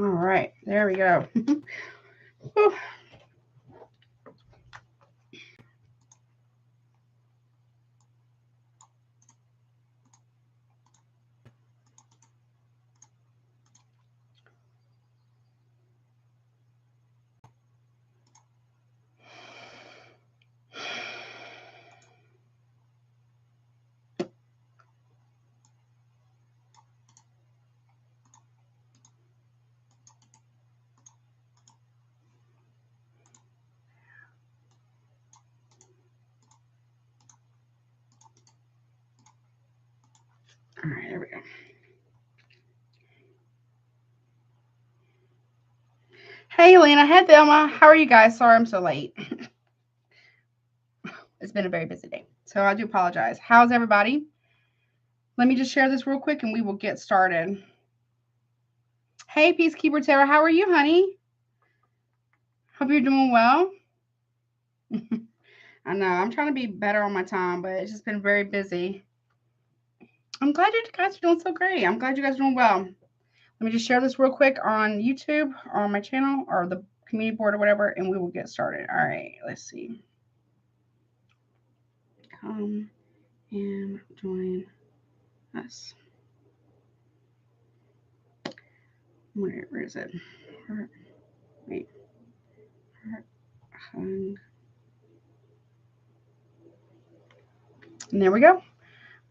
All right, there we go. Whew. All right, there we go. Hey, Lena. Hey, Thelma. How are you guys? Sorry I'm so late. It's been a very busy day, so I do apologize. How's everybody? Let me just share this real quick and we will get started. Hey, Peacekeeper Tara. How are you, honey? Hope you're doing well. I know. I'm trying to be better on my time, but it's just been very busy. I'm glad you guys are doing so great. I'm glad you guys are doing well. Let me just share this real quick on YouTube or on my channel or the community board or whatever, and we will get started. All right, let's see. Come and join us. Where is it? Wait. And there we go.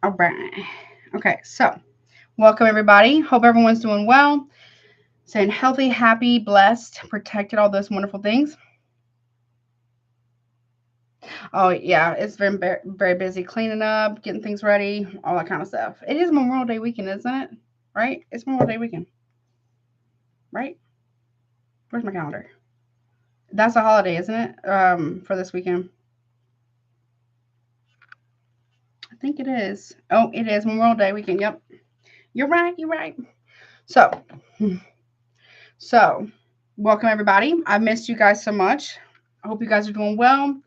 All right. Okay, so welcome everybody. Hope everyone's doing well. Staying healthy, happy, blessed, protected, all those wonderful things. Oh yeah, it's been very, very busy cleaning up, getting things ready, all that kind of stuff. It is Memorial Day weekend, isn't it? Right? It's Memorial Day weekend. Right? Where's my calendar? That's a holiday, isn't it? For this weekend. I think it is. Oh, it is Memorial Day weekend. Yep. You're right. You're right. So, welcome everybody. I missed you guys so much. I hope you guys are doing well.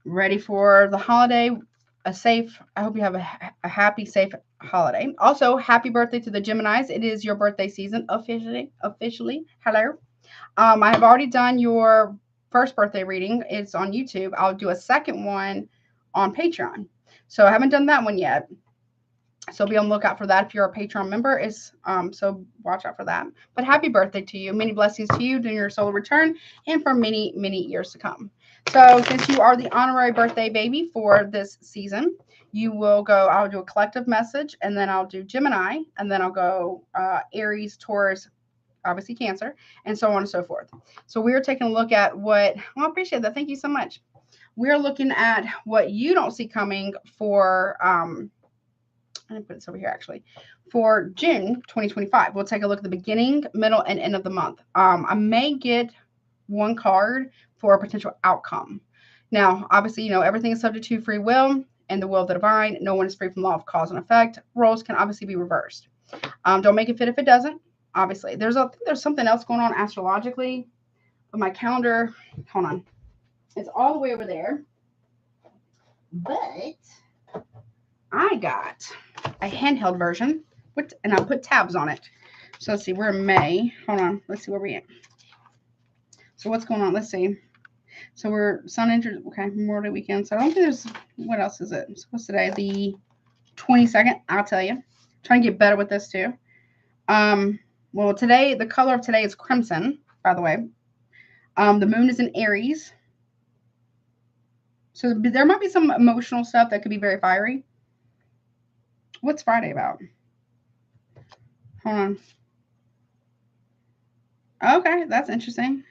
Ready for the holiday. I hope you have a happy, safe holiday. Also, happy birthday to the Geminis. It is your birthday season officially. Hello. I have already done your first birthday reading. It's on YouTube. I'll do a second one on Patreon. So I haven't done that one yet. So be on the lookout for that if you're a Patreon member. So watch out for that. But happy birthday to you. Many blessings to you during your solar return and for many, many years to come. So since you are the honorary birthday baby for this season, I'll do a collective message, and then I'll do Gemini, and then I'll go Aries, Taurus, obviously Cancer, and so on and so forth. So we're taking a look at I appreciate that. Thank you so much. We're looking at what you don't see coming for, I'm going to put this over here actually, for June 2025. We'll take a look at the beginning, middle, and end of the month. I may get one card for a potential outcome. Now, obviously, everything is subject to free will and the will of the divine. No one is free from law of cause and effect. Roles can obviously be reversed. Don't make it fit if it doesn't. Obviously, there's something else going on astrologically. But my calendar, hold on, it's all the way over there. But I got a handheld version, and I put tabs on it. So let's see, we're in May. Hold on, let's see where we're at. So what's going on? Let's see. So we're Sun entered, okay, Memorial Day weekend. So I don't think there's, what else is it? So what's today? The 22nd, I'll tell you. Trying to get better with this too. Well, today, the color of today is crimson, by the way. The moon is in Aries. So there might be some emotional stuff that could be very fiery. What's Friday about? Hold on. Okay, that's interesting.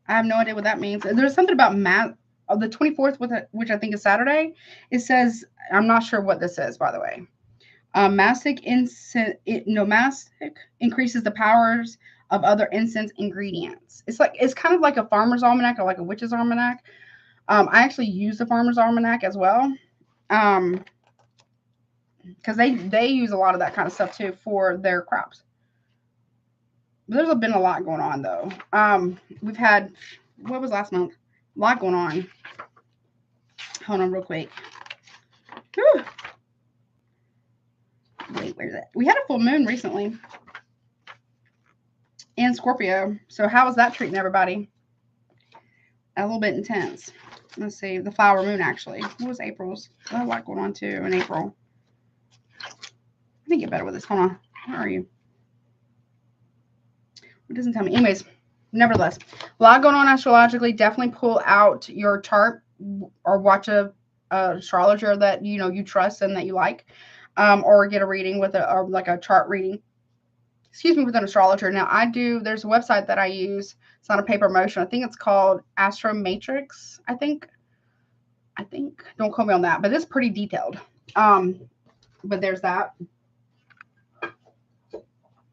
I have no idea what that means. There's something about the 24th, which I think is Saturday. It says, I'm not sure what this is, by the way. Mastic increases the powers of other incense ingredients. It's kind of like a farmer's almanac or like a witch's almanac. I actually use the farmer's almanac as well, because they use a lot of that kind of stuff too for their crops. But there's been a lot going on though. We've had, what was last month? A lot going on. Hold on real quick. Whew. Wait, where's that? We had a full moon recently. and Scorpio. So how is that treating everybody? A little bit intense. Let's see. The flower moon, actually. What was April's? I have a lot going on, too, in April. Let me get better with this. Hold on. Where are you? It doesn't tell me. Anyways, nevertheless, a lot going on astrologically. Definitely pull out your chart or watch a astrologer that you trust and that you like, or get a reading with like a chart reading. Excuse me, with an astrologer. Now there's a website that I use. It's not a paper motion. I think it's called Astro Matrix. I think. Don't quote me on that, but it's pretty detailed. But there's that.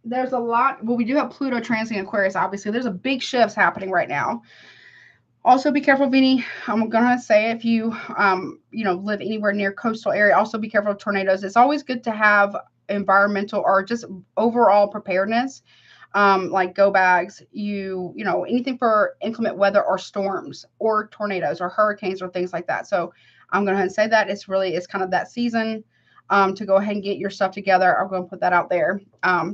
There's a lot. Well, we do have Pluto transiting Aquarius, obviously. There's a big shifts happening right now. Also, be careful, Vinny. I'm going to say if you, live anywhere near coastal area, also be careful of tornadoes. It's always good to have environmental or just overall preparedness, like go bags, anything for inclement weather or storms or tornadoes or hurricanes or things like that. So I'm going to say that it's kind of that season. To go ahead and get your stuff together. I'm going to put that out there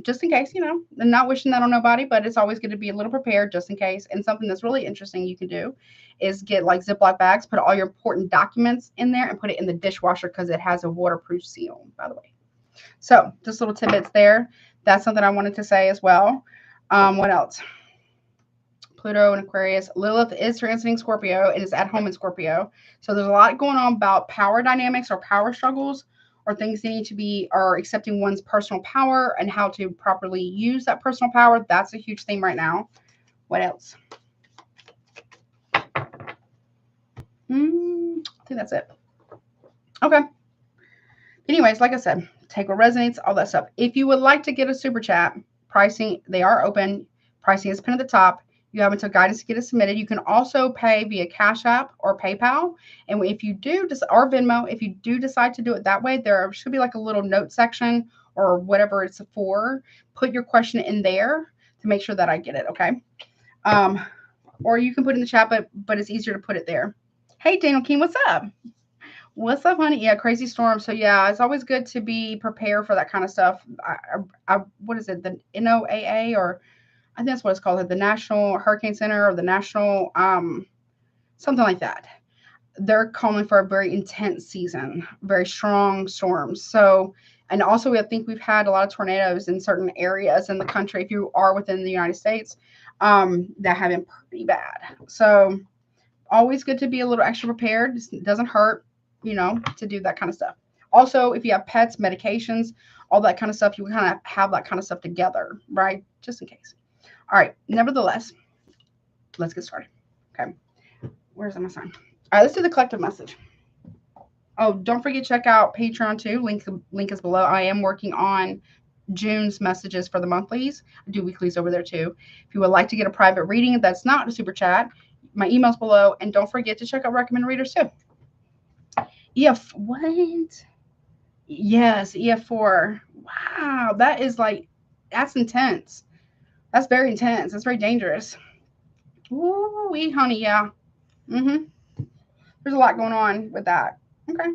just in case, I'm not wishing that on nobody, but it's always going to be a little prepared just in case. And something that's really interesting you can do is get like Ziploc bags, put all your important documents in there and put it in the dishwasher because it has a waterproof seal, by the way. So just little tidbits there. That's something I wanted to say as well. What else? Pluto and Aquarius. Lilith is transiting Scorpio and is at home in Scorpio. So there's a lot going on about power dynamics or power struggles, or things they need to be, or accepting one's personal power and how to properly use that personal power. That's a huge theme right now. What else? I think that's it. Okay. Anyways, like I said, take what resonates, all that stuff. If you would like to get a super chat, pricing, they are open. Pricing is pinned at the top. You have until guidance to get it submitted. You can also pay via Cash App or PayPal. And if you do, or Venmo, if you do decide to do it that way, there should be like a little note section or whatever it's for. Put your question in there to make sure that I get it, okay? Or you can put it in the chat, but it's easier to put it there. Hey, Daniel King, what's up? What's up, honey? Yeah, crazy storm. So, yeah, it's always good to be prepared for that kind of stuff. What is it? The NOAA, or I think that's what it's called, the National Hurricane Center, or the National, something like that. They're calling for a very intense season, very strong storms. So, and also I think we've had a lot of tornadoes in certain areas in the country, if you are within the United States, that have been pretty bad. So always good to be a little extra prepared. It doesn't hurt, to do that kind of stuff. Also, if you have pets, medications, all that kind of stuff, you kind of have that kind of stuff together, right? Just in case. All right. Nevertheless, let's get started. Okay. Where's my sign? All right. Let's do the collective message. Oh, don't forget to check out Patreon too. Link is below. I am working on June's messages for the monthlies. I do weeklies over there too. If you would like to get a private reading that's not a super chat, my email's below. And don't forget to check out recommended readers too. What? Yes, EF4. Wow, that's intense. That's very intense. That's very dangerous. Ooh, honey, yeah. There's a lot going on with that. Okay.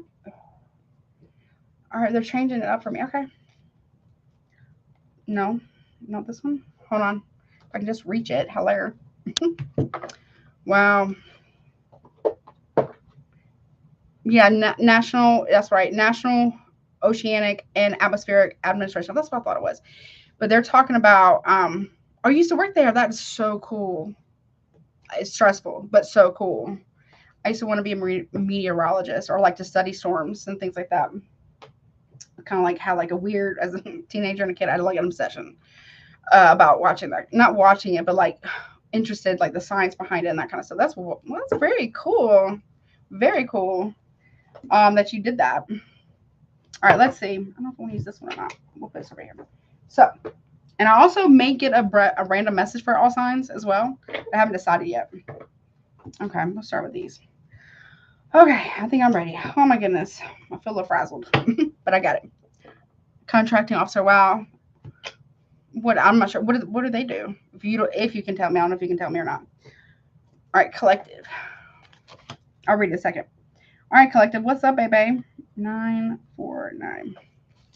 All right, they're changing it up for me. Okay. No, not this one. Hold on. If I can just reach it. Hello. Wow. Yeah, national. That's right. National Oceanic and Atmospheric Administration. That's what I thought it was. But they're talking about. I used to work there. That is so cool. It's stressful, but so cool. I used to want to be a meteorologist, or like to study storms and things like that. Kind of like how like a weird, as a teenager and a kid, I had like an obsession about watching that. Not watching it, but like interested, like the science behind it and that kind of stuff. That's very cool. Very cool that you did that. All right, let's see. I don't know if I want to use this one or not. We'll put this over here. So, and I also may get a random message for all signs as well. I haven't decided yet. Okay, we'll start with these. Okay, I think I'm ready. Oh my goodness. I feel a little frazzled, but I got it. Contracting officer. Wow. I'm not sure. What do they do? If you can tell me, I don't know if you can tell me or not. All right, collective. I'll read it a second. All right, collective. What's up, baby? 949.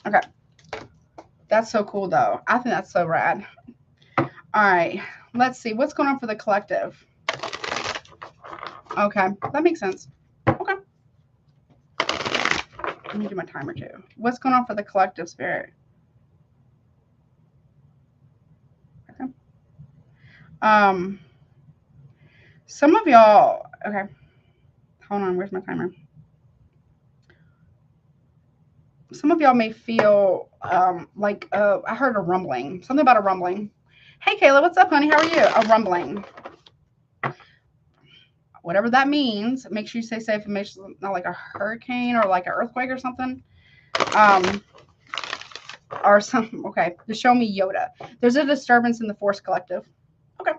Okay. That's so cool, though. I think that's so rad. All right. Let's see. What's going on for the collective? Okay. That makes sense. Okay. Let me do my timer too. What's going on for the collective, Spirit? Okay. Some of y'all, okay. Hold on, where's my timer? Some of y'all may feel like I heard a rumbling. Something about a rumbling. Hey Kayla, what's up, honey? How are you? A rumbling. Whatever that means, make sure you stay safe and make sure it's not like a hurricane or like an earthquake or something. Or some, okay, to show me Yoda. There's a disturbance in the Force Collective. Okay.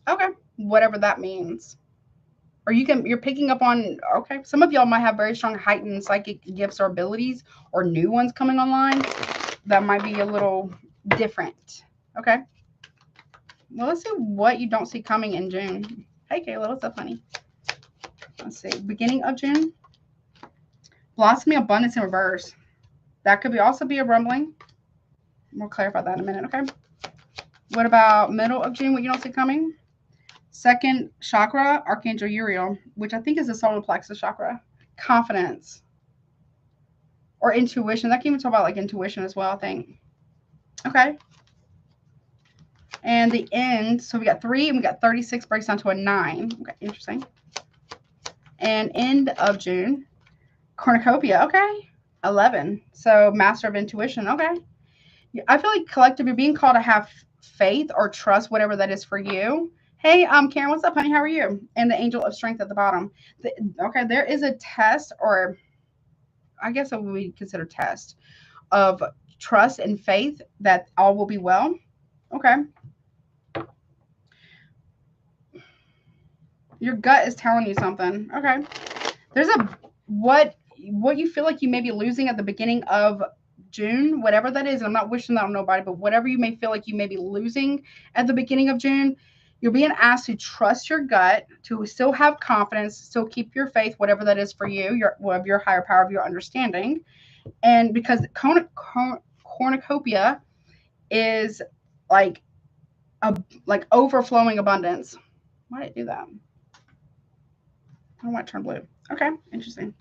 Okay. Whatever that means. Or you're picking up on, okay, some of y'all might have very strong heightened psychic gifts or abilities or new ones coming online that might be a little different. Okay. Well, let's see what you don't see coming in June. Hey, Kayla, what's up, honey? Let's see. Beginning of June. Blossoming abundance in reverse. That could also be a rumbling. We'll clarify that in a minute, okay? What about middle of June, what you don't see coming? Second chakra, Archangel Uriel, which I think is the solar plexus chakra. Confidence. Or intuition. That can even talk about like intuition as well, I think. Okay. And the end, so we got 3 and we got 36 breaks down to a 9. Okay, interesting. And end of June, cornucopia, okay. 11. So master of intuition, okay. I feel like collective, you're being called to have faith or trust, whatever that is for you. Hey, Karen, what's up, honey? How are you? And the angel of strength at the bottom. Okay, there is a test, or I guess what we consider test of trust and faith that all will be well. Okay. Your gut is telling you something. Okay. There's a what you feel like you may be losing at the beginning of June, whatever that is. And I'm not wishing that on nobody, but whatever you may feel like you may be losing at the beginning of June, you're being asked to trust your gut, to still have confidence, still keep your faith, whatever that is for you, of your higher power, of your understanding. And because cornucopia is like overflowing abundance. Why did it do that? I want to turn blue. Okay, interesting.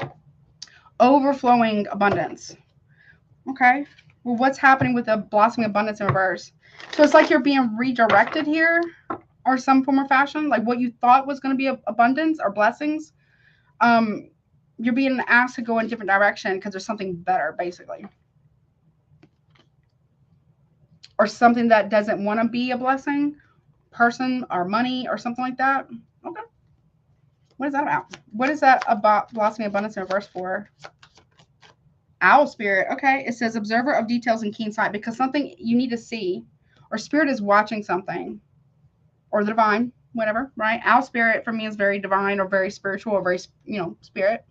Overflowing abundance. Okay. Well, what's happening with the blossoming abundance in reverse? So it's like you're being redirected here, or some form or fashion, like what you thought was going to be abundance or blessings. You're being asked to go in a different direction because there's something better, basically. Or something that doesn't want to be a blessing, person or money or something like that. Okay. What is that about? What is that about blossoming abundance in reverse for? Owl spirit. Okay. It says observer of details and keen sight, because something you need to see, or spirit is watching something, or the divine, whatever, right? Owl spirit for me is very divine or very spiritual or very, spirit.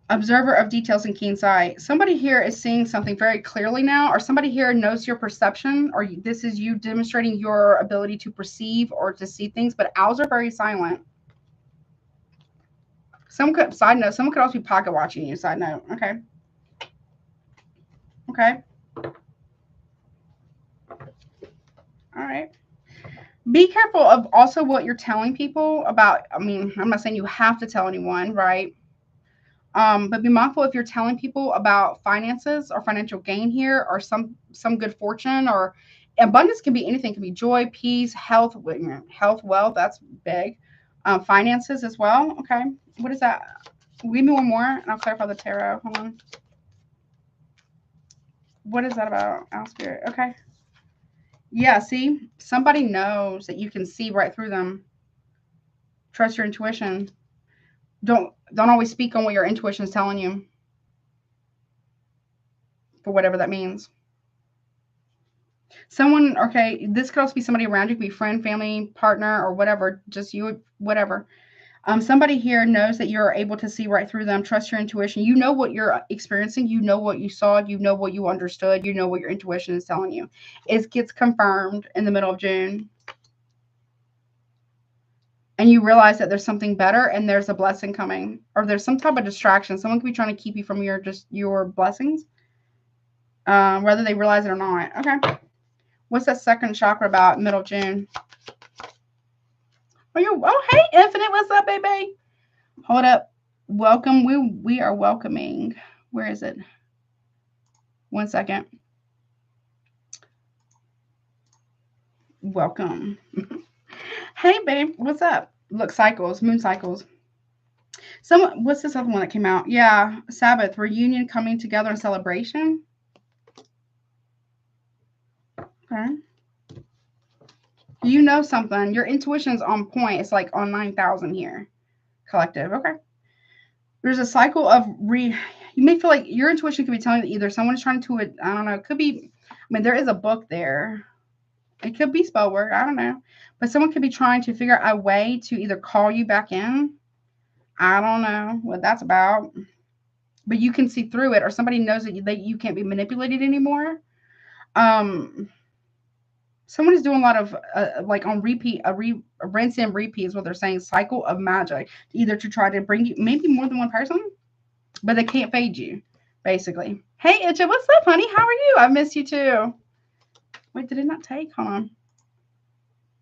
Observer of details and keen sight. Somebody here is seeing something very clearly now, or somebody here knows your perception, or this is you demonstrating your ability to perceive or to see things, but owls are very silent. Side note, someone could also be pocket watching you, side note. Okay. Okay. All right. Be careful of also what you're telling people about. I mean, I'm not saying you have to tell anyone, right? But be mindful if you're telling people about finances or financial gain here, or some good fortune, or abundance can be anything. It can be joy, peace, health, wealth. That's big. Finances as well. Okay. What is that? Give me one more and I'll clarify the tarot. Hold on. What is that about? Owl spirit. Okay. Yeah, see? Somebody knows that you can see right through them. Trust your intuition. Don't always speak on what your intuition is telling you, for whatever that means. Someone, okay, this could also be somebody around you. It could be friend, family, partner, or whatever. Just you, whatever. Somebody here knows that you're able to see right through them. Trust your intuition. You know what you're experiencing. You know what you saw. You know what you understood. You know what your intuition is telling you. It gets confirmed in the middle of June. And you realize that there's something better and there's a blessing coming, or there's some type of distraction. Someone could be trying to keep you from your blessings. whether they realize it or not. Okay. What's that second chakra about? Middle of June. Oh, hey, Infinite. What's up, baby? Hold up. Welcome. We are welcoming. Where is it? 1 second. Welcome. Hey, babe. What's up? Look, cycles, moon cycles. What's this other one that came out? Yeah, Sabbath, reunion, coming together and celebration. Okay. You know something. Your intuition's on point. It's like on 9,000 here. Collective. Okay. There's a cycle of you may feel like your intuition could be telling you that either someone's trying to, I don't know, it could be, I mean, there is a book there. It could be spell work. I don't know. But someone could be trying to figure out a way to either call you back in. I don't know what that's about. But you can see through it, or somebody knows that you can't be manipulated anymore. Someone is doing a lot of like on repeat, a rinse and repeat is what they're saying. Cycle of magic, either to try to bring you maybe more than one person, but they can't fade you, basically. Hey, Itcha, what's up, honey? How are you? I've missed you too. Wait, did it not take? Hold on.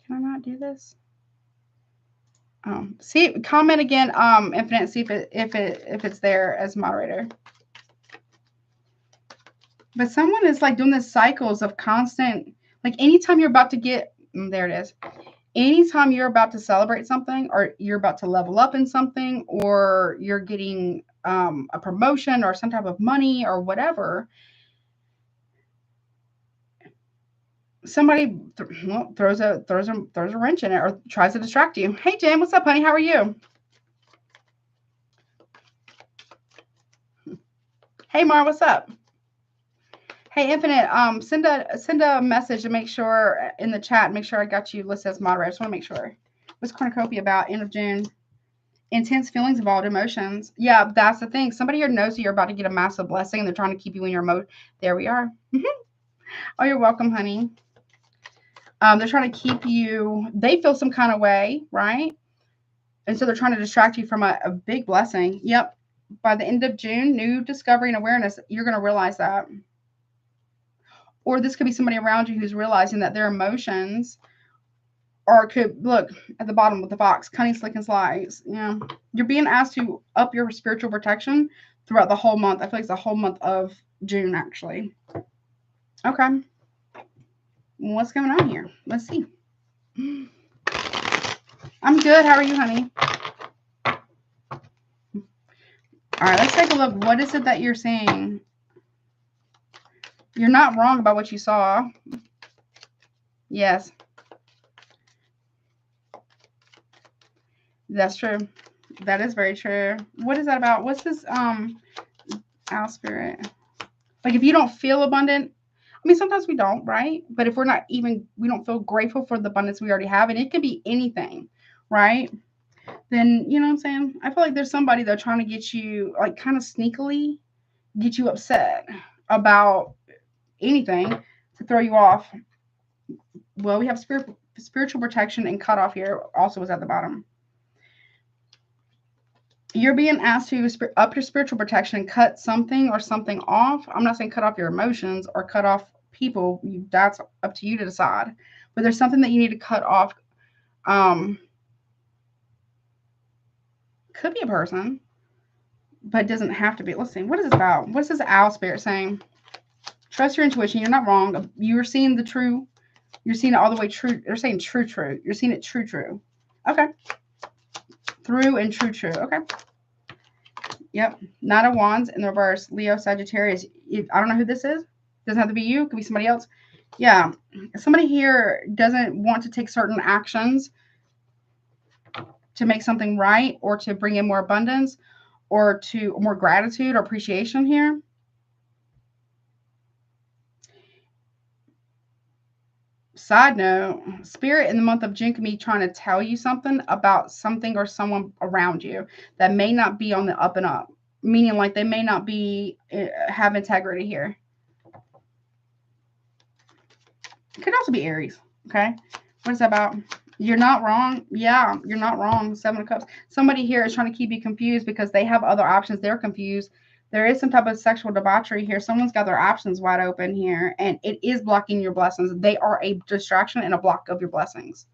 Can I not do this? See, comment again, Infinite. See if it's there as moderator. But someone is like doing this cycles of constant, like anytime you're about to get, there it is. Anytime you're about to celebrate something, or you're about to level up in something, or you're getting a promotion or some type of money or whatever, somebody throws a wrench in it or tries to distract you. Hey, Jen, what's up, honey? How are you? Hey, Mar, what's up? Hey, Infinite, send a message to make sure in the chat. Make sure I got you listed as moderator. I just want to make sure. What's cornucopia about? End of June. Intense feelings, involved emotions. Yeah, that's the thing. Somebody here knows that you're about to get a massive blessing, and they're trying to keep you in your mode. There we are. Oh, you're welcome, honey. They're trying to keep you. They feel some kind of way, right? And so they're trying to distract you from a big blessing. Yep. By the end of June, new discovery and awareness, you're going to realize that. Or this could be somebody around you who's realizing that their emotions could look at the bottom with the box, cunning, slick, and slides. Yeah. You're being asked to up your spiritual protection throughout the whole month. I feel like it's the whole month of June, actually. Okay. What's going on here? Let's see. I'm good. How are you, honey? All right, let's take a look. What is it that you're seeing? You're not wrong about what you saw. Yes. That's true. That is very true. What is that about? What's this owl spirit? Like if you don't feel abundant, I mean sometimes we don't, right? But if we're not even, we don't feel grateful for the abundance we already have, and it could be anything, right? Then you know what I'm saying? I feel like there's somebody that's trying to get you, like kind of sneakily get you upset about anything to throw you off. Well, we have spiritual protection and cutoff here also is at the bottom. You're being asked to up your spiritual protection and cut something or something off. I'm not saying cut off your emotions or cut off people. That's up to you to decide. But there's something that you need to cut off. Could be a person, but it doesn't have to be. Let's see. What is this about? What's this owl spirit saying? Trust your intuition. You're not wrong. You're seeing the true. You're seeing it all the way true. They're saying true. You're seeing it true. Okay. Through and true. Okay. Yep. Knight of Wands in the reverse. Leo, Sagittarius. I don't know who this is. Doesn't have to be you. It could be somebody else. Yeah. Somebody here doesn't want to take certain actions to make something right or to bring in more abundance or to more gratitude or appreciation here. Side note, spirit in the month of June can be trying to tell you something about something or someone around you that may not be on the up and up, meaning like they may not be have integrity here. It could also be Aries. Okay. What is that about? You're not wrong. Yeah, you're not wrong. 7 of Cups. Somebody here is trying to keep you confused because they have other options. They're confused. There is some type of sexual debauchery here. Someone's got their options wide open here, and it is blocking your blessings. They are a distraction and a block of your blessings.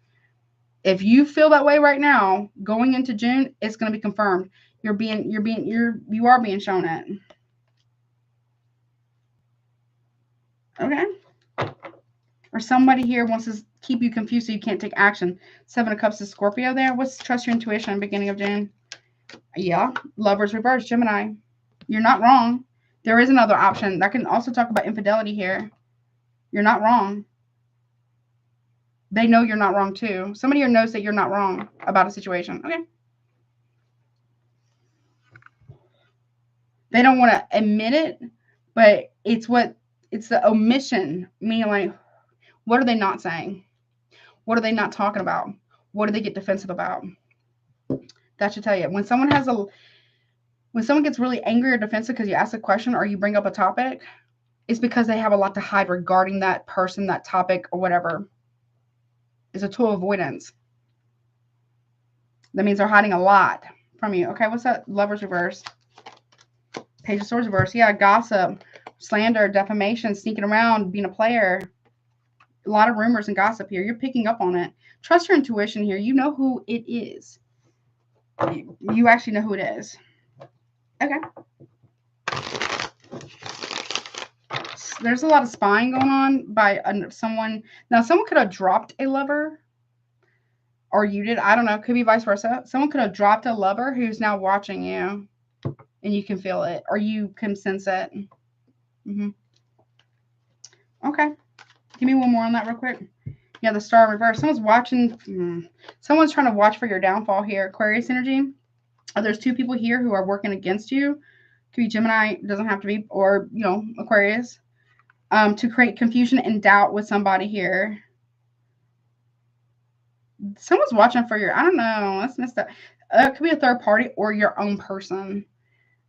If you feel that way right now, going into June, it's going to be confirmed. You are being shown it. Okay. Or somebody here wants to keep you confused so you can't take action. 7 of Cups is Scorpio there. What's trust your intuition beginning of June? Yeah. Lovers reverse, Gemini. You're not wrong. There is another option. That can also talk about infidelity here. You're not wrong. They know you're not wrong too. Somebody here knows that you're not wrong about a situation. Okay. They don't want to admit it, but it's the omission, meaning like, what are they not saying? What are they not talking about? What do they get defensive about? That should tell you. When someone gets really angry or defensive because you ask a question or you bring up a topic, it's because they have a lot to hide regarding that person, that topic, or whatever. It's a tool of avoidance. That means they're hiding a lot from you. Okay, what's that? Lovers reverse. Page of Swords reverse. Yeah, gossip, slander, defamation, sneaking around, being a player. A lot of rumors and gossip here. You're picking up on it. Trust your intuition here. You know who it is. You actually know who it is. Okay. There's a lot of spying going on by someone. Now, someone could have dropped a lover. Or you did. I don't know. Could be vice versa. Someone could have dropped a lover who's now watching you. And you can feel it. Or you can sense it. Okay. Give me one more on that real quick. Yeah, the star in reverse. Someone's watching. Someone's trying to watch for your downfall here. Aquarius energy. There's 2 people here who are working against you. Could be Gemini. Doesn't have to be. Or, Aquarius. To create confusion and doubt with somebody here. Someone's watching for your. I don't know. That's messed up. It could be a third party or your own person.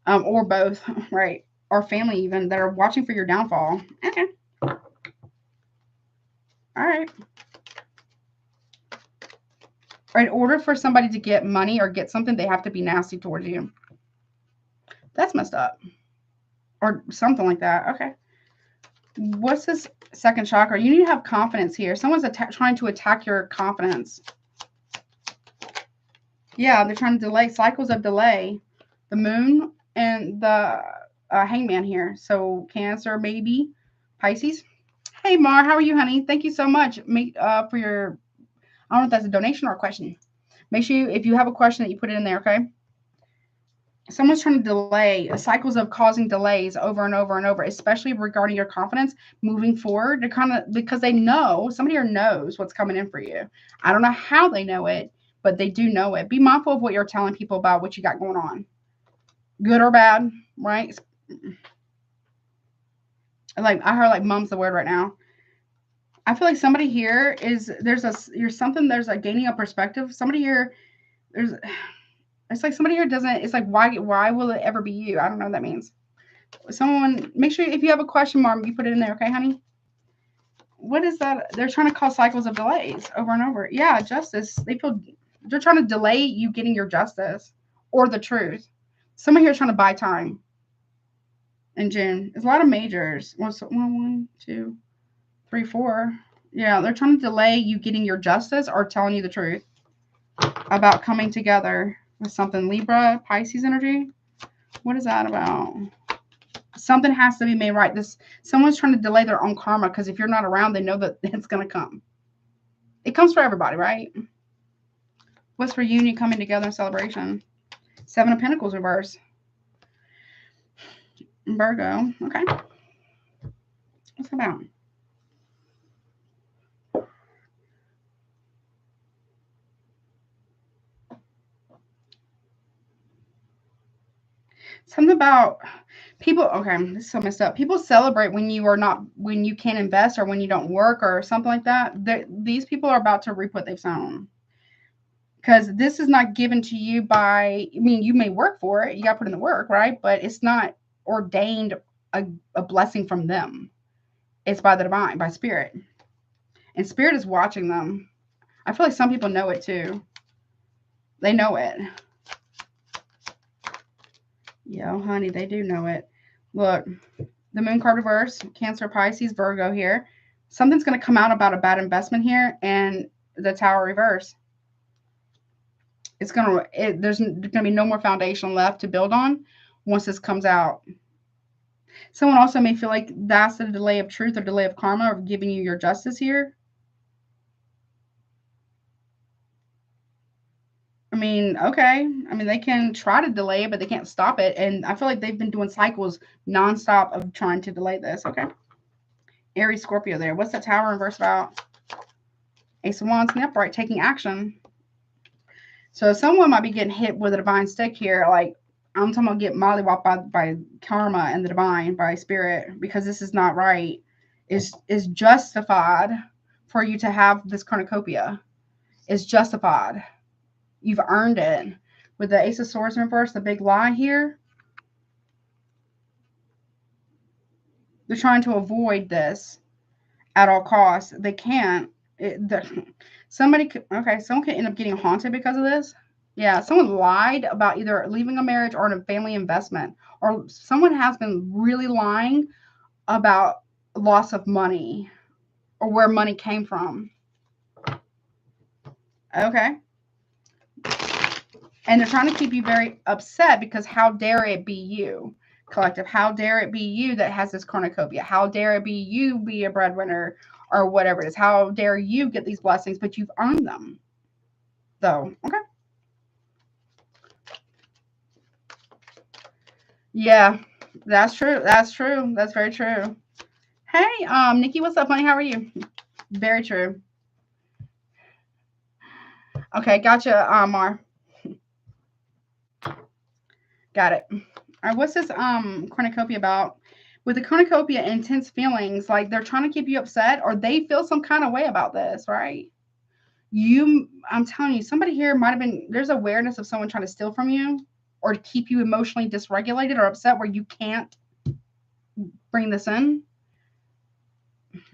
Or both. Right. Or family even that are watching for your downfall. Okay. All right. In order for somebody to get money or get something, they have to be nasty towards you. That's messed up. Or something like that. Okay. What's this second chakra? You need to have confidence here. Someone's trying to attack your confidence. Yeah, they're trying to delay. Cycles of delay. The moon and the hangman here. So Cancer, maybe. Pisces. Hey, Mar, how are you, honey? Thank you so much for your, I don't know if that's a donation or a question. Make sure if you have a question that you put it in there, okay? Someone's trying to delay, cycles of causing delays over and over and over, especially regarding your confidence moving forward. They're because they know, somebody here knows what's coming in for you. I don't know how they know it, but they do know it. Be mindful of what you're telling people about what you got going on. Good or bad, right? Like, I heard like mom's the word right now. I feel like somebody here there's a gaining of perspective. Somebody here, it's like somebody here doesn't, it's like, why will it ever be you? I don't know what that means. Someone, make sure if you have a question mark, you put it in there. Okay, honey? What is that? They're trying to cause cycles of delays over and over. Yeah, justice. They're trying to delay you getting your justice or the truth. Someone here is trying to buy time in June. There's a lot of majors. 1, 2, 3, 4. Yeah, they're trying to delay you getting your justice or telling you the truth about coming together with something. Libra, Pisces energy. What is that about? Something has to be made right. Someone's trying to delay their own karma because if you're not around, they know that it's going to come. It comes for everybody, right? What's for union, coming together, and celebration? 7 of Pentacles reverse. Virgo. Okay. What's it about? Something about people. Okay, this is so messed up. People celebrate when you can't invest or when you don't work or something like that. These people are about to reap what they've sown. Because this is not given to you by, I mean, you may work for it. You got to put in the work, right? But it's not ordained a blessing from them. It's by the divine, by spirit. And spirit is watching them. I feel like some people know it too. They know it. Yo, honey, they do know it. Look, the moon card reverse, Cancer, Pisces, Virgo here. Something's going to come out about a bad investment here, and the Tower reverse. It's going to, there's going to be no more foundation left to build on once this comes out. Someone also may feel like that's the delay of truth or delay of karma or giving you your justice here. I mean, okay. I mean, they can try to delay it, but they can't stop it. And I feel like they've been doing cycles nonstop of trying to delay this. Okay. Aries, Scorpio there. What's the Tower reverse about? Ace of Wands in the upright, taking action. So someone might be getting hit with a divine stick here. Like, I'm talking about getting mollywopped by karma and the divine, by spirit, because this is not right. Is justified for you to have this cornucopia. Is justified. You've earned it. With the Ace of Swords in reverse, the big lie here. They're trying to avoid this at all costs. They can't. Someone could end up getting haunted because of this. Yeah, someone lied about either leaving a marriage or a family investment. Or someone has been really lying about loss of money or where money came from. Okay. And they're trying to keep you very upset because how dare it be you, collective? How dare it be you that has this cornucopia? How dare it be you be a breadwinner or whatever it is? How dare you get these blessings, but you've earned them, though? Okay. Yeah, that's true. That's true. That's very true. Hey, Nikki, what's up, honey? How are you? Very true. Okay, gotcha, Mar. Got it. All right, what's this cornucopia about? With the cornucopia, intense feelings, like they're trying to keep you upset or they feel some kind of way about this, right? I'm telling you, somebody here might have been, there's awareness of someone trying to steal from you or to keep you emotionally dysregulated or upset where you can't bring this in.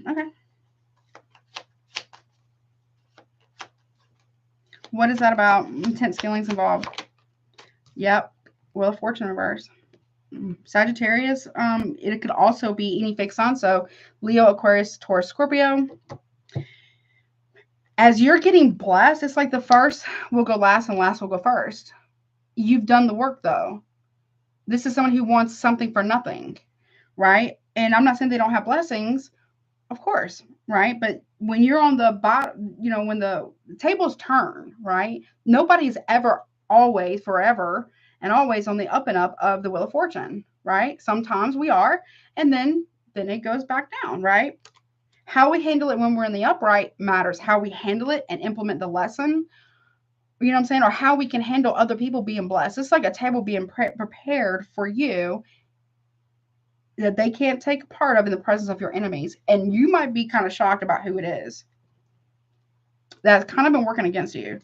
Okay. What is that about? Intense feelings involved. Yep. Wheel of Fortune reverse. Sagittarius. It could also be any fixed sign. So Leo, Aquarius, Taurus, Scorpio. As you're getting blessed, it's like the first will go last and last will go first. You've done the work, though. This is someone who wants something for nothing, right? And I'm not saying they don't have blessings, of course, right? But when you're on the bottom, when the tables turn, right? Nobody's ever, always, forever, and always on the up and up of the Wheel of Fortune, right? Sometimes we are, and then it goes back down, right? How we handle it when we're in the upright matters. How we handle it and implement the lesson, you know what I'm saying? Or how we can handle other people being blessed. It's like a table being prepared for you that they can't take part of in the presence of your enemies. And you might be kind of shocked about who it is that's kind of been working against you.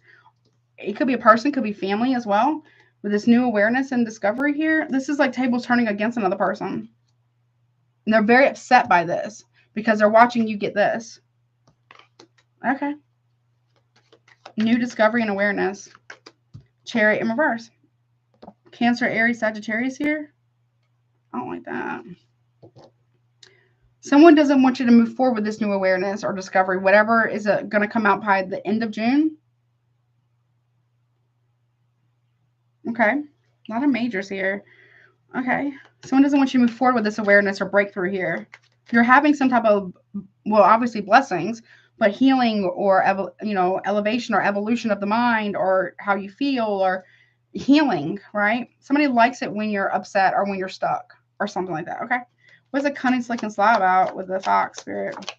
It could be a person, could be family as well. With this new awareness and discovery here, this is like tables turning against another person. And they're very upset by this because they're watching you get this. Okay. New discovery and awareness. Chariot in reverse. Cancer, Aries, Sagittarius here. I don't like that. Someone doesn't want you to move forward with this new awareness or discovery, whatever is going to come out by the end of June. Okay. A lot of majors here. Okay. Someone doesn't want you to move forward with this awareness or breakthrough here. You're having some type of, well, obviously blessings, but healing or, elevation or evolution of the mind or how you feel or healing, right? Somebody likes it when you're upset or when you're stuck or something like that. Okay. What's a cunning, slick, and sly about with the Fox spirit?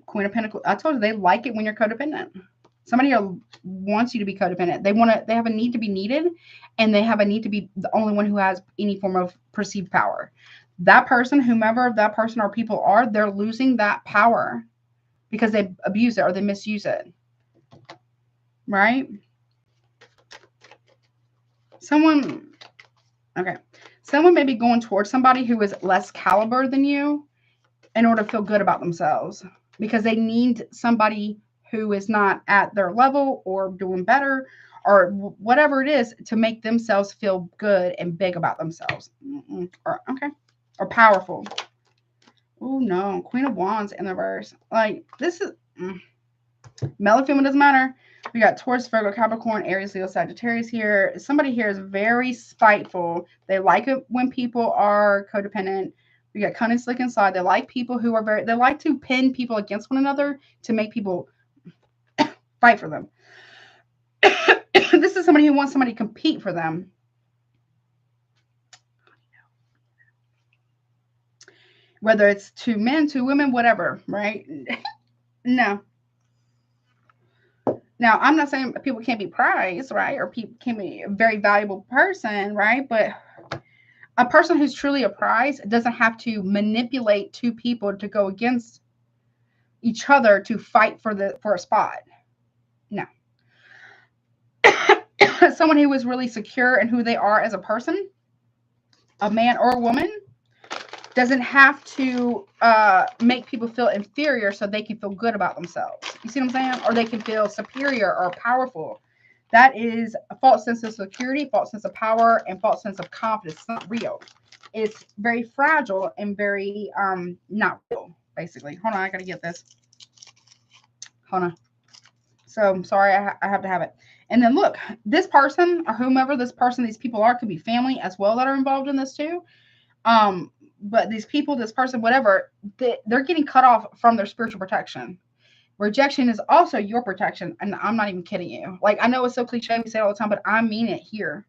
Queen of Pentacles. I told you they like it when you're codependent. Somebody wants you to be codependent. They have a need to be needed, and they have a need to be the only one who has any form of perceived power. That person, whomever that person or people are, they're losing that power because they abuse it or they misuse it. Right? Someone may be going towards somebody who is less caliber than you in order to feel good about themselves because they need somebody who is not at their level or doing better or whatever it is to make themselves feel good and big about themselves. Or okay, or powerful. Oh no, Queen of Wands in the reverse. Like this is male or female doesn't matter. We got Taurus, Virgo, Capricorn, Aries, Leo, Sagittarius here. Somebody here is very spiteful. They like it when people are codependent. We got cunning, slick inside. They like people who are they like to pin people against one another to make people fight for them. This is somebody who wants somebody to compete for them. Whether it's two men, two women, whatever, right? No. Now, I'm not saying people can't be prized, right? Or people can be a very valuable person, right? But a person who's truly a prize doesn't have to manipulate two people to go against each other to fight for a spot. No. Someone who is really secure in who they are as a person, a man or a woman, doesn't have to make people feel inferior so they can feel good about themselves. You see what I'm saying? Or they can feel superior or powerful. That is a false sense of security, false sense of power, and false sense of confidence. It's not real. It's very fragile and very not real, basically. Hold on, I gotta get this. Hold on. So I'm sorry, I have to have it. And then look, this person or whomever this person, these people are, could be family as well that are involved in this too. But these people, this person, whatever, they're getting cut off from their spiritual protection. Rejection is also your protection. And I'm not even kidding you. Like, I know it's so cliche, we say it all the time, but I mean it here.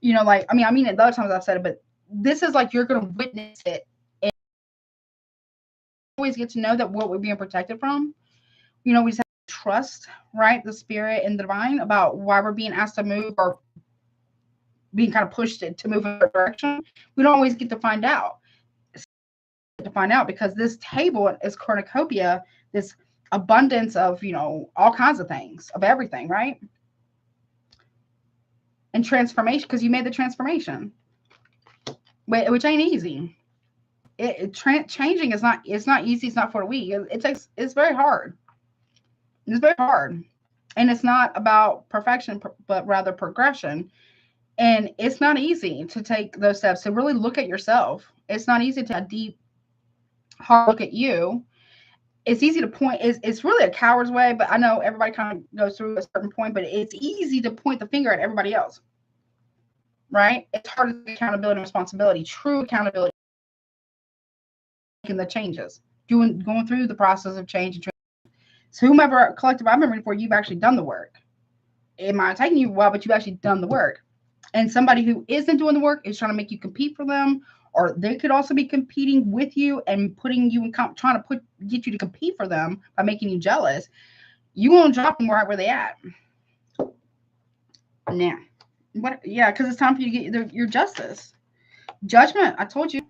You know, like, I mean it the other times I've said it, but this is like you're going to witness it. And always get to know that what we're being protected from. You know, we just have to trust, right, the spirit and the divine about why we're being asked to move or being kind of pushed to move in a direction. We don't always get to find out. Because this table is cornucopia, this abundance of, you know, all kinds of things, of everything, right? And transformation, because you made the transformation, which ain't easy. Changing is not, it's not easy. It's not for a week. It's very hard. It's very hard. And it's not about perfection, but rather progression. And it's not easy to take those steps to really look at yourself. It's not easy to deep, hard look at you. It's easy to point. It's really a coward's way, but I know everybody kind of goes through a certain point, but it's easy to point the finger at everybody else, right? It's hard to take accountability and responsibility, true accountability, making the changes, going through the process of change. So whomever collective I've been reading for, you've actually done the work. It might take you a while, but you've actually done the work. And somebody who isn't doing the work is trying to make you compete for them, or they could also be competing with you and putting you in, trying to get you to compete for them by making you jealous. You won't drop them right where they at. Now, what? Yeah, because it's time for you to get your justice, judgment. I told you,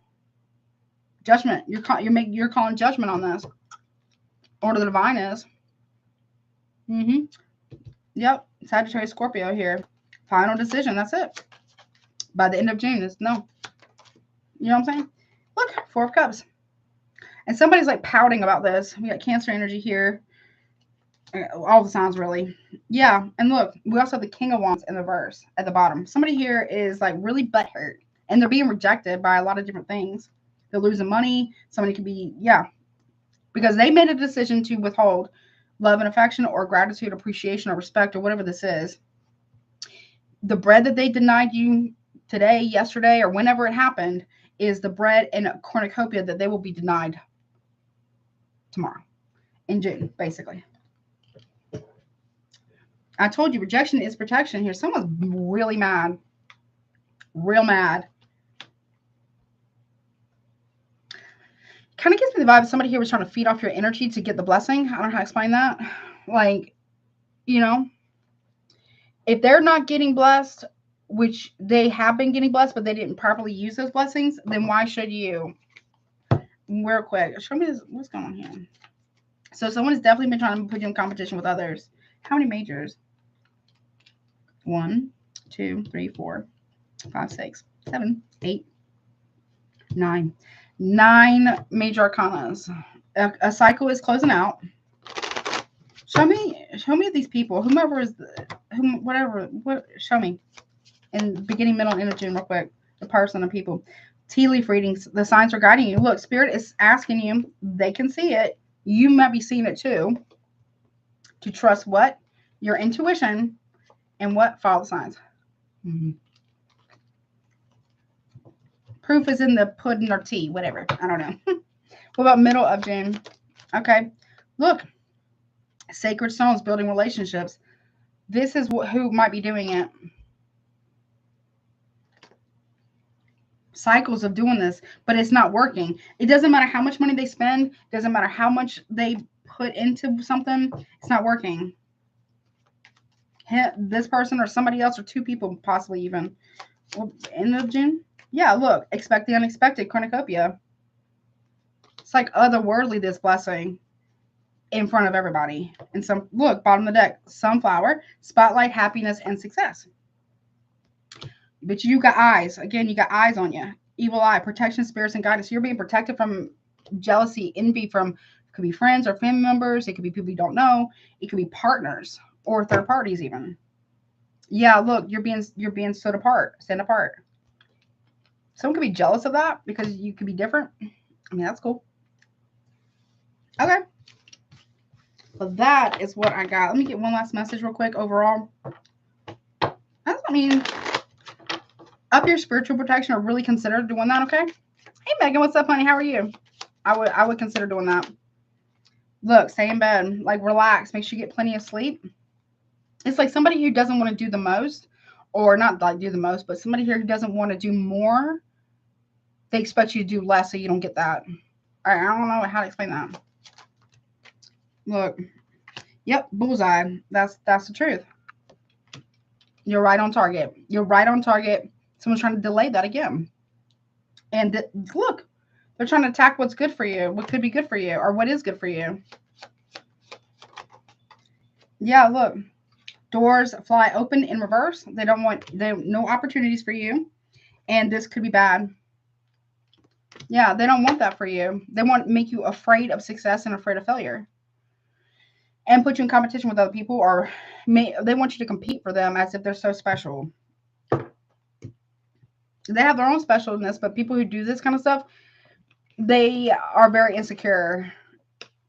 judgment. You're calling judgment on this, or the divine is. Yep, Sagittarius, Scorpio here. Final decision. That's it. By the end of June, it's no. You know what I'm saying? Look, Four of Cups. And somebody's like pouting about this. We got Cancer energy here. All the signs, really. Yeah. And look, we also have the King of Wands in the verse at the bottom. Somebody here is like really butthurt. And they're being rejected by a lot of different things. They're losing money. Somebody could be, yeah. Because they made a decision to withhold love and affection or gratitude, appreciation, or respect, or whatever this is. The bread that they denied you today, yesterday, or whenever it happened is the bread and a cornucopia that they will be denied tomorrow in June, basically. I told you rejection is protection here. Someone's really mad. Real mad. Kind of gives me the vibe somebody here was trying to feed off your energy to get the blessing. I don't know how to explain that. Like, you know, if they're not getting blessed, which they have been getting blessed, but they didn't properly use those blessings, then why should you? Real quick, show me this. What's going on here? So someone has definitely been trying to put you in competition with others. How many majors? 1, 2, 3, 4, 5, 6, 7, 8, 9. 9 major arcanas. A cycle is closing out. Show me these people, whomever is, whatever, show me in beginning, middle, and end of June, real quick. The person and people. Tea leaf readings. The signs are guiding you. Look, Spirit is asking you. They can see it. You might be seeing it too. To trust what? Your intuition, and what? Follow the signs. Proof is in the pudding or tea, whatever. I don't know. What about middle of June? Okay. Look. Sacred stones, building relationships. This is who might be doing it. Cycles of doing this, but it's not working. It doesn't matter how much money they spend. It doesn't matter how much they put into something. It's not working. This person or somebody else or two people possibly even. Well, end of June? Yeah, look. Expect the unexpected. Cornucopia. It's like otherworldly, this blessing. In front of everybody. And some, look, bottom of the deck, sunflower, spotlight, happiness, and success. But you got eyes. Again, you got eyes on you. Evil eye, protection, spirits, and guidance. So you're being protected from jealousy, envy from, it could be friends or family members. It could be people you don't know. It could be partners or third parties even. Yeah, look, you're being stood apart, stand apart. Someone could be jealous of that because you could be different. I mean, that's cool. Okay. But that is what I got. Let me get one last message real quick overall. I mean, up your spiritual protection or really consider doing that, okay? Hey, Megan, what's up, honey? How are you? I would consider doing that. Look, stay in bed. Like, relax. Make sure you get plenty of sleep. It's like somebody who doesn't want to do the most, or not like do the most, but somebody here who doesn't want to do more, they expect you to do less so you don't get that. I don't know how to explain that. Look. Yep, bullseye. That's the truth. You're right on target. You're right on target. Someone's trying to delay that again. And look, they're trying to attack what's good for you, what could be good for you, or what is good for you. Yeah, look. Doors fly open in reverse. They don't want, no opportunities for you. And this could be bad. Yeah, they don't want that for you. They want to make you afraid of success and afraid of failure. And put you in competition with other people, or they want you to compete for them as if they're so special. They have their own specialness, but people who do this kind of stuff, they are very insecure.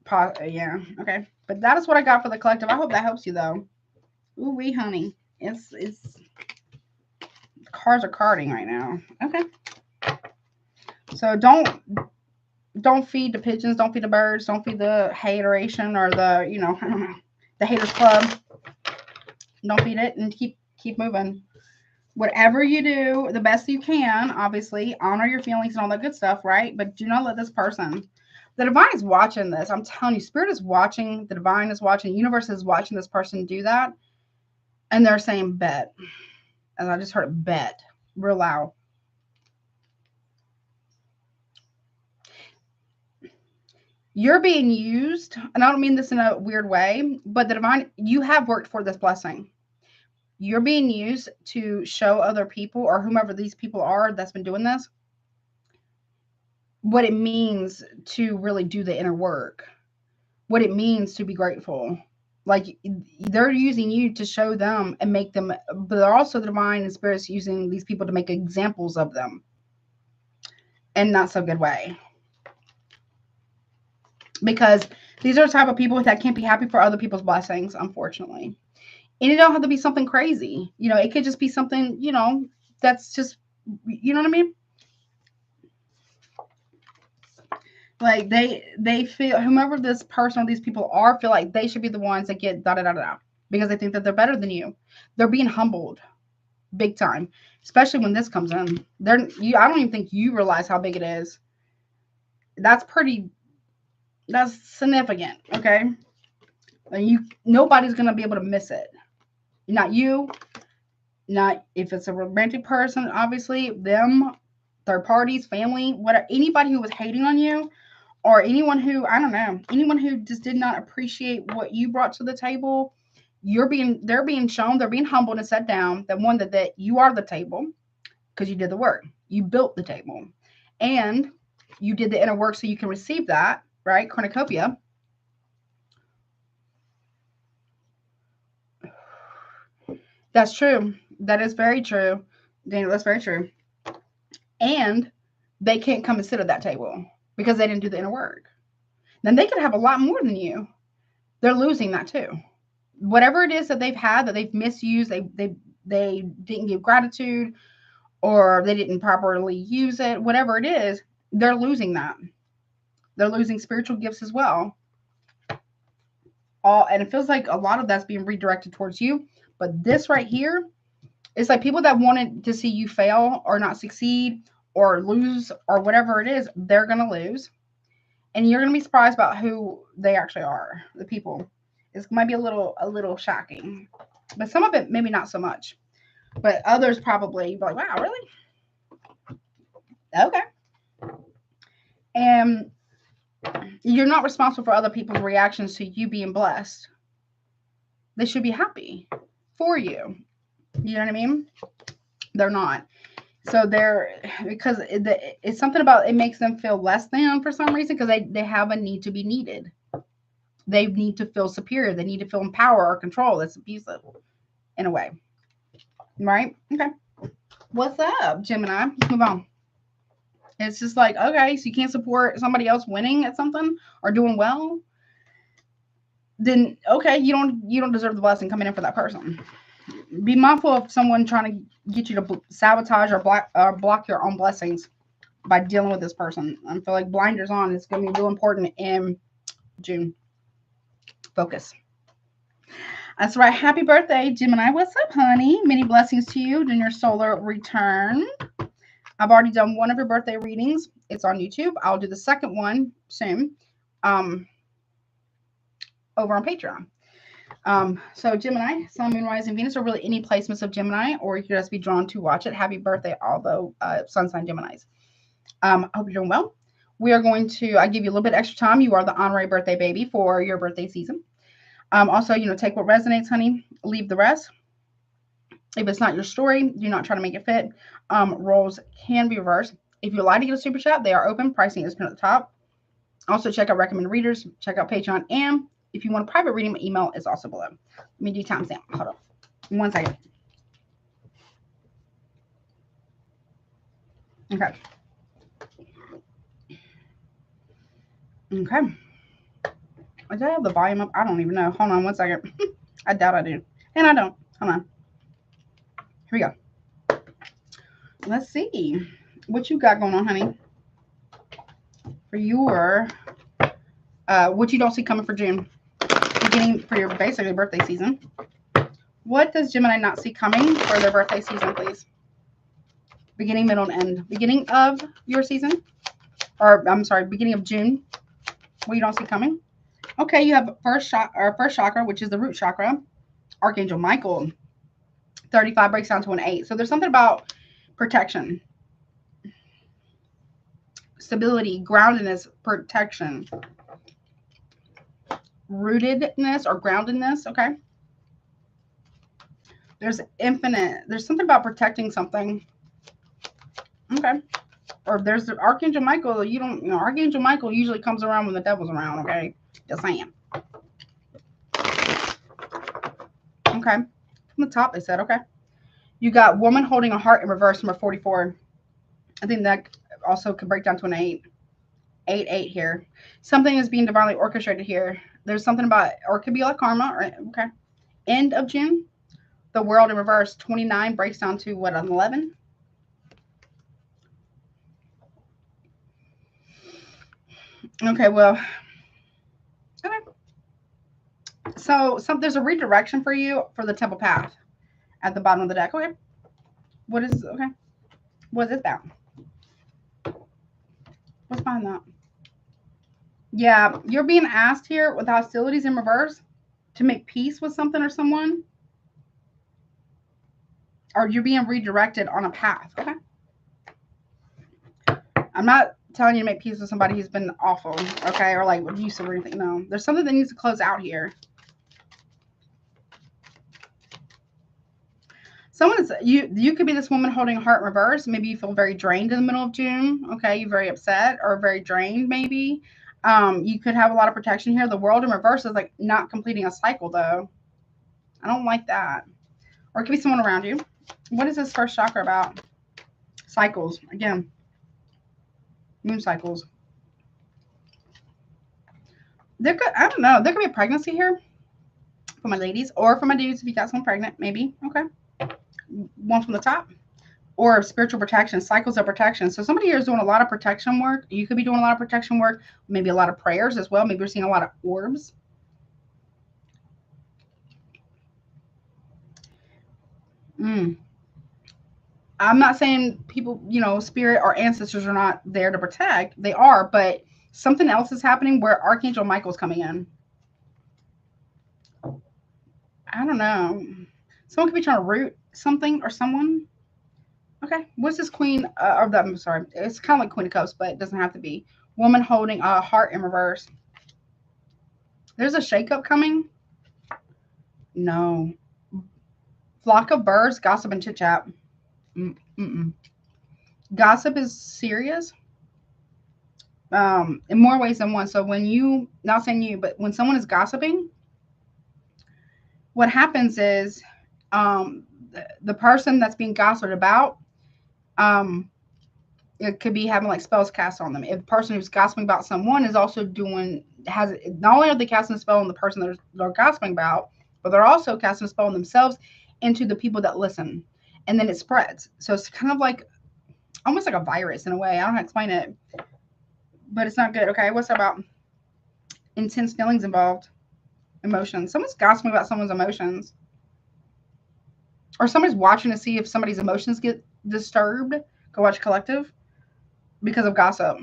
Yeah, okay. But that is what I got for the collective. I hope that helps you, though. Ooh wee, honey. It's cards are carding right now. Okay. So don't feed the pigeons, don't feed the birds, don't feed the hateration or the, you know, I don't know, the haters club. Don't feed it and keep moving. Whatever you do, the best you can, obviously, honor your feelings and all that good stuff, right? But do not let this person, the divine is watching this. I'm telling you, spirit is watching, the divine is watching, the universe is watching this person do that. And they're saying bet. And I just heard it, bet real loud. You're being used, and I don't mean this in a weird way, but the divine, you have worked for this blessing. You're being used to show other people or whomever these people are that's been doing this, what it means to really do the inner work, what it means to be grateful. Like, they're using you to show them and make them, but they're also, the divine and spirits using these people to make examples of them in not so good way. Because these are the type of people that can't be happy for other people's blessings, unfortunately. And it don't have to be something crazy. You know, it could just be something, you know, that's just, you know what I mean? Like, they feel, whomever this person or these people are, feel like they should be the ones that get da-da-da-da. Because they think that they're better than you. They're being humbled. Big time. Especially when this comes in. I don't even think you realize how big it is. That's significant, okay? And nobody's going to be able to miss it. Not you, not if it's a romantic person, obviously, them, third parties, family, whatever, anybody who was hating on you, or anyone who, I don't know, anyone who just did not appreciate what you brought to the table, they're being shown, they're being humbled and set down, that you are the table, because you did the work. You built the table. And you did the inner work so you can receive that, right? Cornucopia. That's true. That is very true. Daniel, that's very true. And they can't come and sit at that table because they didn't do the inner work. Then they could have a lot more than you. They're losing that too. Whatever it is that they've had, that they've misused, they didn't give gratitude, or they didn't properly use it, whatever it is, they're losing that. They're losing spiritual gifts as well. And it feels like a lot of that's being redirected towards you. But this right here, it's like people that wanted to see you fail or not succeed or lose or whatever it is, they're going to lose. And you're going to be surprised about who they actually are, the people. It might be a little shocking. But some of it, maybe not so much. But others probably be like, wow, really? Okay. And you're not responsible for other people's reactions to you being blessed. They should be happy for you. You know what I mean? They're not. So because it's something about, it makes them feel less than for some reason, because they have a need to be needed. They need to feel superior. They need to feel in power or control. That's abusive in a way. Right? Okay. What's up, Gemini? Let's move on. It's just like, okay, so you can't support somebody else winning at something or doing well, then okay, you don't deserve the blessing coming in for that person. Be mindful of someone trying to get you to sabotage or block your own blessings by dealing with this person. I feel like blinders on is going to be real important in June. Focus. That's right. Happy birthday, Gemini. What's up, honey? Many blessings to you in your solar return. I've already done one of your birthday readings. It's on YouTube. I'll do the second one soon over on Patreon. So Gemini, Sun, Moon, Rising, Venus, or really any placements of Gemini, or you could just be drawn to watch it. Happy birthday, although Sun sign Geminis. I hope you're doing well. We are going to, I give you a little bit extra time. You are the honorary birthday baby for your birthday season. Also, take what resonates, honey. Leave the rest. If it's not your story, do not try to make it fit. Roles can be reversed. If you'd like to get a super chat, they are open. Pricing is pinned at the top. Also, check out recommended readers. Check out Patreon. And if you want a private reading, my email is also below. Let me do timestamp. Hold on. 1 second. Okay. Okay. Did I have the volume up? I don't even know. Hold on 1 second. I doubt I do. And I don't. Hold on. Here we go. Let's see what you got going on, honey. For your, what you don't see coming for June. Beginning for your basically birthday season. What does Gemini not see coming for their birthday season, please? Beginning, middle, and end. Beginning of your season. Or, I'm sorry, beginning of June. What you don't see coming. Okay, you have first chakra, which is the root chakra. Archangel Michael. 35 breaks down to an 8. So there's something about protection. Stability, groundedness, protection. Rootedness or groundedness, okay? There's something about protecting something. Okay. Or there's the Archangel Michael. Archangel Michael usually comes around when the devil's around, okay? Just saying. Okay. From the top, they said, okay. You got woman holding a heart in reverse, number 44. I think that also could break down to an 8. 8 here. Something is being divinely orchestrated here. There's something about, or it could be like karma, right? Okay. End of June. The world in reverse, 29 breaks down to what, an 11? Okay, well, okay. So there's a redirection for you for the temple path at the bottom of the deck. Okay. What is, okay. What is that? What's behind that? Yeah, you're being asked here with hostilities in reverse to make peace with something or someone. Or you're being redirected on a path. Okay. I'm not telling you to make peace with somebody who's been awful, okay, or like abusive or anything. No, there's something that needs to close out here. Someone is, you could be this woman holding a heart in reverse. Maybe you feel very drained in the middle of June. Okay, you're very upset or very drained. Maybe you could have a lot of protection here. The world in reverse is like not completing a cycle, though. I don't like that. Or it could be someone around you. What is this first chakra about? Cycles. Again, moon cycles. There could, I don't know, there could be a pregnancy here for my ladies, or for my dudes if you got someone pregnant, maybe. Okay. One from the top. Or spiritual protection, cycles of protection. So somebody here is doing a lot of protection work. You could be doing a lot of protection work, maybe a lot of prayers as well. Maybe you're seeing a lot of orbs. I'm not saying people, you know, spirit or ancestors are not there to protect. They are, but something else is happening where Archangel Michael's coming in. I don't know. Someone could be trying to root something or someone. Okay. What's this Queen of the, I'm sorry. It's kind of like Queen of Cups, but it doesn't have to be. Woman holding a heart in reverse. There's a shakeup coming. No. Flock of birds, gossip and chit chat. Gossip is serious. In more ways than one. So when you, not saying you, but when someone is gossiping, what happens is the person that's being gossiped about, it could be having like spells cast on them. If the person who's gossiping about someone is also doing, has, not only are they casting a spell on the person that they're gossiping about, but they're also casting a spell on themselves into the people that listen. And then it spreads. So it's kind of like, almost like a virus in a way. I don't know how to explain it, but it's not good. Okay, what's that about? Intense feelings involved. Emotions. Someone's gossiping about someone's emotions. Or somebody's watching to see if somebody's emotions get disturbed. Go watch Collective. Because of gossip.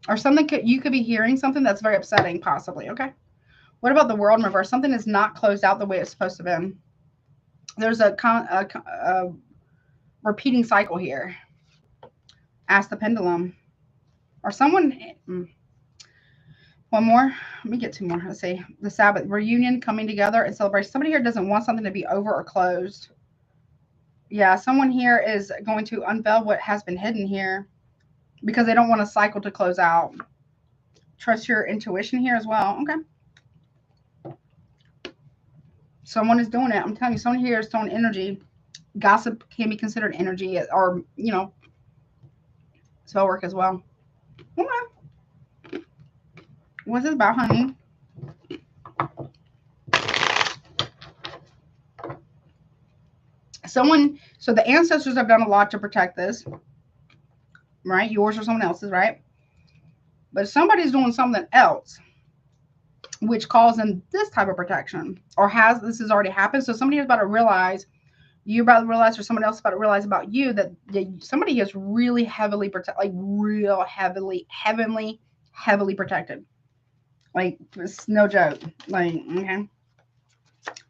Or something, you could be hearing something that's very upsetting, possibly. Okay. What about the world in reverse? Something is not closed out the way it's supposed to be. There's a repeating cycle here. Ask the pendulum. Or someone, one more. Let me get two more. Let's see. The Sabbath, reunion, coming together and celebration. Somebody here doesn't want something to be over or closed. Yeah, someone here is going to unveil what has been hidden here because they don't want a cycle to close out. Trust your intuition here as well. Okay. Someone is doing it. I'm telling you, someone here is throwing energy. Gossip can be considered energy, or, you know, spell work as well. Okay. What's this about, honey? Someone, so the ancestors have done a lot to protect this, right? Yours or someone else's, right? But somebody's doing something else, which calls in this type of protection, or this has already happened. So somebody is about to realize, you're about to realize, or someone else is about to realize about you that somebody is really heavily protected, like real heavily protected. Like, it's no joke. Like, okay.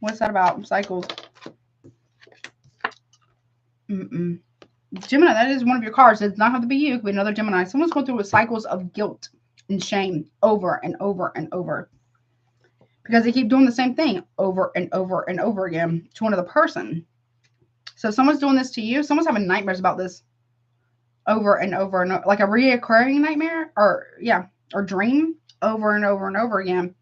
What's that about? Cycles. Gemini, that is one of your cards. It does not have to be you. It could be another Gemini. Someone's going through cycles of guilt and shame over and over and over. Because they keep doing the same thing over and over and over again to another person. So if someone's doing this to you, someone's having nightmares about this over and over and over. Like a reoccurring nightmare, or dream over and over and over again.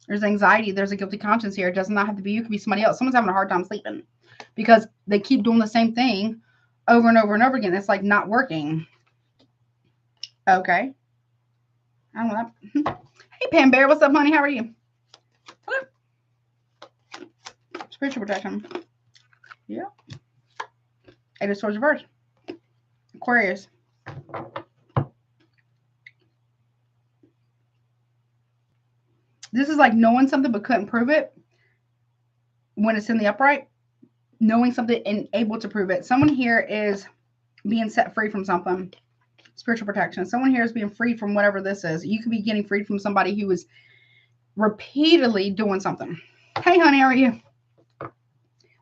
There's anxiety. There's a guilty conscience here. It does not have to be you. It could be somebody else. Someone's having a hard time sleeping because they keep doing the same thing over and over and over again. It's like not working. Okay. I don't know that. Hey, Pam Bear. What's up, honey? How are you? Hello. Spiritual protection. Yeah. Eight of Swords reversed. Aquarius. This is like knowing something but couldn't prove it when it's in the upright. Knowing something and able to prove it. Someone here is being set free from something. Spiritual protection. Someone here is being freed from whatever this is. You could be getting freed from somebody who is repeatedly doing something. Hey, honey, how are you?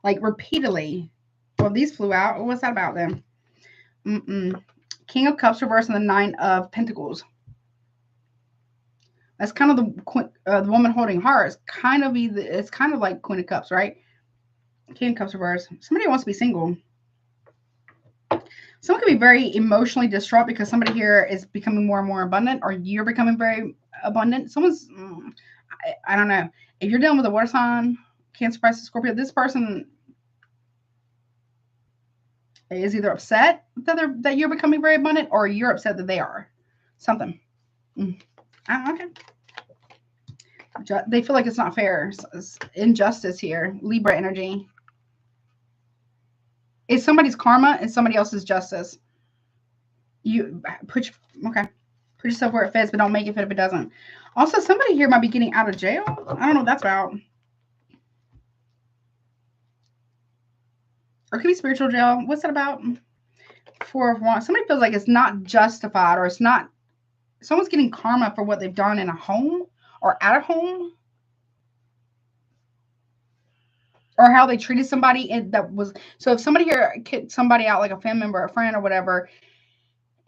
Like repeatedly. Well, these flew out. What's that about then? King of Cups reversed and the Nine of Pentacles. That's kind of the woman holding hearts. It's kind of like Queen of Cups, right? King of Cups reversed. Somebody wants to be single. Someone could be very emotionally distraught because somebody here is becoming more and more abundant, or you're becoming very abundant. Someone's, I don't know. If you're dealing with a water sign, Cancer, Pisces, Scorpio, this person is either upset that you're becoming very abundant, or you're upset that they are. Something. Okay. They feel like it's not fair. It's injustice here. Libra energy. It's somebody's karma and somebody else's justice. You put yourself where it fits, but don't make it fit if it doesn't. Also, somebody here might be getting out of jail. I don't know what that's about. Or it could be spiritual jail. What's that about? 4 of Wands. Somebody feels like it's not justified, or it's not. Someone's getting karma for what they've done in a home or at a home, or how they treated somebody that was. So if somebody here kicked somebody out, like a family member, a friend, or whatever,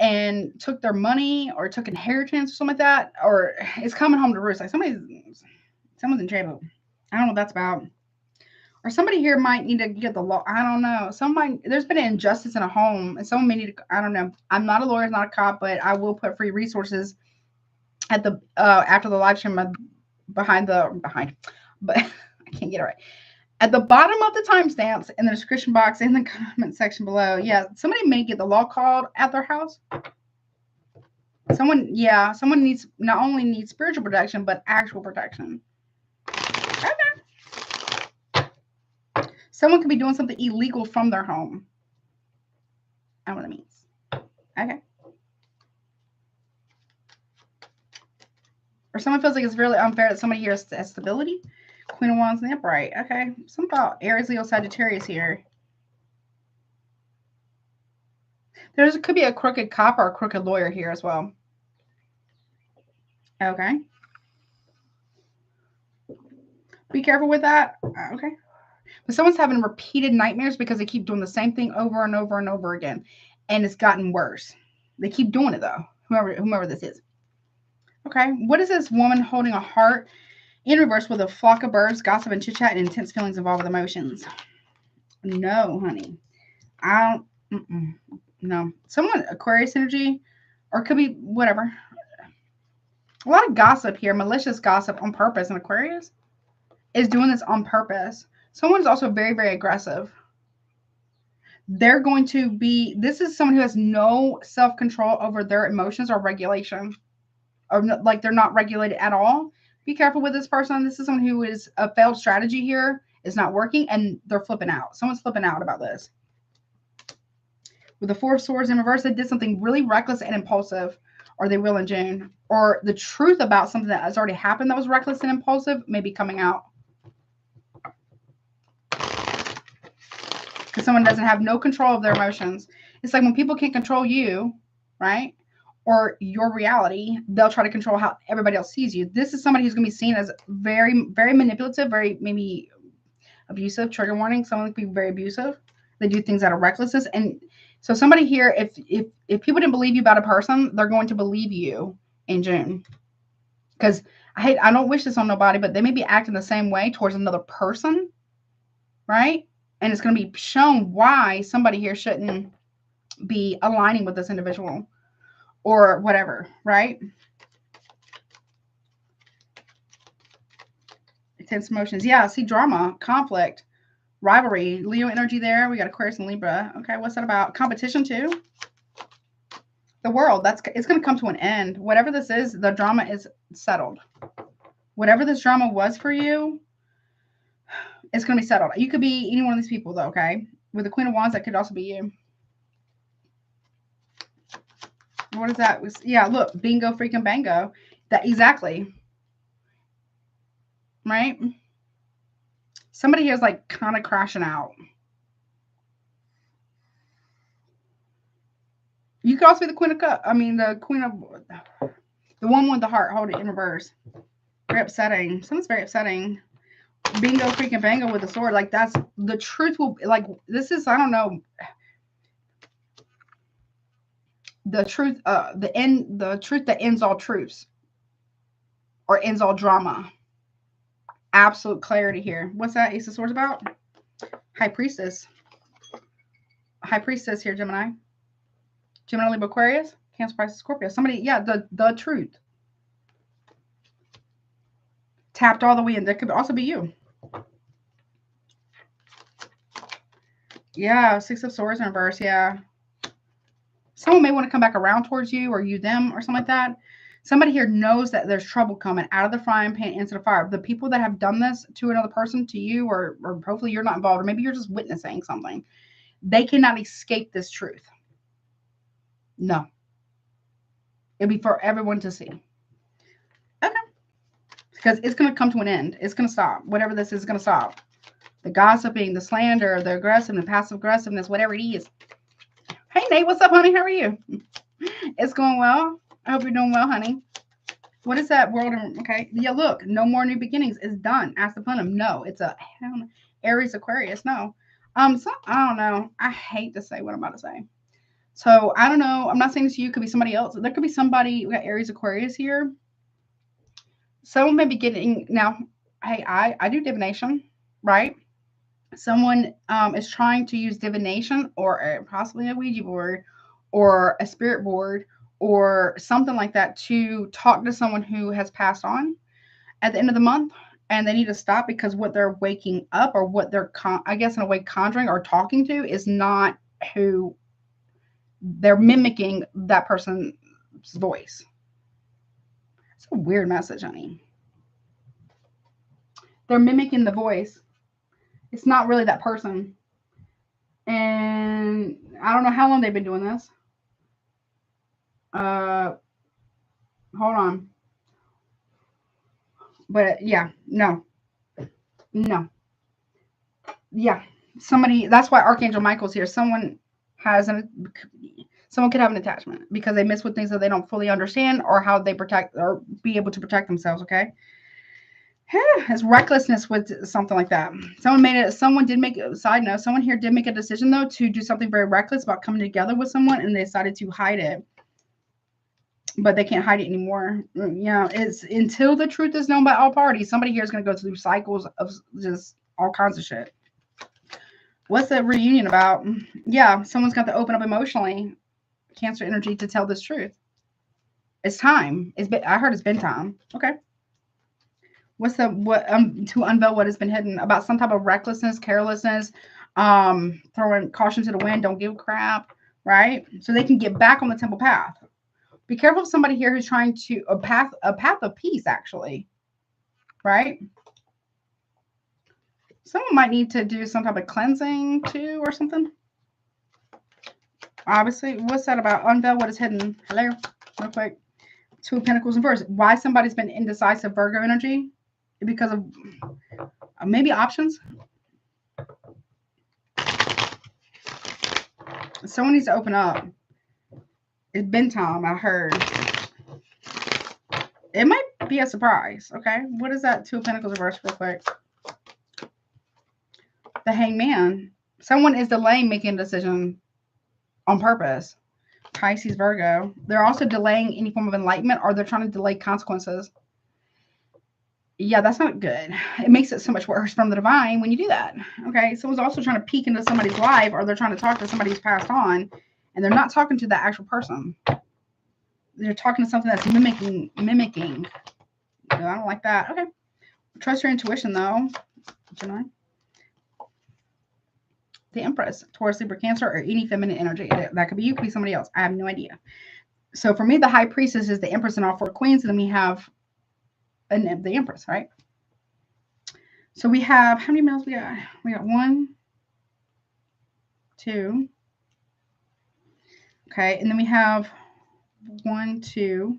and took their money or took inheritance or something like that, or it's coming home to roost, like someone's in jail. I don't know what that's about. Or somebody here might need to get the law. I don't know. There's been an injustice in a home, and someone may need to. I don't know. I'm not a lawyer, not a cop, but I will put free resources at the after the live stream but I can't get it right. At the bottom of the timestamps in the description box in the comment section below. Yeah, somebody may get the law called at their house. Someone needs not only needs spiritual protection, but actual protection. Okay. Someone could be doing something illegal from their home. I don't know what it means. Okay. Or someone feels like it's really unfair that somebody here has stability. Queen of Wands and the Upright. Okay. Something about Aries, Leo, Sagittarius here. There could be a crooked cop or a crooked lawyer here as well. Okay. Be careful with that. Okay. But someone's having repeated nightmares because they keep doing the same thing over and over and over again. And it's gotten worse. They keep doing it, though. Whomever this is. Okay. What is this woman holding a heart in reverse with a flock of birds, gossip and chit-chat, and intense feelings involved with emotions? No, honey. I don't. No. Someone, Aquarius energy, or it could be whatever. A lot of gossip here. Malicious gossip on purpose. And Aquarius is doing this on purpose. Someone's also very, very aggressive. They're going to be, this is someone who has no self-control over their emotions or regulation. Or like they're not regulated at all. Be careful with this person. This is someone who is a failed strategy here. It's not working and they're flipping out. Someone's flipping out about this. With the Four of Swords in reverse, they did something really reckless and impulsive, or they will in June. Or the truth about something that has already happened that was reckless and impulsive may be coming out. Because someone doesn't have no control of their emotions. It's like when people can't control you, right? Or your reality, they'll try to control how everybody else sees you. This is somebody who's going to be seen as very, very manipulative, very maybe abusive. Trigger warning. Someone could be very abusive. They do things out of recklessness. And so somebody here, if people didn't believe you about a person, they're going to believe you in June. Because I don't wish this on nobody, but they may be acting the same way towards another person, right? And it's going to be shown why somebody here shouldn't be aligning with this individual or whatever, right? Intense emotions. Yeah, see drama, conflict, rivalry, Leo energy there. We got Aquarius and Libra. Okay, what's that about? Competition too. The world. It's going to come to an end. Whatever this is, the drama is settled. Whatever this drama was for you, it's going to be settled. You could be any one of these people, though, okay? With the Queen of Wands, that could also be you. What is that? Yeah, look, bingo, freaking bango. That exactly. Right? Somebody here is like kind of crashing out. You could also be the Queen of Cups. I mean, the Queen of the one with the heart. Hold it in reverse. Very upsetting. Someone's very upsetting. Bingo, freaking bango with the sword. Like that's the truth. Will like this is. I don't know. The truth. The truth that ends all truths. Or ends all drama. Absolute clarity here. What's that Ace of Swords about? High Priestess. High Priestess here, Gemini. Gemini, Libra, Aquarius. Cancer, Pisces, Scorpio. Somebody, yeah, the truth. tapped all the way in. That could also be you. Yeah, Six of Swords in reverse. Yeah. Someone may want to come back around towards you, or you them, or something like that. Somebody here knows that there's trouble coming out of the frying pan into the fire. The people that have done this to another person, to you, or hopefully you're not involved, or maybe you're just witnessing something. They cannot escape this truth. No. It'll be for everyone to see. Okay. Because it's going to come to an end. It's going to stop. Whatever this is going to stop. The gossiping, the slander, the aggressive, the passive aggressiveness, whatever it is. Hey, Nate, what's up, honey? How are you? It's going well. I hope you're doing well, honey. What is that world? Okay. Yeah, look. No more new beginnings. It's done. Ask the Plenum. No, it's a Aries Aquarius. No. So I don't know. I hate to say what I'm about to say. So I don't know. I'm not saying this to you. It could be somebody else. There could be somebody. We got Aries Aquarius here. Someone may be getting now. Hey, I do divination, right? Someone is trying to use divination or possibly a Ouija board or a spirit board or something like that to talk to someone who has passed on at the end of the month, and they need to stop because what they're waking up or what they're, I guess in a way, conjuring or talking to is not who they're mimicking. That person's voice. It's a weird message, honey. They're mimicking the voice. It's not really that person. And I don't know how long they've been doing this. Hold on. But yeah, no. Yeah. Somebody, that's why Archangel Michael's here. Someone could have an attachment because they miss with things that they don't fully understand or how they protect or be able to protect themselves, okay? It's recklessness with something like that. Someone did make a side note. Someone here did make a decision though to do something very reckless about coming together with someone, and they decided to hide it. But they can't hide it anymore. Yeah, it's until the truth is known by all parties. Somebody here is going to go through cycles of just all kinds of shit. What's the reunion about? Yeah, someone's got to open up emotionally. Cancer energy to tell this truth. It's time. I heard it's been time. Okay. What's to unveil what has been hidden about some type of recklessness, carelessness, throwing caution to the wind, don't give a crap, right? So they can get back on the temple path. Be careful of somebody here who's trying to a path of peace, actually, right? Someone might need to do some type of cleansing too, or something. Obviously, what's that about? Unveil what is hidden. Hello, real quick. Two of Pentacles in first. Why somebody's been indecisive? Virgo energy. Because of maybe options. Someone needs to open up. It's been time, I heard. It might be a surprise, okay? What is that? Two of Pentacles reverse real quick. The Hangman. Someone is delaying making a decision on purpose. Pisces, Virgo. They're also delaying any form of enlightenment, or they're trying to delay consequences. Yeah, that's not good. It makes it so much worse from the divine when you do that. Okay, someone's also trying to peek into somebody's life, or they're trying to talk to somebody who's passed on, and they're not talking to the actual person. They're talking to something that's mimicking. I don't like that. Okay, trust your intuition though, Gemini. The Empress, Taurus, Libra, Cancer, or any feminine energy. That could be you, could be somebody else. I have no idea. So for me, the High Priestess is the Empress and all four queens, and then we have the Empress, right? So we have, how many males we got? We got 1, 2. Okay, and then we have 1, 2,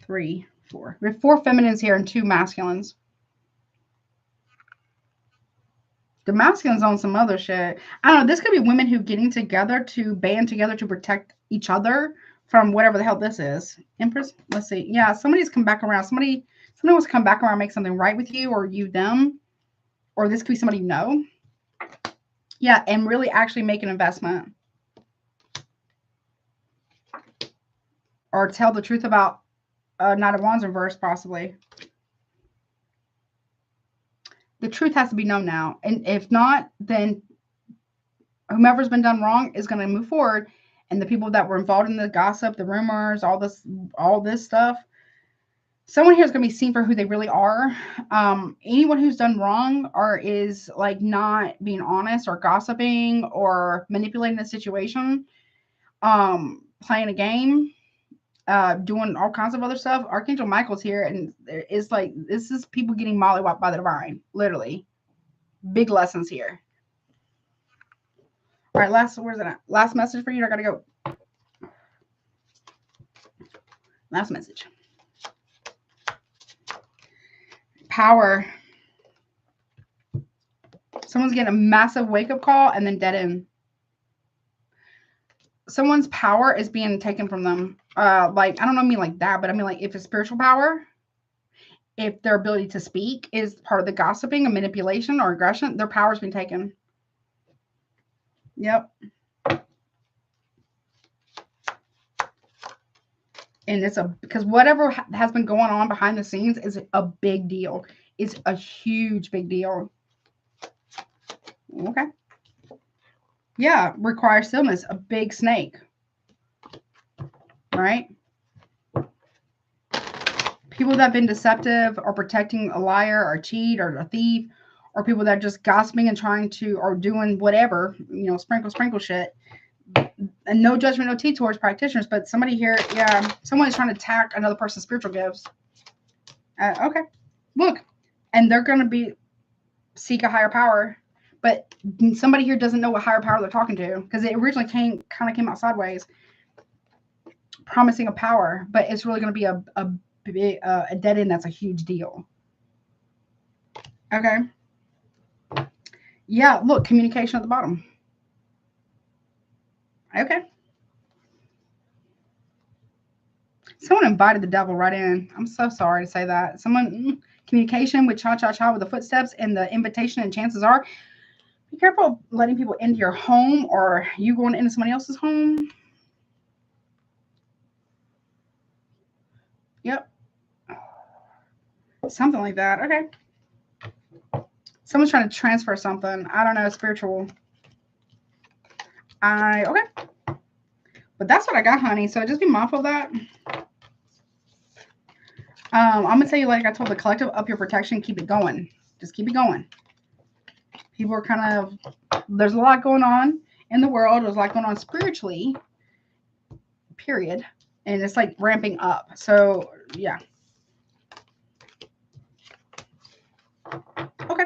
3, 4. We have 4 feminines here and 2 masculines. The masculines on some other shit. I don't know. This could be women who getting together to band together to protect each other from whatever the hell this is. Empress. Let's see. Yeah, somebody's come back around. Somebody wants to come back around and make something right with you, or you them, or this could be somebody you know. Yeah, and really actually make an investment, or tell the truth about Knight of Wands reverse, possibly. The truth has to be known now, and if not, then whomever's been done wrong is going to move forward, and the people that were involved in the gossip, the rumors, all this stuff, someone here is going to be seen for who they really are. Anyone who's done wrong or is like not being honest or gossiping or manipulating the situation, playing a game, doing all kinds of other stuff. Archangel Michael's here, and it's like this is people getting mollywopped by the divine, literally. Big lessons here. All right, where's it at? Last message for you. I gotta go. Last message. Power. Someone's getting a massive wake-up call and then dead end. Someone's power is being taken from them. Like, I don't know, I mean like that, but I mean like if it's spiritual power, if their ability to speak is part of the gossiping and manipulation or aggression, their power's been taken. Yep. And it's because whatever has been going on behind the scenes is a big deal. It's a huge, big deal. Okay. Yeah, requires stillness. A big snake. Right? People that have been deceptive or protecting a liar or a cheat or a thief, or people that are just gossiping and trying to, or doing whatever, you know, sprinkle shit. And no judgment, no tea towards practitioners, but somebody here, yeah, someone is trying to attack another person's spiritual gifts. Okay. Look, and they're going to seek a higher power. But somebody here doesn't know what higher power they're talking to because it originally kind of came out sideways, promising a power, but it's really going to be a dead end. That's a huge deal. Okay. Yeah, look, communication at the bottom. Okay. Someone invited the devil right in. I'm so sorry to say that. Someone, communication with cha-cha-cha with the footsteps and the invitation, and chances are, be careful letting people into your home or you going into somebody else's home. Yep. Something like that. Okay. Someone's trying to transfer something. I don't know, spiritual. Okay. But that's what I got, honey. So just be mindful of that. I'm going to tell you, like I told the collective, up your protection. Keep it going. Just keep it going. People are kind of, there's a lot going on in the world. There's a lot going on spiritually, period. And it's like ramping up. So, yeah. Okay.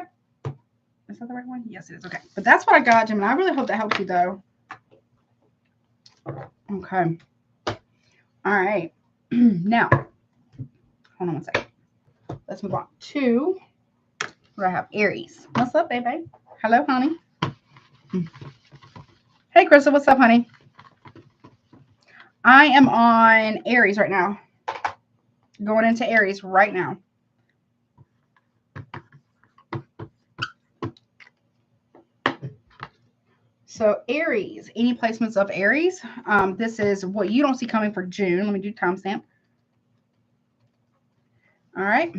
Is that the right one? Yes, it is. Okay. But that's what I got, Gemini. I really hope that helps you, though. Okay. All right. Now, hold on one second. Let's move on to where I have Aries. What's up, baby? Hello, honey. Hey, Crystal. What's up, honey? I am on Aries right now. Going into Aries right now. So Aries, any placements of Aries? This is what you don't see coming for June. Let me do timestamp. All right.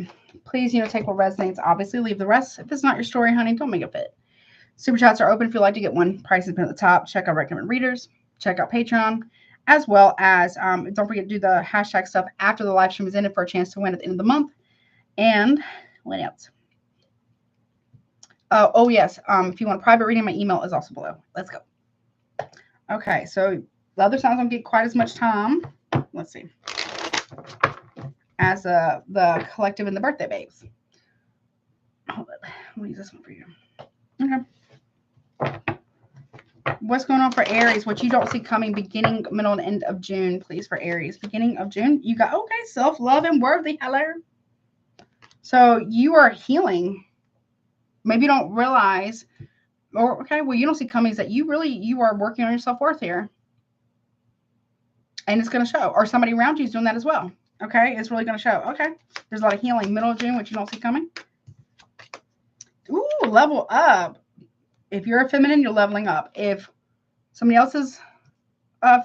Please, take what resonates. Obviously, leave the rest. If it's not your story, honey, don't make it fit. Super chats are open if you'd like to get one. Price has been at the top. Check out Recommend Readers. Check out Patreon. As well as, don't forget to do the hashtag stuff after the live stream is ended for a chance to win at the end of the month. And what else? Oh, yes. If you want a private reading, my email is also below. Let's go. Okay, so the other signs don't get quite as much time. Let's see. As the collective and the birthday babes. Hold on. I'm going to use this one for you. Okay. What's going on for Aries? What you don't see coming beginning, middle, and end of June, please, for Aries. Beginning of June, you got, okay, self-love and worthy. Hello. So you are healing. Maybe you don't realize, or, okay, well, you don't see coming is that you are working on your self-worth here. And it's going to show. Or somebody around you is doing that as well. Okay, it's really going to show. Okay, there's a lot of healing. Middle of June, which you don't see coming. Ooh, level up. If you're a feminine, you're leveling up. If somebody else is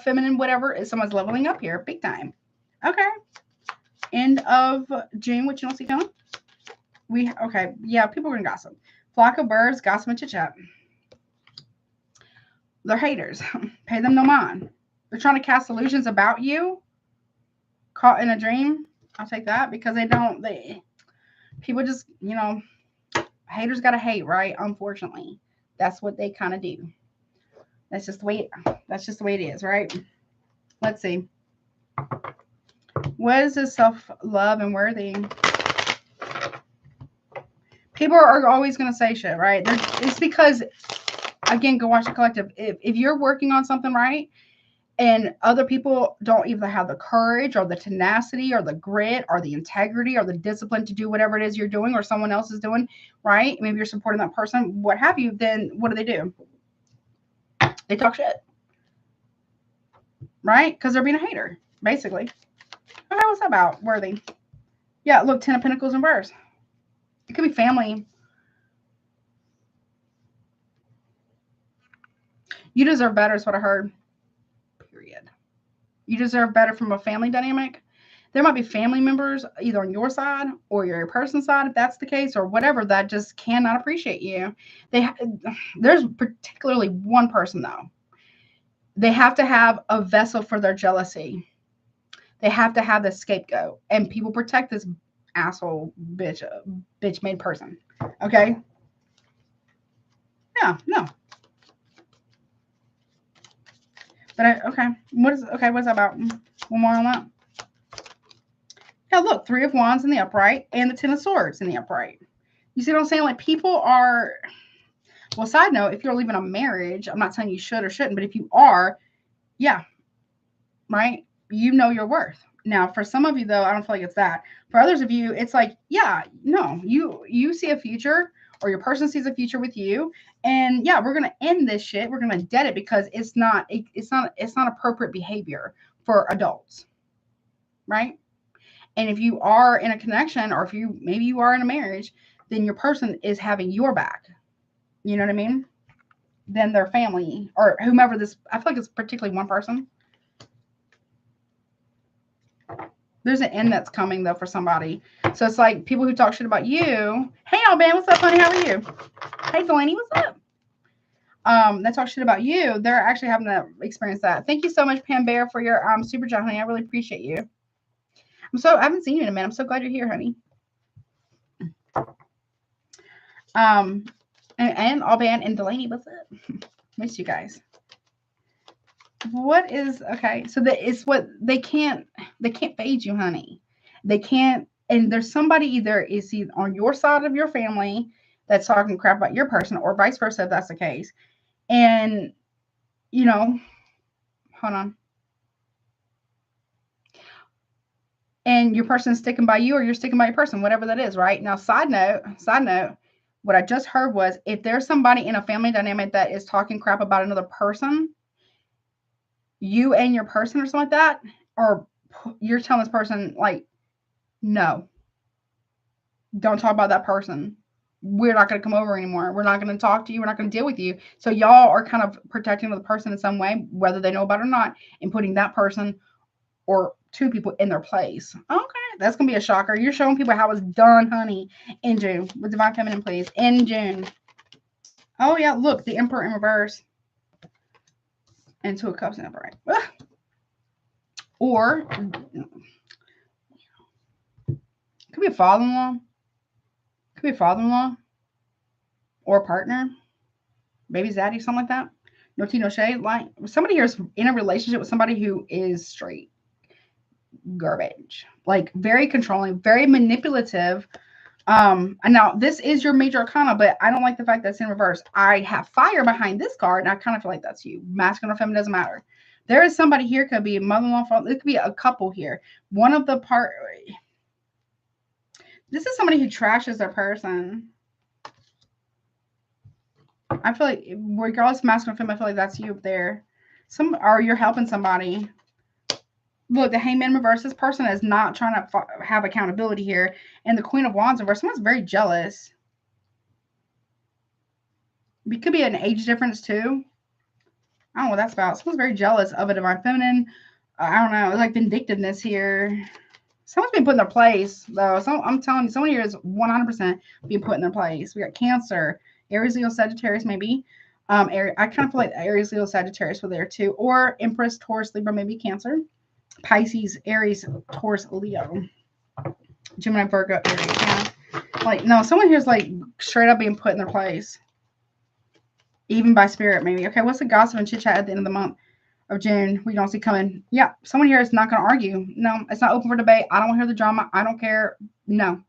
feminine, whatever, someone's leveling up here, big time. Okay. End of June, which you don't see coming. Okay, yeah, people are going to gossip. Flock of birds, gossip and chit-chat. They're haters. Pay them no mind. They're trying to cast illusions about you. Caught in a dream. I'll take that because people just, you know, haters gotta hate, right? Unfortunately, that's what they kind of do. That's just the way it is, right? Let's see. What is this self-love and worthy? People are always going to say shit, right? It's because, again, go watch the collective. If you're working on something, right, and other people don't either have the courage or the tenacity or the grit or the integrity or the discipline to do whatever it is you're doing or someone else is doing, right? Maybe you're supporting that person, what have you, then what do? They talk shit, right? Because they're being a hater, basically. Okay, what's that about? Worthy. Yeah, look, 10 of Pentacles in reverse. It could be family. You deserve better is what I heard. Period. You deserve better from a family dynamic. There might be family members either on your side or your person's side, if that's the case, or whatever, that just cannot appreciate you. There's particularly one person, though. They have to have a vessel for their jealousy. They have to have the scapegoat. And people protect this asshole bitch made person. Okay? Yeah, no. But okay. What's that about? One more on that. Yeah, look, 3 of Wands in the upright and the 10 of Swords in the upright. You see what I'm saying? Like, people are, well, side note, if you're leaving a marriage, I'm not saying you should or shouldn't, but if you are, yeah, right? You know your worth. Now, for some of you, though, I don't feel like it's that. For others of you, it's like, yeah, no, you see a future, or your person sees a future with you, and yeah, we're gonna end this shit. We're gonna dead it because it's not appropriate behavior for adults, right? And if you are in a connection, or if maybe you are in a marriage, then your person is having your back. You know what I mean? Then their family or whomever this, I feel like it's particularly one person. There's an end that's coming, though, for somebody. So it's like people who talk shit about you. Hey, Alban, what's up, honey? How are you? Hey, Delaney, what's up? That talk shit about you. They're actually having to experience that. Thank you so much, Pam Bear, for your super chat, honey. I really appreciate you. I haven't seen you in a minute. I'm so glad you're here, honey. And Alban and Delaney, what's up? Miss you guys. What is okay? So that is what they can't fade you, honey. They can't. And there's somebody either on your side of your family that's talking crap about your person, or vice versa, if that's the case. And you know, hold on. And your person's sticking by you, or you're sticking by your person, whatever that is, right? Now, side note, what I just heard was, if there's somebody in a family dynamic that is talking crap about another person, you and your person or something like that, or you're telling this person, like, no, don't talk about that person. We're not going to come over anymore. We're not going to talk to you. We're not going to deal with you. So y'all are kind of protecting the person in some way, whether they know about it or not, and putting that person or 2 people in their place. Okay, that's going to be a shocker. You're showing people how it's done, honey, in June. With Divine Feminine, please. In June. Oh, yeah, look, the Emperor in reverse. And 2 of Cups in upright. Or, could be a father-in-law. Could be a father-in-law. Or a partner. Baby zaddy, something like that. No tea, no shade. Like, somebody here is in a relationship with somebody who is straight garbage. Like, very controlling, very manipulative. And now this is your major arcana, but I don't like the fact that it's in reverse. I have fire behind this card, and I kind of feel like that's you. Masculine or feminine, doesn't matter. There is somebody here, could be mother-in-law, father. It could be a couple here. One of the this is somebody who trashes their person. I feel like, regardless of masculine or feminine, I feel like that's you up there. Or you're helping somebody. Look, the Hangman reverse. This person is not trying to have accountability here. And the Queen of Wands reverse. Someone's very jealous. It could be an age difference, too. I don't know what that's about. Someone's very jealous of a Divine Feminine. I don't know. It's like vindictiveness here. Someone's being put in their place, though. I'm telling you, someone here is 100% being put in their place. We got Cancer, Aries, Leo, Sagittarius, maybe. I kind of feel like Aries, Leo, Sagittarius were there, too. Or Empress, Taurus, Libra, maybe Cancer. Pisces, Aries, Taurus, Leo. Gemini, Virgo, Aries. Yeah. Like, no, someone here's like straight up being put in their place. Even by spirit, maybe. Okay, what's the gossip and chit chat at the end of the month of June we don't see coming? Yeah, someone here is not going to argue. No, it's not open for debate. I don't want to hear the drama. I don't care. No.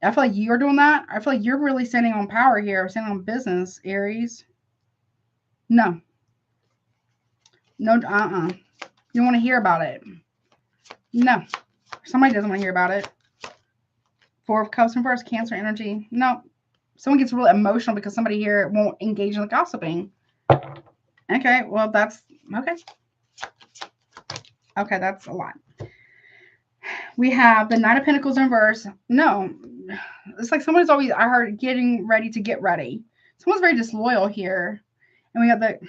I feel like you're doing that. I feel like you're really standing on power here, standing on business, Aries. No. No, You don't want to hear about it. No. Somebody doesn't want to hear about it. Four of Cups in reverse, Cancer energy. No. Someone gets really emotional because somebody here won't engage in the gossiping. Okay, well, that's okay. Okay, that's a lot. We have the Knight of Pentacles in reverse. No, it's like someone's always, I heard, getting ready to get ready. Someone's very disloyal here. And we got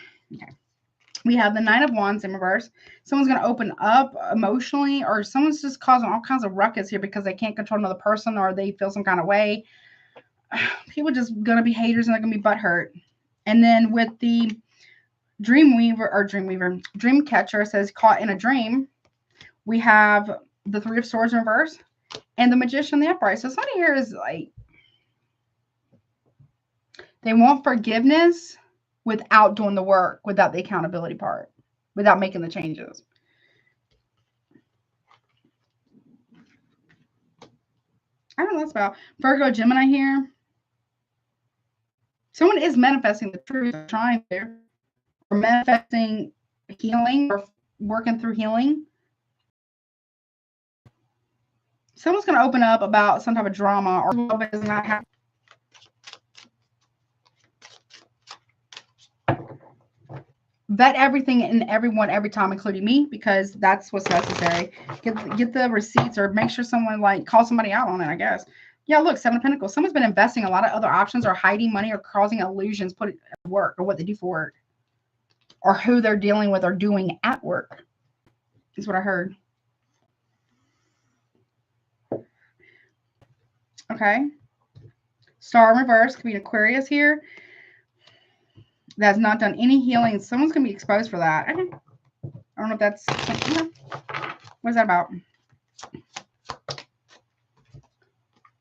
we have the Nine of Wands in reverse. Someone's going to open up emotionally, or someone's just causing all kinds of ruckus here because they can't control another person or they feel some kind of way. People just going to be haters and they're going to be butthurt. And then with the Dream Catcher, says caught in a dream. We have the Three of Swords in reverse and the Magician in the upright. So somebody here is like, they want forgiveness without doing the work, without the accountability part, without making the changes. I don't know what that's about. Virgo, Gemini here. Someone is manifesting the truth, trying to, or manifesting healing, or working through healing. Someone's going to open up about some type of drama, or it does not happen. Vet everything and everyone every time, including me, because that's what's necessary. Get the receipts, or make sure someone like call somebody out on it, I guess. Yeah, look, Seven of Pentacles. Someone's been investing a lot of other options, or hiding money, or causing illusions, put it at work, or what they do for work, or who they're dealing with or doing at work, is what I heard. Okay. Star in reverse could be an Aquarius here that's not done any healing. Someone's going to be exposed for that. I don't know if that's, what is that about?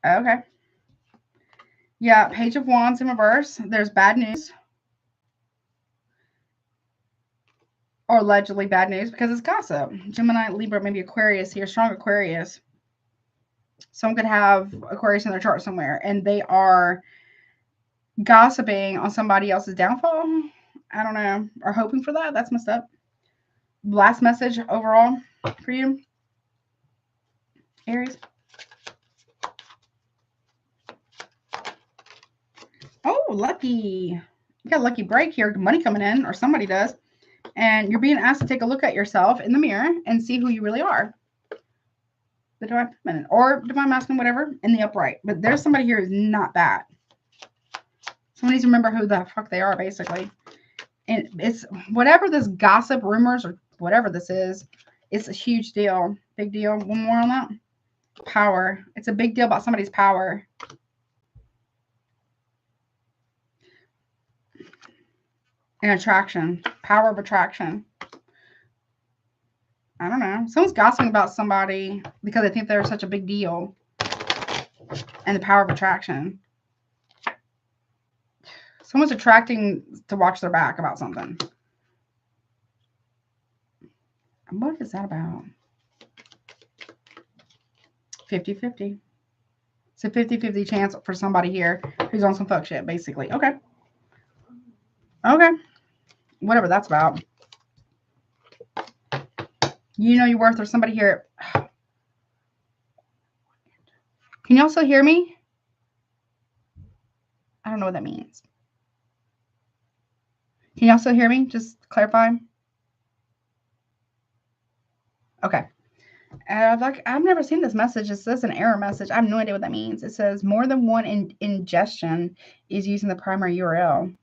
Okay. Yeah, Page of Wands in reverse. There's bad news. Or allegedly bad news, because it's gossip. Gemini, Libra, maybe Aquarius here. Strong Aquarius. Someone could have Aquarius in their chart somewhere, and they are gossiping on somebody else's downfall. I don't know. Or hoping for that. That's messed up. Last message overall for you, Aries. Oh, lucky. You got a lucky break here. Money coming in, or somebody does. And you're being asked to take a look at yourself in the mirror and see who you really are. The Divine Feminine, or Divine Masculine, whatever, in the upright. But there's somebody here who's not that. Someone needs to remember who the fuck they are, basically. And it's whatever this gossip, rumors, or whatever this is, it's a huge deal. Big deal. One more on that. Power. It's a big deal about somebody's power. And attraction. Power of attraction. I don't know. Someone's gossiping about somebody because they think they're such a big deal. And the power of attraction. Someone's attracting to watch their back about something. What is that about? 50-50. It's a 50-50 chance for somebody here who's on some fuck shit, basically. Okay. Okay. Whatever that's about. You know your worth, or somebody here. Can you also hear me? I don't know what that means. Can you also hear me? Just clarify. Okay. I've never seen this message. It says an error message. I have no idea what that means. It says more than one ingestion is using the primary URL.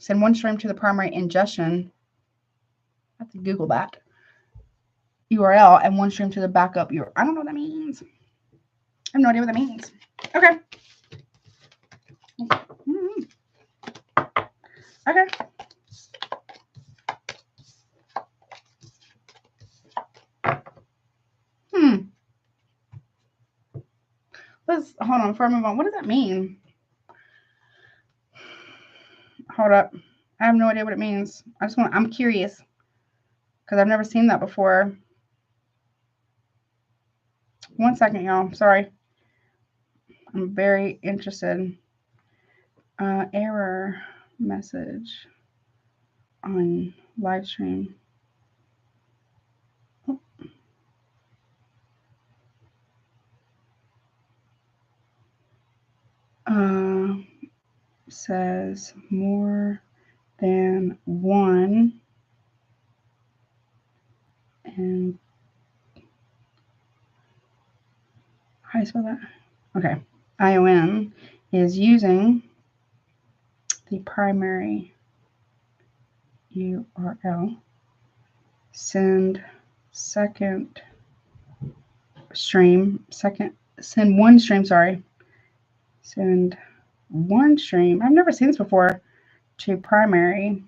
Send one stream to the primary ingestion. I have to Google that URL, and one stream to the backup URL. I don't know what that means. I have no idea what that means. Okay. Okay. Let's hold on before I move on. What does that mean? Hold up. I have no idea what it means. I'm curious because I've never seen that before. 1 second, y'all. Sorry. I'm very interested. Error message on live stream. Says more than one and how do you spell that? Okay. ION is using the primary URL. Send send one stream, sorry. Send one stream. I've never seen this before. To primary.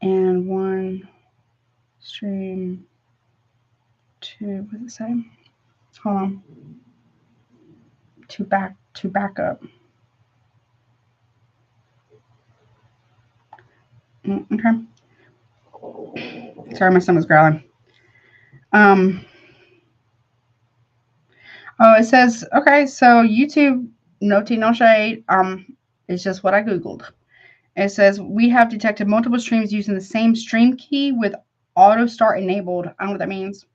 And one stream to, what does it say? Hold on. To backup. Okay. Sorry, my stomach's growling. Oh, it says, okay, so YouTube, no tea, no shade. It's just what I Googled. It says, we have detected multiple streams using the same stream key with auto start enabled. I don't know what that means.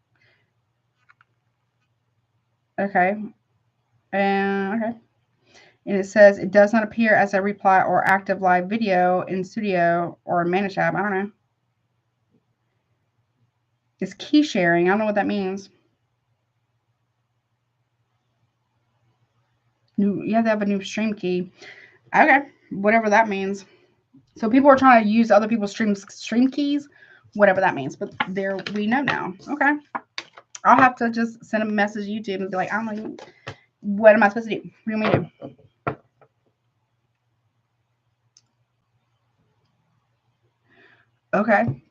Okay. Okay. And it says, it does not appear as a reply or active live video in Studio or Manage tab. I don't know. It's key sharing. I don't know what that means. You have to have a new stream key. Okay. Whatever that means. So people are trying to use other people's stream keys, whatever that means. But there we know now. Okay. I'll have to just send a message to YouTube and be like, I don't know. What am I supposed to do? What do you want me to do? Okay.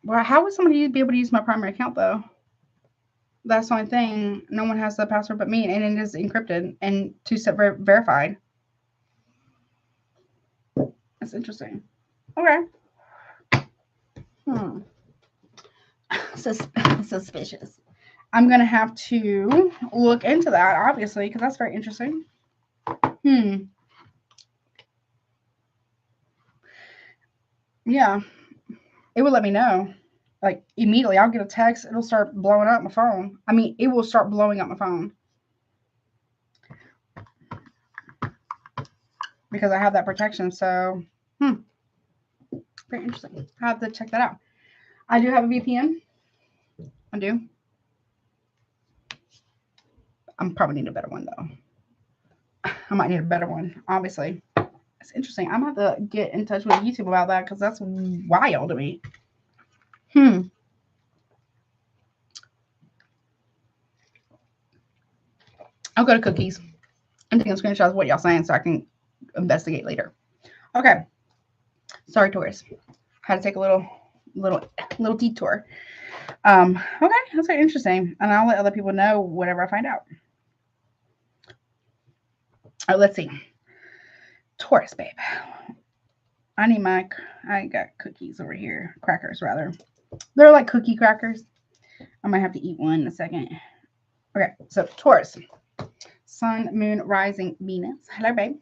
Well, how would somebody be able to use my primary account, though? That's the only thing. No one has the password but me, and it is encrypted and two-step verified. That's interesting. Okay. Suspicious. I'm going to have to look into that, obviously, because that's very interesting. Yeah. It would let me know. Like, immediately. I'll get a text. It'll start blowing up my phone. I mean, it will start blowing up my phone. Because I have that protection. So, very interesting. I have to check that out. I do have a VPN. I do. I'm probably need a better one, though. I might need a better one, obviously. It's interesting. I'm going to have to get in touch with YouTube about that because that's wild to me. I'll go to cookies. I'm taking screenshots of what y'all saying so I can investigate later. Okay. Sorry, Taurus. Had to take a little detour. Okay, that's very interesting. And I'll let other people know whatever I find out. All right, let's see. Taurus, babe. I got cookies over here. Crackers, rather. They're like cookie crackers. I might have to eat one in a second. Okay, so Taurus. Sun, Moon, Rising, Venus. Hello, babe.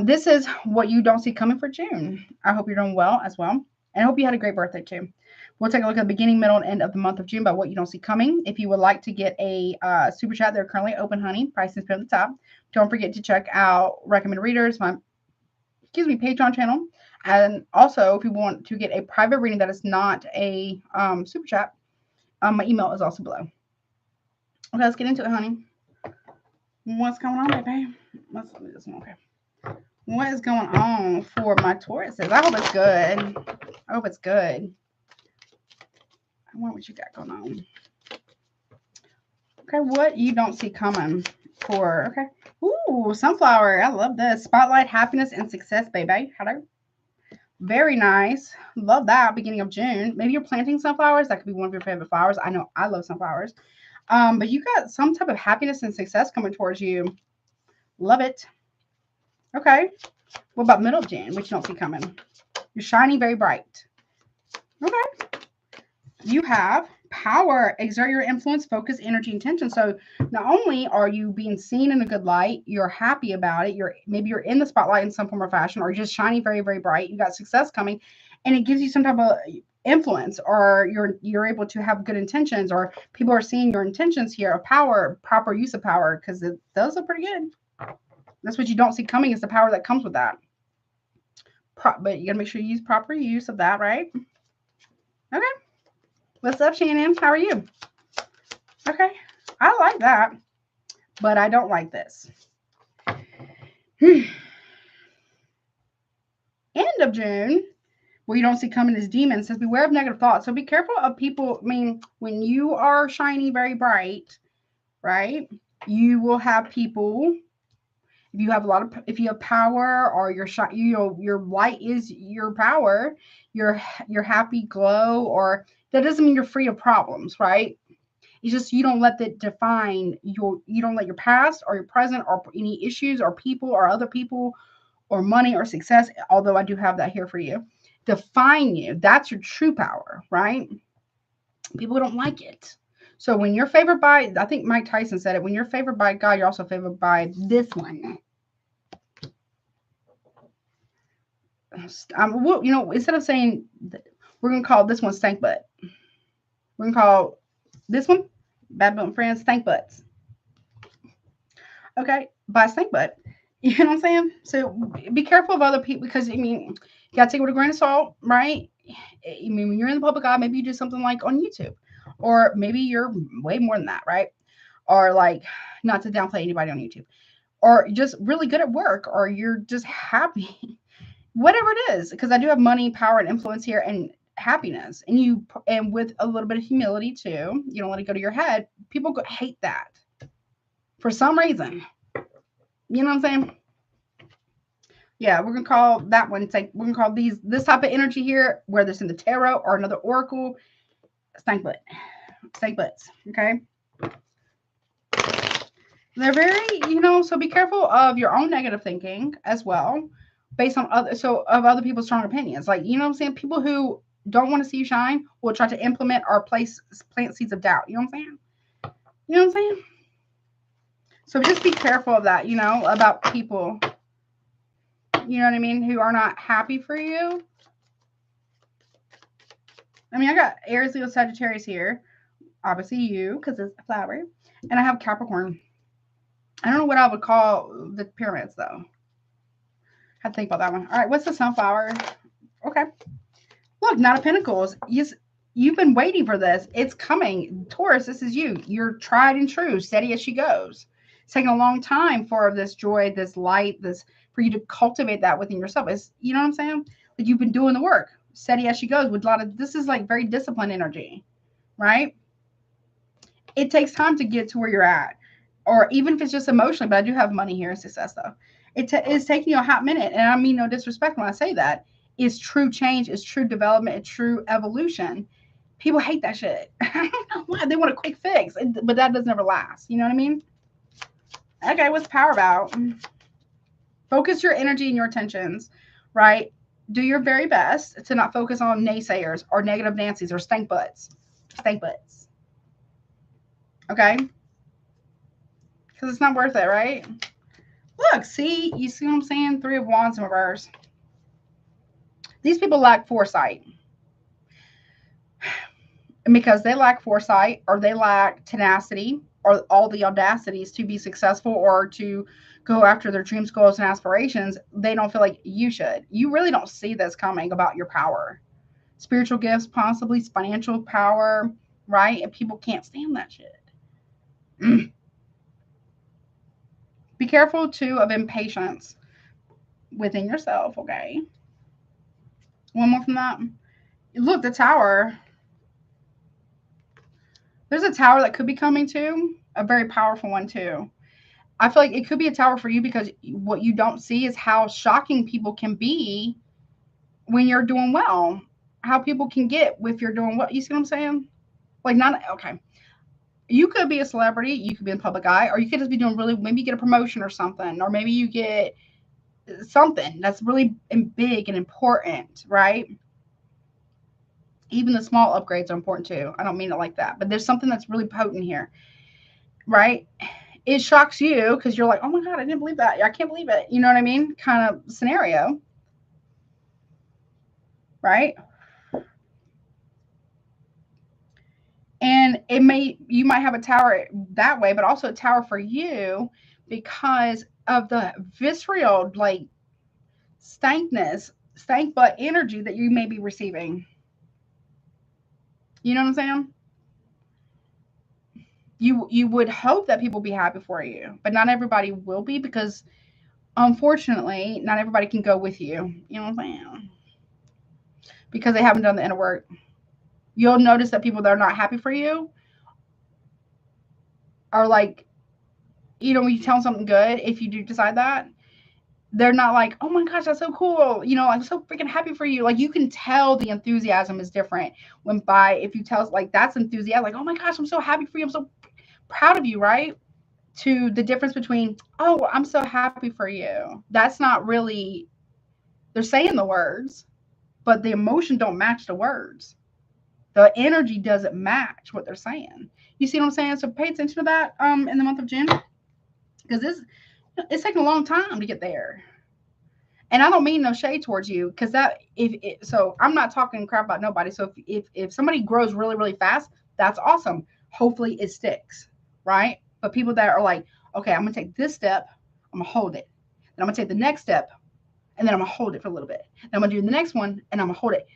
This is what you don't see coming for June. I hope you're doing well as well. And I hope you had a great birthday, too. We'll take a look at the beginning, middle, and end of the month of June about what you don't see coming. If you would like to get a super chat, they're currently open, honey. Price is put on the top. Don't forget to check out Recommended Readers, my Patreon channel. And also, if you want to get a private reading that is not a super chat, my email is also below. Okay, let's get into it, honey. What's going on, baby? Let's do this one. Okay. What is going on for my Tauruses? I hope it's good. I hope it's good. I wonder what you got going on. Okay, what you don't see coming for, okay. Ooh, sunflower. I love this. Spotlight, happiness, and success, baby. Hello. Very nice. Love that. Beginning of June. Maybe you're planting sunflowers. That could be one of your favorite flowers. I know I love sunflowers. But you got some type of happiness and success coming towards you. Love it. Okay. What about middle of June, which you don't see coming? You're shining very bright. Okay. You have power, exert your influence, focus, energy, intention. So not only are you being seen in a good light, you're happy about it. Maybe you're in the spotlight in some form or fashion, or just shining very, very bright. You got success coming, and it gives you some type of influence, or you're able to have good intentions, or people are seeing your intentions here of power, proper use of power, because those are pretty good. That's what you don't see coming, is the power that comes with that. But you gotta make sure you use proper use of that, right? Okay. What's up, Shannon? How are you? Okay. I like that, but I don't like this. End of June, where you don't see coming as demons, says beware of negative thoughts. So be careful of people. I mean, when you are shining very bright, right, you will have people. If you have power, or your light is your power, your happy glow, or that doesn't mean you're free of problems, right? It's just you don't let that define you don't let your past or your present or any issues or people or other people or money or success, although I do have that here for you, define you. That's your true power, right? People don't like it. So when you're favored by, I think Mike Tyson said it, when you're favored by God, you're also favored by this one. Instead of saying, we're going to call this one stank butt. We're going to call this one, Bad Butt Friends, stank butts. Okay, by stank butt. You know what I'm saying? So be careful of other people, because, I mean, you got to take it with a grain of salt, right? I mean, when you're in the public eye, maybe you do something like on YouTube, or maybe you're way more than that, right? Or like, not to downplay anybody on YouTube, or just really good at work, or you're just happy, whatever it is, because I do have money, power, and influence here, and happiness, and with a little bit of humility too. You don't let it go to your head. People hate that for some reason. You know what I'm saying? Yeah, we're gonna call that one. It's like we're gonna call this type of energy here, whether it's in the tarot or another oracle, stank butt, stank butts. Okay, they're very, so be careful of your own negative thinking as well, based on other people's strong opinions. Like, you know what I'm saying? People who don't want to see you shine will try to implement or plant seeds of doubt. You know what I'm saying? You know what I'm saying? So just be careful of that. About people. You know what I mean? Who are not happy for you. I mean, I got Aries, Leo, Sagittarius here. Obviously you, because it's a flower. And I have Capricorn. I don't know what I would call the pyramids, though. I had to think about that one. All right, what's the sunflower? Okay. Look, Knight of Pentacles. You've been waiting for this. It's coming. Taurus, this is you. You're tried and true, steady as she goes. It's taking a long time for this joy, this light, for you to cultivate that within yourself. You know what I'm saying? Like, you've been doing the work, steady as she goes. With this is like very disciplined energy, right? It takes time to get to where you're at, or even if it's just emotionally. But I do have money here and success, though. It's taking you a hot minute, and I mean no disrespect when I say that. It's true change, it's true development, it's true evolution. People hate that shit. I don't know why. They want a quick fix, but that does never last. You know what I mean? Okay, what's power about? Focus your energy and your attentions, right? Do your very best to not focus on naysayers or negative Nancy's or stank butts. Stank butts. Okay? Because it's not worth it, right? Look, see? You see what I'm saying? 3 of Wands in reverse. These people lack foresight. And because they lack foresight, or they lack tenacity, or all the audacities to be successful, or to go after their dreams, goals, and aspirations, they don't feel like you should. You really don't see this coming about your power. Spiritual gifts, possibly financial power, right? And people can't stand that shit. Be careful, too, of impatience within yourself, okay? One more from that. Look, the Tower. There's a Tower that could be coming, too. A very powerful one, too. I feel like it could be a Tower for you, because what you don't see is how shocking people can be when you're doing well, how people can get if you're doing well. You see what I'm saying? Like, not, okay. You could be a celebrity, you could be in the public eye, or you could just be doing really, maybe you get a promotion or something, or maybe you get something that's really big and important, right? Even the small upgrades are important too. I don't mean it like that, but there's something that's really potent here, right? It shocks you because you're like, oh my God, I didn't believe that. I can't believe it. You know what I mean? Kind of scenario, right? And you might have a tower that way, but also a tower for you because of the visceral, like, stank butt energy that you may be receiving. You know what I'm saying? You would hope that people be happy for you, but not everybody will be because unfortunately, not everybody can go with you. You know what I'm saying? Because they haven't done the inner work. You'll notice that people that are not happy for you are like, when you tell them something good, if you do decide that, they're not like, oh my gosh, that's so cool. I'm so freaking happy for you. Like, you can tell the enthusiasm is different if you tell, like, that's enthusiasm, like, oh my gosh, I'm so happy for you. I'm so proud of you, right? To the difference between, oh, I'm so happy for you. That's not really, they're saying the words, but the emotion don't match the words. The energy doesn't match what they're saying. You see what I'm saying? So pay attention to that in the month of June, because it's taking a long time to get there. And I don't mean no shade towards you, because so I'm not talking crap about nobody. So if somebody grows really, really fast, that's awesome. Hopefully it sticks, right? But people that are like, okay, I'm gonna take this step, I'm gonna hold it, then I'm gonna take the next step, and then I'm gonna hold it for a little bit. Then I'm gonna do the next one, and I'm gonna hold it.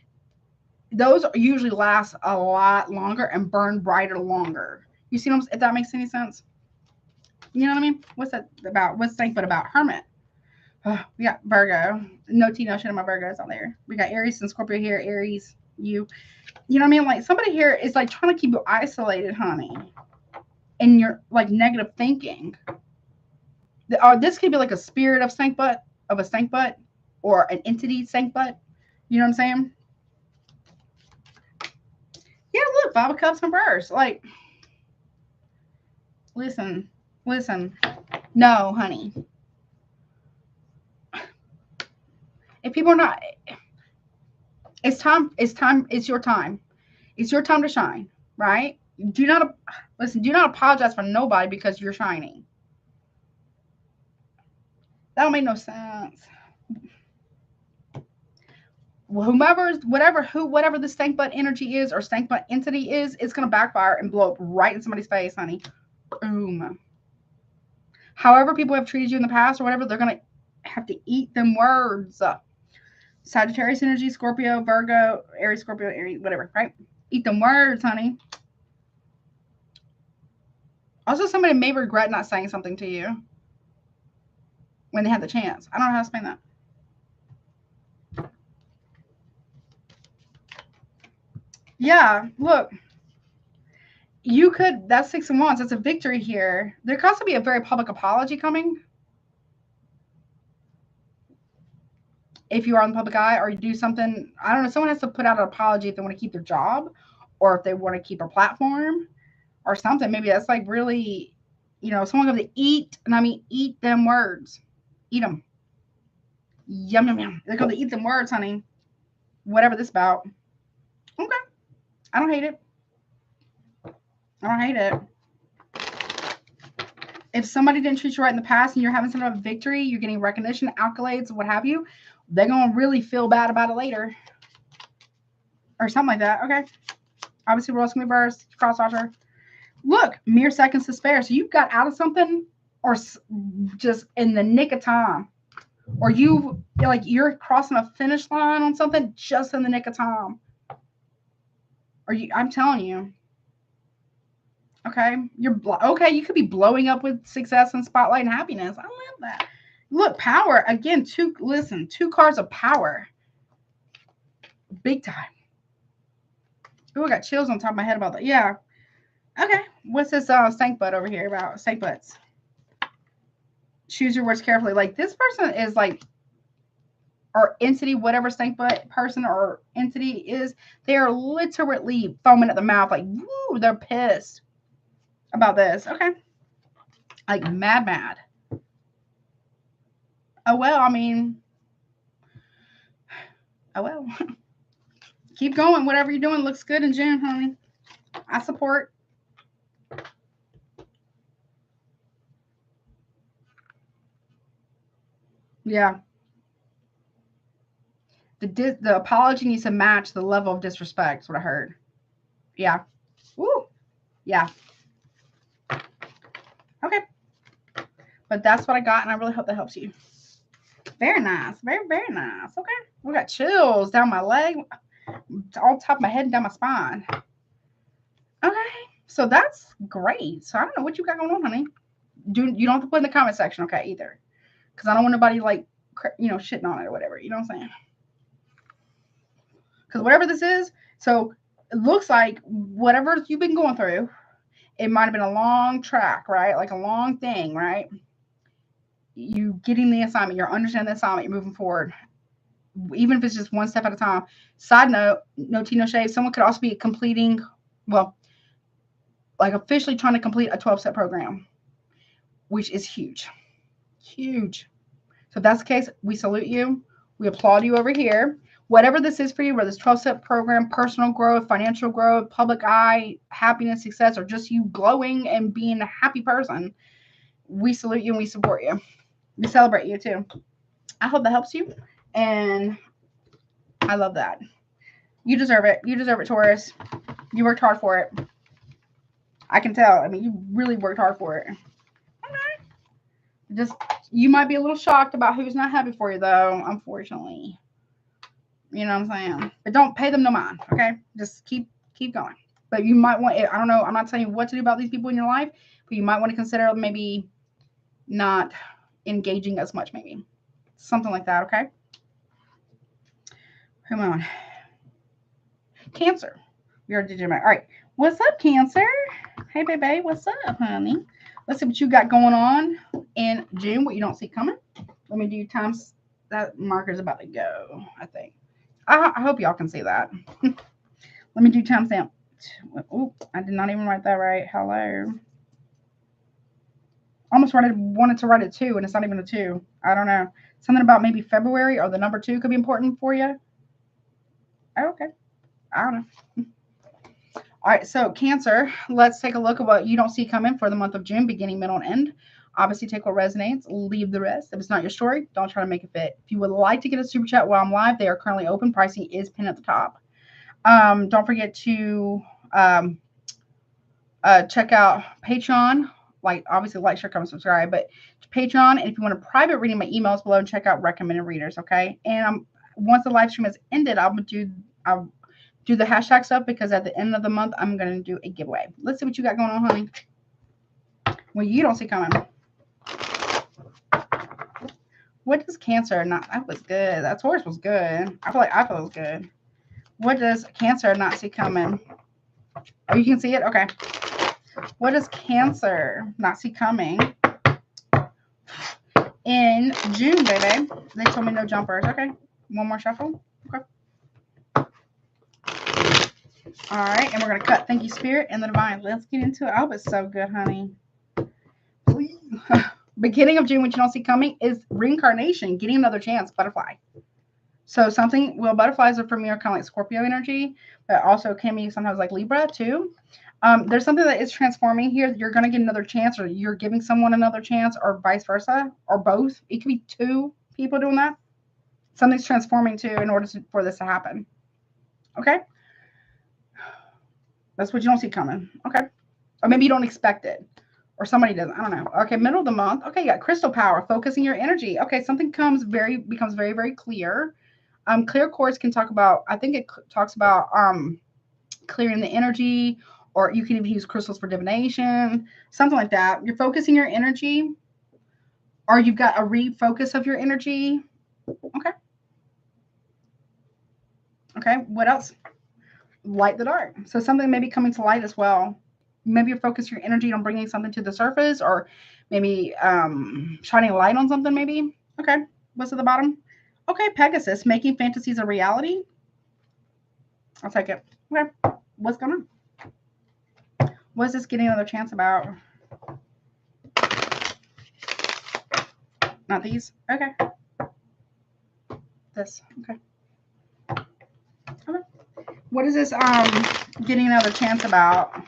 Those usually last a lot longer and burn brighter longer. You see if that makes any sense? You know what I mean? What's that about? What's Thankful about? Hermit. We got Virgo. No tea, no shit on my Virgos out there. We got Aries and Scorpio here. Aries, you know what I mean? Like, somebody here is like trying to keep you isolated, honey. And you're like negative thinking. Or this could be like a spirit of a stank butt, or an entity stank butt. You know what I'm saying? Yeah, look, 5 of Cups in reverse. Like, listen. No, honey. If people are not, it's time. It's your time. It's your time to shine, right? Do not apologize for nobody because you're shining. That don't make no sense. Whatever the stank butt energy is or stank butt entity is, it's gonna backfire and blow up right in somebody's face, honey. Boom. However people have treated you in the past or whatever, they're gonna have to eat them words. Sagittarius energy, Scorpio, Virgo, Aries, Scorpio, Aries, whatever, right? Eat them words, honey. Also, somebody may regret not saying something to you when they had the chance. I don't know how to explain that. Yeah, look. That's 6 of Wands. That's a victory here. There could also be a very public apology coming. If you are on the public eye or you do something, I don't know, someone has to put out an apology if they want to keep their job or if they want to keep a platform or something. Maybe that's like really, someone going to eat, and I mean eat them words. Eat them. Yum, yum, yum. They're going to eat them words, honey. Whatever this about. Okay. I don't hate it. If somebody didn't treat you right in the past and you're having some sort of victory, you're getting recognition, accolades, what have you, they're going to really feel bad about it later. Or something like that. Okay. Obviously, we're also going to be reversed. Cross watcher. Look, mere seconds to spare. So you got out of something or just in the nick of time. Or you're crossing a finish line on something just in the nick of time. I'm telling you. Okay. You could be blowing up with success and spotlight and happiness. I love that. Look, power. Again, 2 cards of power. Big time. Oh, I got chills on top of my head about that. Yeah. Okay. What's this stank butt over here about? Stank butts. Choose your words carefully. Like, this person is like, or entity, whatever snake butt person or entity is, they are literally foaming at the mouth, like, woo, they're pissed about this. Okay. Like, mad. Oh, well, I mean, oh, well. Keep going. Whatever you're doing looks good in June, honey. I support. Yeah. The apology needs to match the level of disrespect, is what I heard. Yeah. Woo. Yeah. Okay. But that's what I got, and I really hope that helps you. Very nice. Very, very nice. Okay. We got chills down my leg, all top of my head and down my spine. Okay. So that's great. So I don't know what you got going on, honey. You don't have to put in the comment section, okay, either. Because I don't want nobody, like, shitting on it or whatever. You know what I'm saying? Because whatever this is, so it looks like whatever you've been going through, it might have been a long track, right? Like a long thing, right? You getting the assignment, you're understanding the assignment, you're moving forward, even if it's just one step at a time. Side note, no tea, no shade. Someone could also be completing, well, like officially trying to complete a 12-step program, which is huge. Huge. So if that's the case, we salute you. We applaud you over here. Whatever this is for you, whether it's 12-step program, personal growth, financial growth, public eye, happiness, success, or just you glowing and being a happy person, we salute you and we support you. We celebrate you too. I hope that helps you. And I love that. You deserve it. You deserve it, Taurus. You worked hard for it. I can tell. I mean, you really worked hard for it. Okay. Just, you might be a little shocked about who's not happy for you, though, unfortunately. You know what I'm saying? But don't pay them no mind, okay? Just keep going. But you might want, I don't know, I'm not telling you what to do about these people in your life, but you might want to consider maybe not engaging as much, maybe. Something like that, okay? Come on. Cancer. We already did Gemini. All right. What's up, Cancer? Hey, baby. What's up, honey? Let's see what you got going on in June, what you don't see coming. Let me do times. That marker's about to go, I think. I hope y'all can see that. Let me do timestamp. Oh, I did not even write that right. Hello. Almost wanted to write it 2, and it's not even a 2. I don't know. Something about maybe February or the number 2 could be important for you. Oh, okay. I don't know. All right, so Cancer, let's take a look at what you don't see coming for the month of June, beginning, middle, and end. Obviously, take what resonates, leave the rest. If it's not your story, don't try to make it fit. If you would like to get a super chat while I'm live, they are currently open. Pricing is pinned at the top. Don't forget to check out Patreon. Like, obviously, like, share, comment, subscribe. But Patreon, and if you want a private reading, my email's below, and check out recommended readers, okay? And once the live stream has ended, I'll do the hashtag stuff, because at the end of the month, I'm going to do a giveaway. Let's see what you got going on, honey. Well, you don't see coming. What does Cancer not? That was good. That Taurus was good. I feel it was good. What does Cancer not see coming? Oh, you can see it? Okay. What does Cancer not see coming in June, baby? They told me no jumpers. Okay. One more shuffle. Okay. All right. And we're going to cut Thank You, Spirit and the Divine. Let's get into it. I hope it's so good, honey. Please. Beginning of June, what you don't see coming is reincarnation, getting another chance, butterfly. So something, well, butterflies are for me are kind of like Scorpio energy, but also can be sometimes like Libra too. There's something that is transforming here. You're going to get another chance, or you're giving someone another chance, or vice versa, or both. It could be 2 people doing that. Something's transforming too in order for this to happen. Okay? That's what you don't see coming. Okay? Or maybe you don't expect it. Or somebody doesn't. I don't know. Okay, middle of the month. Okay, you got crystal power, focusing your energy. Okay, something becomes very, very clear. Clear quartz can talk about, I think it talks about clearing the energy, or you can even use crystals for divination, something like that. You're focusing your energy, or you've got a refocus of your energy. Okay. Okay, what else? Light the dark. So something may be coming to light as well. Maybe you focus your energy on bringing something to the surface, or maybe shining a light on something, maybe. Okay, what's at the bottom? Okay, Pegasus, making fantasies a reality. I'll take it. Okay, what's going on? What's this getting another chance about? Not these. Okay. This. Okay. Okay. What is this getting another chance about?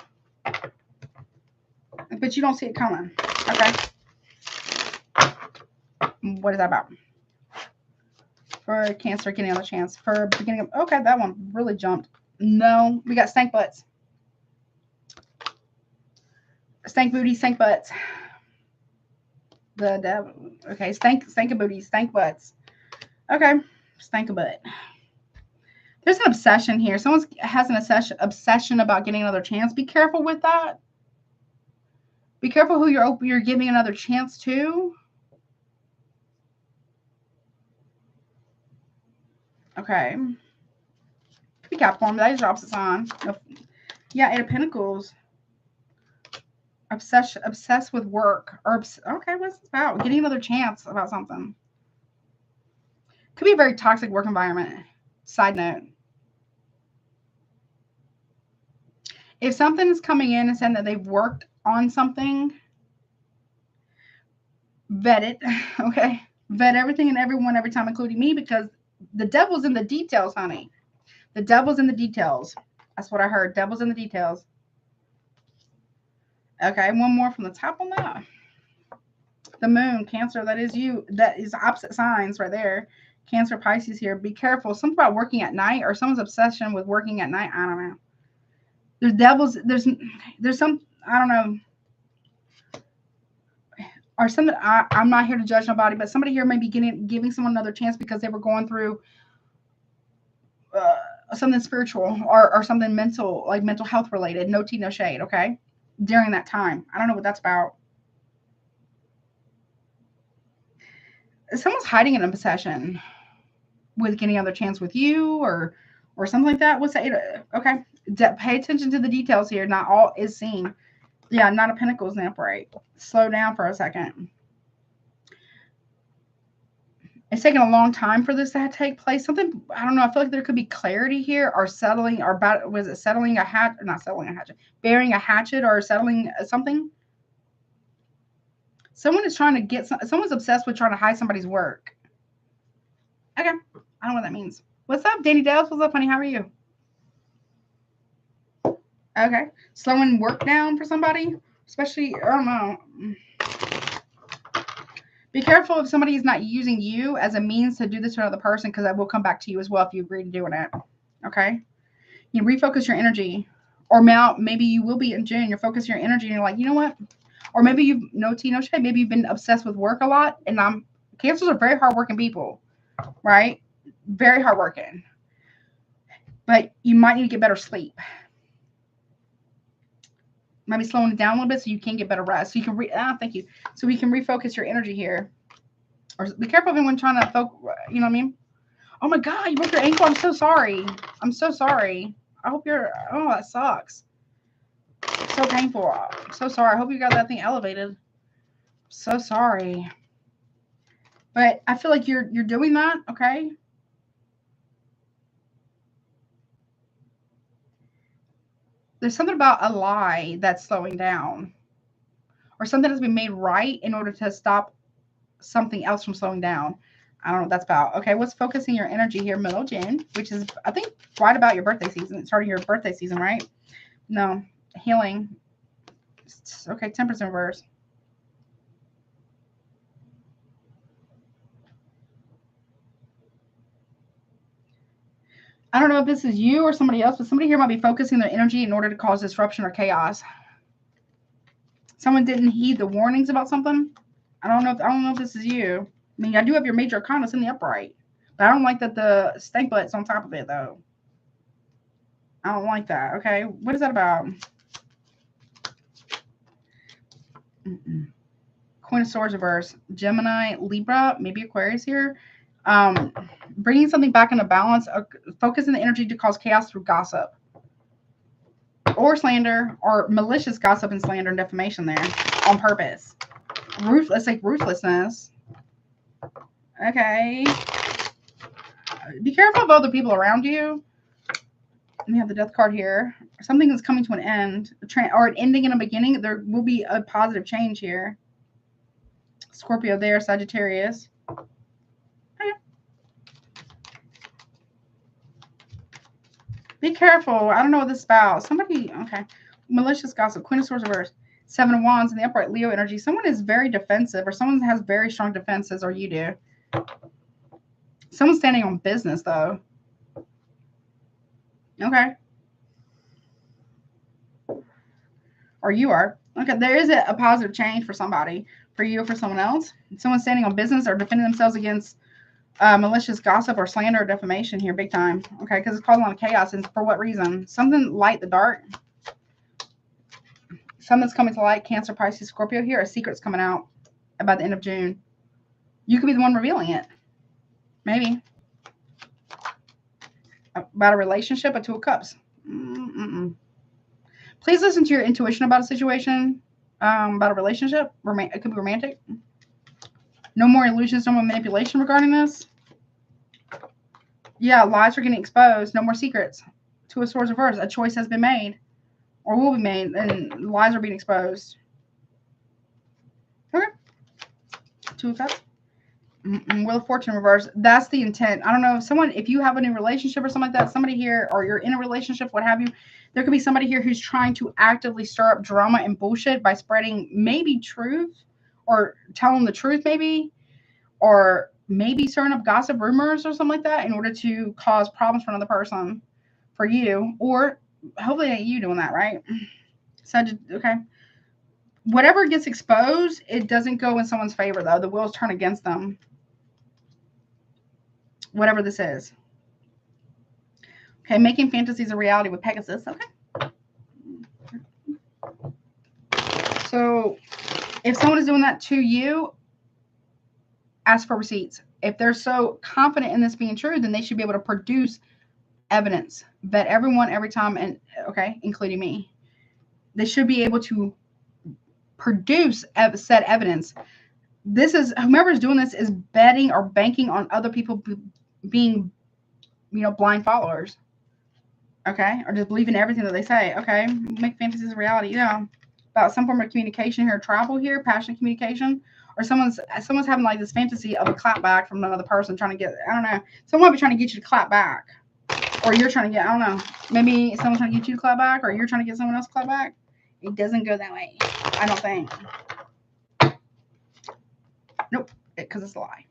But you don't see it coming. Okay. What is that about? For Cancer getting another chance. For beginning of, okay, that one really jumped. No, we got stank butts. Stank booty, stank butts. The devil. Okay, stank a booty, stank butts. Okay, stank a butt. There's an obsession here. Someone has an obsession about getting another chance. Be careful with that. Be careful who you're giving another chance to. Okay. Be Capricorn. That is your opposite sign. Yeah, Eight of Pentacles. Obsessed with work. Or okay, what's this about? Getting another chance about something. Could be a very toxic work environment. Side note. If something is coming in and saying that they've worked on something, vet it. Okay. Vet everything and everyone every time, including me, because the devil's in the details, honey. The devil's in the details. That's what I heard. Devil's in the details. Okay, one more from the top on that. The moon, Cancer, that is you. That is opposite signs right there. Cancer, Pisces here. Be careful. Something about working at night or someone's obsession with working at night. I don't know. There's devils. There's some, I don't know. Or something, I'm not here to judge nobody, but somebody here may be giving someone another chance because they were going through something spiritual or something mental, like mental health related. No tea, no shade, okay? During that time. I don't know what that's about. Someone's hiding an obsession with getting another chance with you or something like that. What's that? Okay. Pay attention to the details here. Not all is seen. Yeah, not a Pentacles and upright. Slow down for a second. It's taking a long time for this to take place. Something, I don't know. I feel like there could be clarity here or settling or about, was it settling a hatchet? Not settling a hatchet. Burying a hatchet or settling something. Someone is trying to get, someone's obsessed with trying to hide somebody's work. Okay. I don't know what that means. What's up, Danny Dales? What's up, honey? How are you? Okay. Slowing work down for somebody, especially, I don't know. Be careful if somebody is not using you as a means to do this to another person, because that will come back to you as well if you agree to doing it. Okay? You refocus your energy. Or now, maybe you will be in June. You're focusing your energy and you're like, you know what? Or maybe you've, no tea, no shade. Maybe you've been obsessed with work a lot. And Cancers are very hardworking people. Right? Very hardworking. But you might need to get better sleep. Maybe slowing it down a little bit so you can get better rest. So you can thank you. So we can refocus your energy here. Or be careful of anyone trying to focus, you know what I mean? Oh my God, you broke your ankle. I'm so sorry. I'm so sorry. I hope you're, oh, that sucks. So painful. I'm so sorry. I hope you got that thing elevated. So sorry. But I feel like you're doing that, okay? There's something about a lie that's slowing down. Or something that's been made right in order to stop something else from slowing down. I don't know what that's about. Okay, what's focusing your energy here? Middle June, which is, I think, right about your birthday season. Starting your birthday season, right? No. Healing. Okay, Temperance in reverse. I don't know if this is you or somebody else, but somebody here might be focusing their energy in order to cause disruption or chaos. Someone didn't heed the warnings about something. I don't know if this is you. I mean, I do have your major arcanas in the upright, but I don't like that the stank butt's on top of it, though. I don't like that. Okay, what is that about? Queen of Swords reverse. Gemini, Libra, maybe Aquarius here. Bringing something back into balance, focusing the energy to cause chaos through gossip or slander or malicious gossip and slander and defamation there on purpose. Let's say ruthlessness. Okay. Be careful of other people around you. We have the death card here. Something is coming to an end, or an ending and a beginning. There will be a positive change here. Scorpio there, Sagittarius. Okay. Be careful. I don't know what this is about. Somebody, okay. Malicious gossip, Queen of Swords reverse, Seven of Wands in the upright, Leo energy. Someone is very defensive, or someone has very strong defenses, or you do. Someone's standing on business, though. Okay. Or you are. Okay, there is a positive change for somebody. For you or for someone else. Someone's standing on business or defending themselves against malicious gossip or slander or defamation here, big time. Okay, because it's causing a lot of chaos. And for what reason? Something light the dark. Something's coming to light. Cancer, Pisces, Scorpio here. A secret's coming out about the end of June. You could be the one revealing it. Maybe. About a relationship, a Two of Cups. Please listen to your intuition about a situation, about a relationship. It could be romantic. No more illusions, no more manipulation regarding this. Yeah, lies are getting exposed. No more secrets. Two of Swords reverse. A choice has been made or will be made, and lies are being exposed. Okay. Two of Cups. Wheel of Fortune reverse. That's the intent. I don't know if you have a new relationship or something like that, somebody here, or you're in a relationship, what have you, there could be somebody here who's trying to actively stir up drama and bullshit by spreading maybe truth or telling the truth maybe, or maybe stirring up gossip rumors or something like that in order to cause problems for another person, for you, or hopefully ain't you doing that, right? Okay. Whatever gets exposed, it doesn't go in someone's favor, though. The wheels turn against them. Whatever this is. Okay, making fantasies a reality with Pegasus. Okay. So if someone is doing that to you, ask for receipts. If they're so confident in this being true, then they should be able to produce evidence. Vet everyone every time, and okay, including me. They should be able to produce said evidence. This is, whomever's doing this is betting or banking on other people being, blind followers. Okay, or just believing everything that they say. Okay, make fantasies a reality. Yeah, about some form of communication here, travel here, passionate communication, or someone's having like this fantasy of a clap back from another person, trying to get, I don't know, someone might be trying to get you to clap back, or you're trying to get, I don't know, maybe someone's trying to get you to clap back, or you're trying to get someone else to clap back. It doesn't go that way, I don't think. Nope, because it's a lie.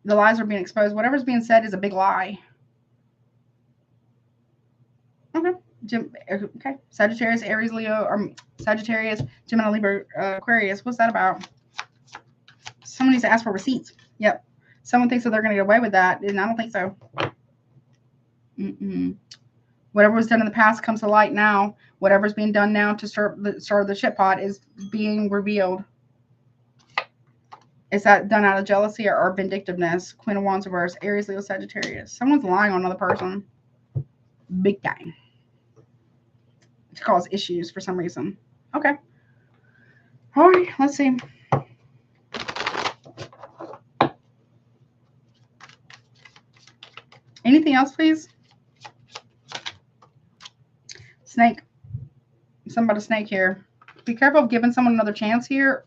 The lies are being exposed. Whatever's being said is a big lie. Okay. Okay. Sagittarius, Aries, Leo, or Sagittarius, Gemini, Libra, Aquarius. What's that about? Someone needs to ask for receipts. Yep. Someone thinks that they're going to get away with that, and I don't think so. Whatever was done in the past comes to light now. Whatever's being done now to start the shit pot is being revealed. Is that done out of jealousy or vindictiveness? Queen of Wands reverse, Aries, Leo, Sagittarius. Someone's lying on another person. Big time. To cause issues for some reason. Okay. All right, let's see. Anything else, please? Snake. Something about a snake here. Be careful of giving someone another chance here.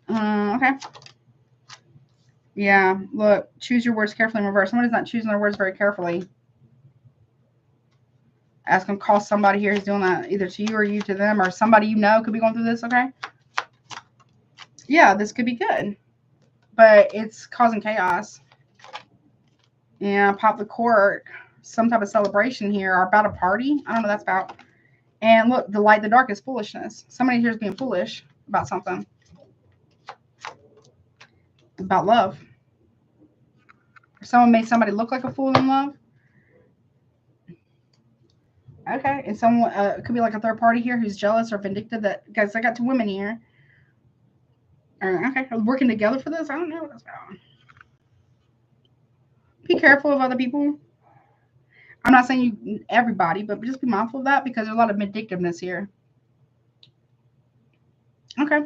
Okay. Yeah, look, choose your words carefully in reverse. Somebody's not choosing their words very carefully. Ask them, call somebody here who's doing that, either to you or you to them, or somebody you know could be going through this, okay? Yeah, this could be good, but it's causing chaos. Yeah, pop the cork. Some type of celebration here, or about a party. I don't know what that's about. And look, the light, the dark is foolishness. Somebody here is being foolish about something. About love. Someone made somebody look like a fool in love. Okay, and someone it could be like a third party here who's jealous or vindictive. That, guys, I got two women here. Okay, working together for this. I don't know what that's about. Be careful of other people. I'm not saying you everybody, but just be mindful of that because there's a lot of vindictiveness here. Okay.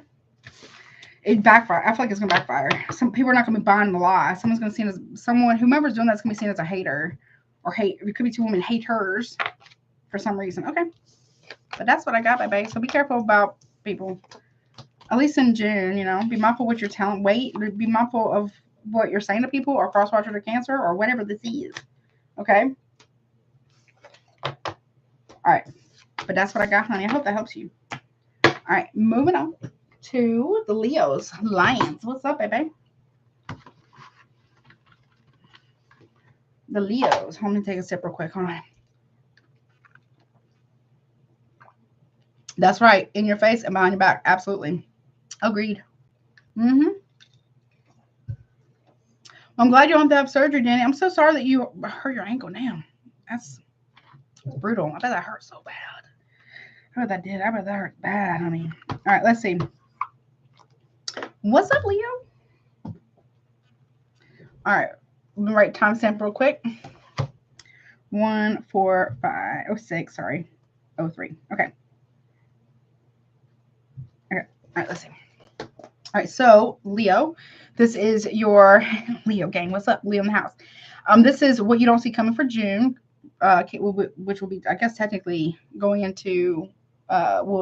it backfire. I feel like it's gonna backfire. Some people are not gonna be buying the lie. Someone's gonna see it as someone, whomever's doing that's gonna be seen as a hater or hate. It could be two women haters for some reason. Okay, but that's what I got, baby. So be careful about people. At least in June, you know, be mindful what you're telling. Wait, be mindful of what you're saying to people, or cross-watcher to Cancer, or whatever this is. Okay. All right, but that's what I got, honey. I hope that helps you. All right, moving on to the Leos, Lions. What's up, baby? The Leos. Let me take a sip real quick. Hold on. That's right. In your face and behind your back. Absolutely. Agreed. Mm-hmm. I'm glad you don't have to have surgery, Danny. I'm so sorry that you hurt your ankle. Damn. That's brutal. I bet that hurt so bad. I bet that did. I bet that hurt bad, honey. All right, let's see. What's up, Leo? All right. Let me write timestamp real quick. 14506. Sorry. 03. Okay. Okay. All right, let's see. All right, so Leo, this is your Leo gang. What's up, Leo in the house? This is what you don't see coming for June, which will be, I guess, technically going into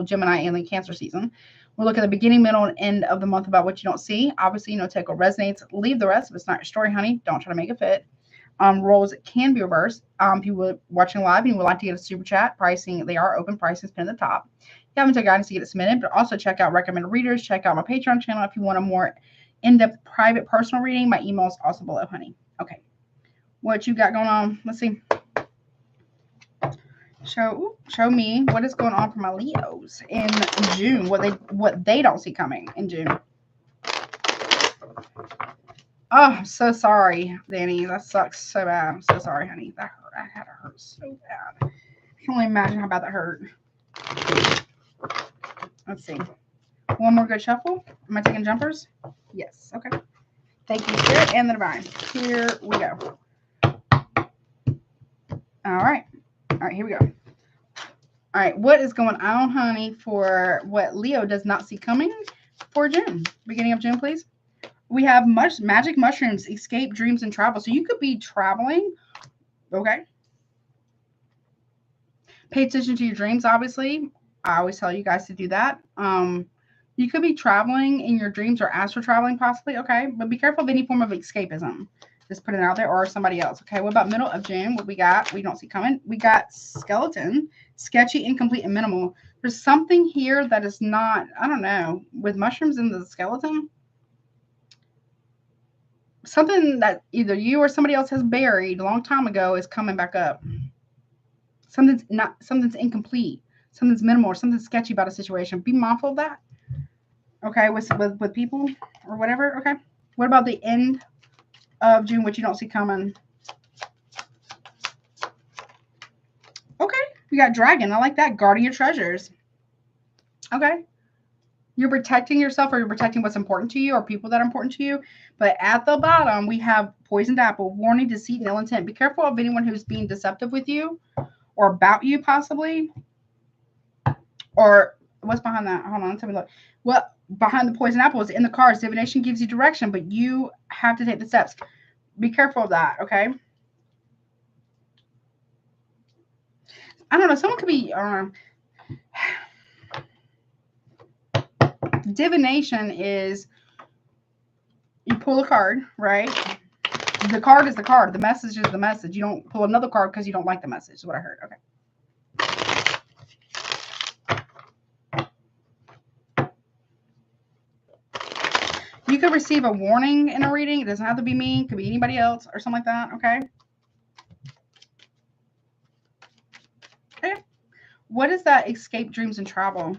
Gemini and Cancer season. We'll look at the beginning, middle, and end of the month about what you don't see. Obviously, you know, take what resonates, leave the rest. If it's not your story, honey, don't try to make it fit. Roles can be reversed. People watching live and you would like to get a super chat, pricing, they are open. Pricing is pinned at the top. You haven't taken guidance to get it submitted, but also check out recommended readers. Check out my Patreon channel if you want a more in-depth, private, personal reading. My email is also below, honey. Okay, what you got going on? Let's see. Show me what is going on for my Leos in June. What they don't see coming in June. Oh, I'm so sorry, Danny. That sucks so bad. I'm so sorry, honey. That hurt. I had it hurt so bad. I can only imagine how bad that hurt. Let's see. One more good shuffle. Am I taking jumpers? Yes. Okay. Thank you, Spirit and the Divine. Here we go. All right. All right, here we go. All right, what is going on, honey, for what Leo does not see coming for June? Beginning of June, please. We have magic mushrooms, escape, dreams, and travel. So you could be traveling. Okay. Pay attention to your dreams, obviously. I always tell you guys to do that. You could be traveling in your dreams or astral traveling, possibly. Okay. But be careful of any form of escapism. Just put it out there, or somebody else. Okay. What about middle of June? What we got? We don't see coming. We got skeleton, sketchy, incomplete, and minimal. There's something here that is not, I don't know, with mushrooms in the skeleton. Something that either you or somebody else has buried a long time ago is coming back up. Something's incomplete. Something's minimal, or something sketchy about a situation. Be mindful of that. Okay, with people or whatever. Okay. What about the end of June, which you don't see coming? Okay, you got dragon. I like that. Guarding your treasures. Okay. You're protecting yourself, or you're protecting what's important to you, or people that are important to you. But at the bottom, we have poisoned apple, warning, deceit, and ill intent. Be careful of anyone who's being deceptive with you or about you, possibly. Or what's behind that? Hold on, let's have a look. What behind the poison apple is in the cards. Divination gives you direction, but you have to take the steps. Be careful of that, okay? I don't know. Someone could be... divination is you pull a card, right? The card is the card. The message is the message. You don't pull another card because you don't like the message, is what I heard. Okay. You could receive a warning in a reading. It doesn't have to be me. It could be anybody else or something like that. Okay. Okay. What is that? Escape, dreams, and travel.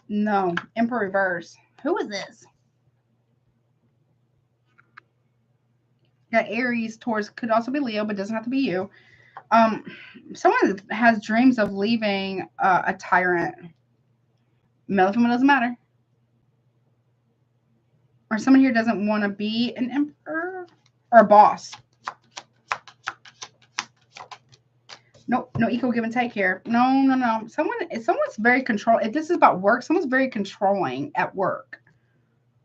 No. Emperor reverse. Who is this? Got Aries, Taurus. Could also be Leo, but doesn't have to be you. Someone has dreams of leaving a tyrant. Male or female, doesn't matter. Or someone here doesn't want to be an emperor or a boss. Nope, no equal give and take here. No. Someone's very control. If this is about work, someone's very controlling at work.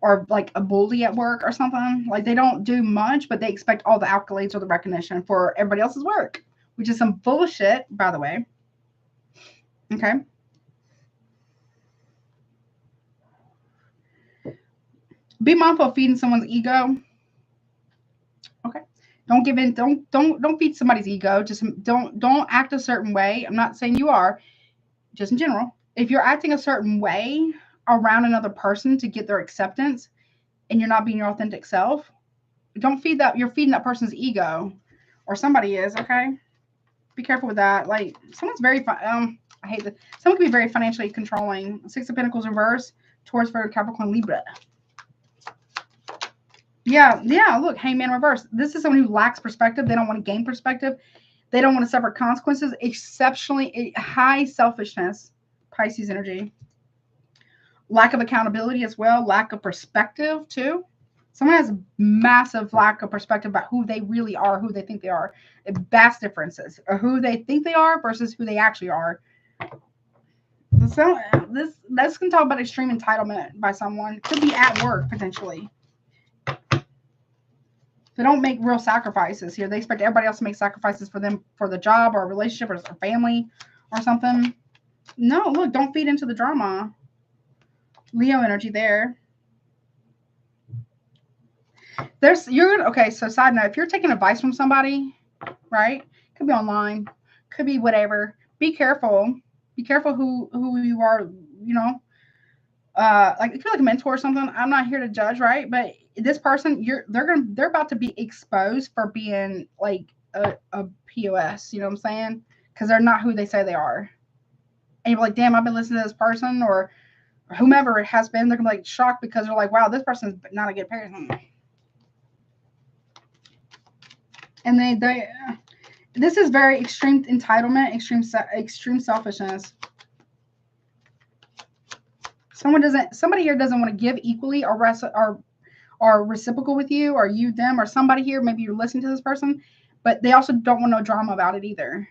or like a bully at work or something. Like they don't do much, but they expect all the accolades or the recognition for everybody else's work, which is some bullshit, by the way. Okay. Be mindful of feeding someone's ego. Okay. Don't give in. Don't feed somebody's ego. Just don't act a certain way. I'm not saying you are, just in general. If you're acting a certain way around another person to get their acceptance and you're not being your authentic self, don't feed that. You're feeding that person's ego, or somebody is. Okay. Be careful with that. Like someone's very I hate that. Someone can be very financially controlling. Six of Pentacles reverse, Taurus, Virgo, Capricorn, Libra. Yeah, look, Hangman reverse. This is someone who lacks perspective. They don't want to gain perspective. They don't want to suffer consequences. Exceptionally high selfishness, Pisces energy. Lack of accountability as well. Lack of perspective too. Someone has massive lack of perspective about who they really are, who they think they are. Vast differences of who they think they are versus who they actually are. So this can talk about extreme entitlement by someone. Could be at work potentially. They don't make real sacrifices here. They expect everybody else to make sacrifices for them for the job or a relationship or family or something. No, look, don't feed into the drama. Leo energy there. Okay, so side note, if you're taking advice from somebody, right? Could be online, could be whatever. Be careful. Be careful who you are, you know. Like if you're like a mentor or something, I'm not here to judge, right? But this person, they're about to be exposed for being like a POS, you know what I'm saying? Because they're not who they say they are. And you're like, damn, I've been listening to this person or whomever it has been. They're gonna be like shocked because they're like, wow, this person's not a good person. And this is very extreme entitlement, extreme selfishness. Somebody here doesn't want to give equally or reciprocal with you, or you them, or somebody here, maybe you're listening to this person, but they also don't want no drama about it either.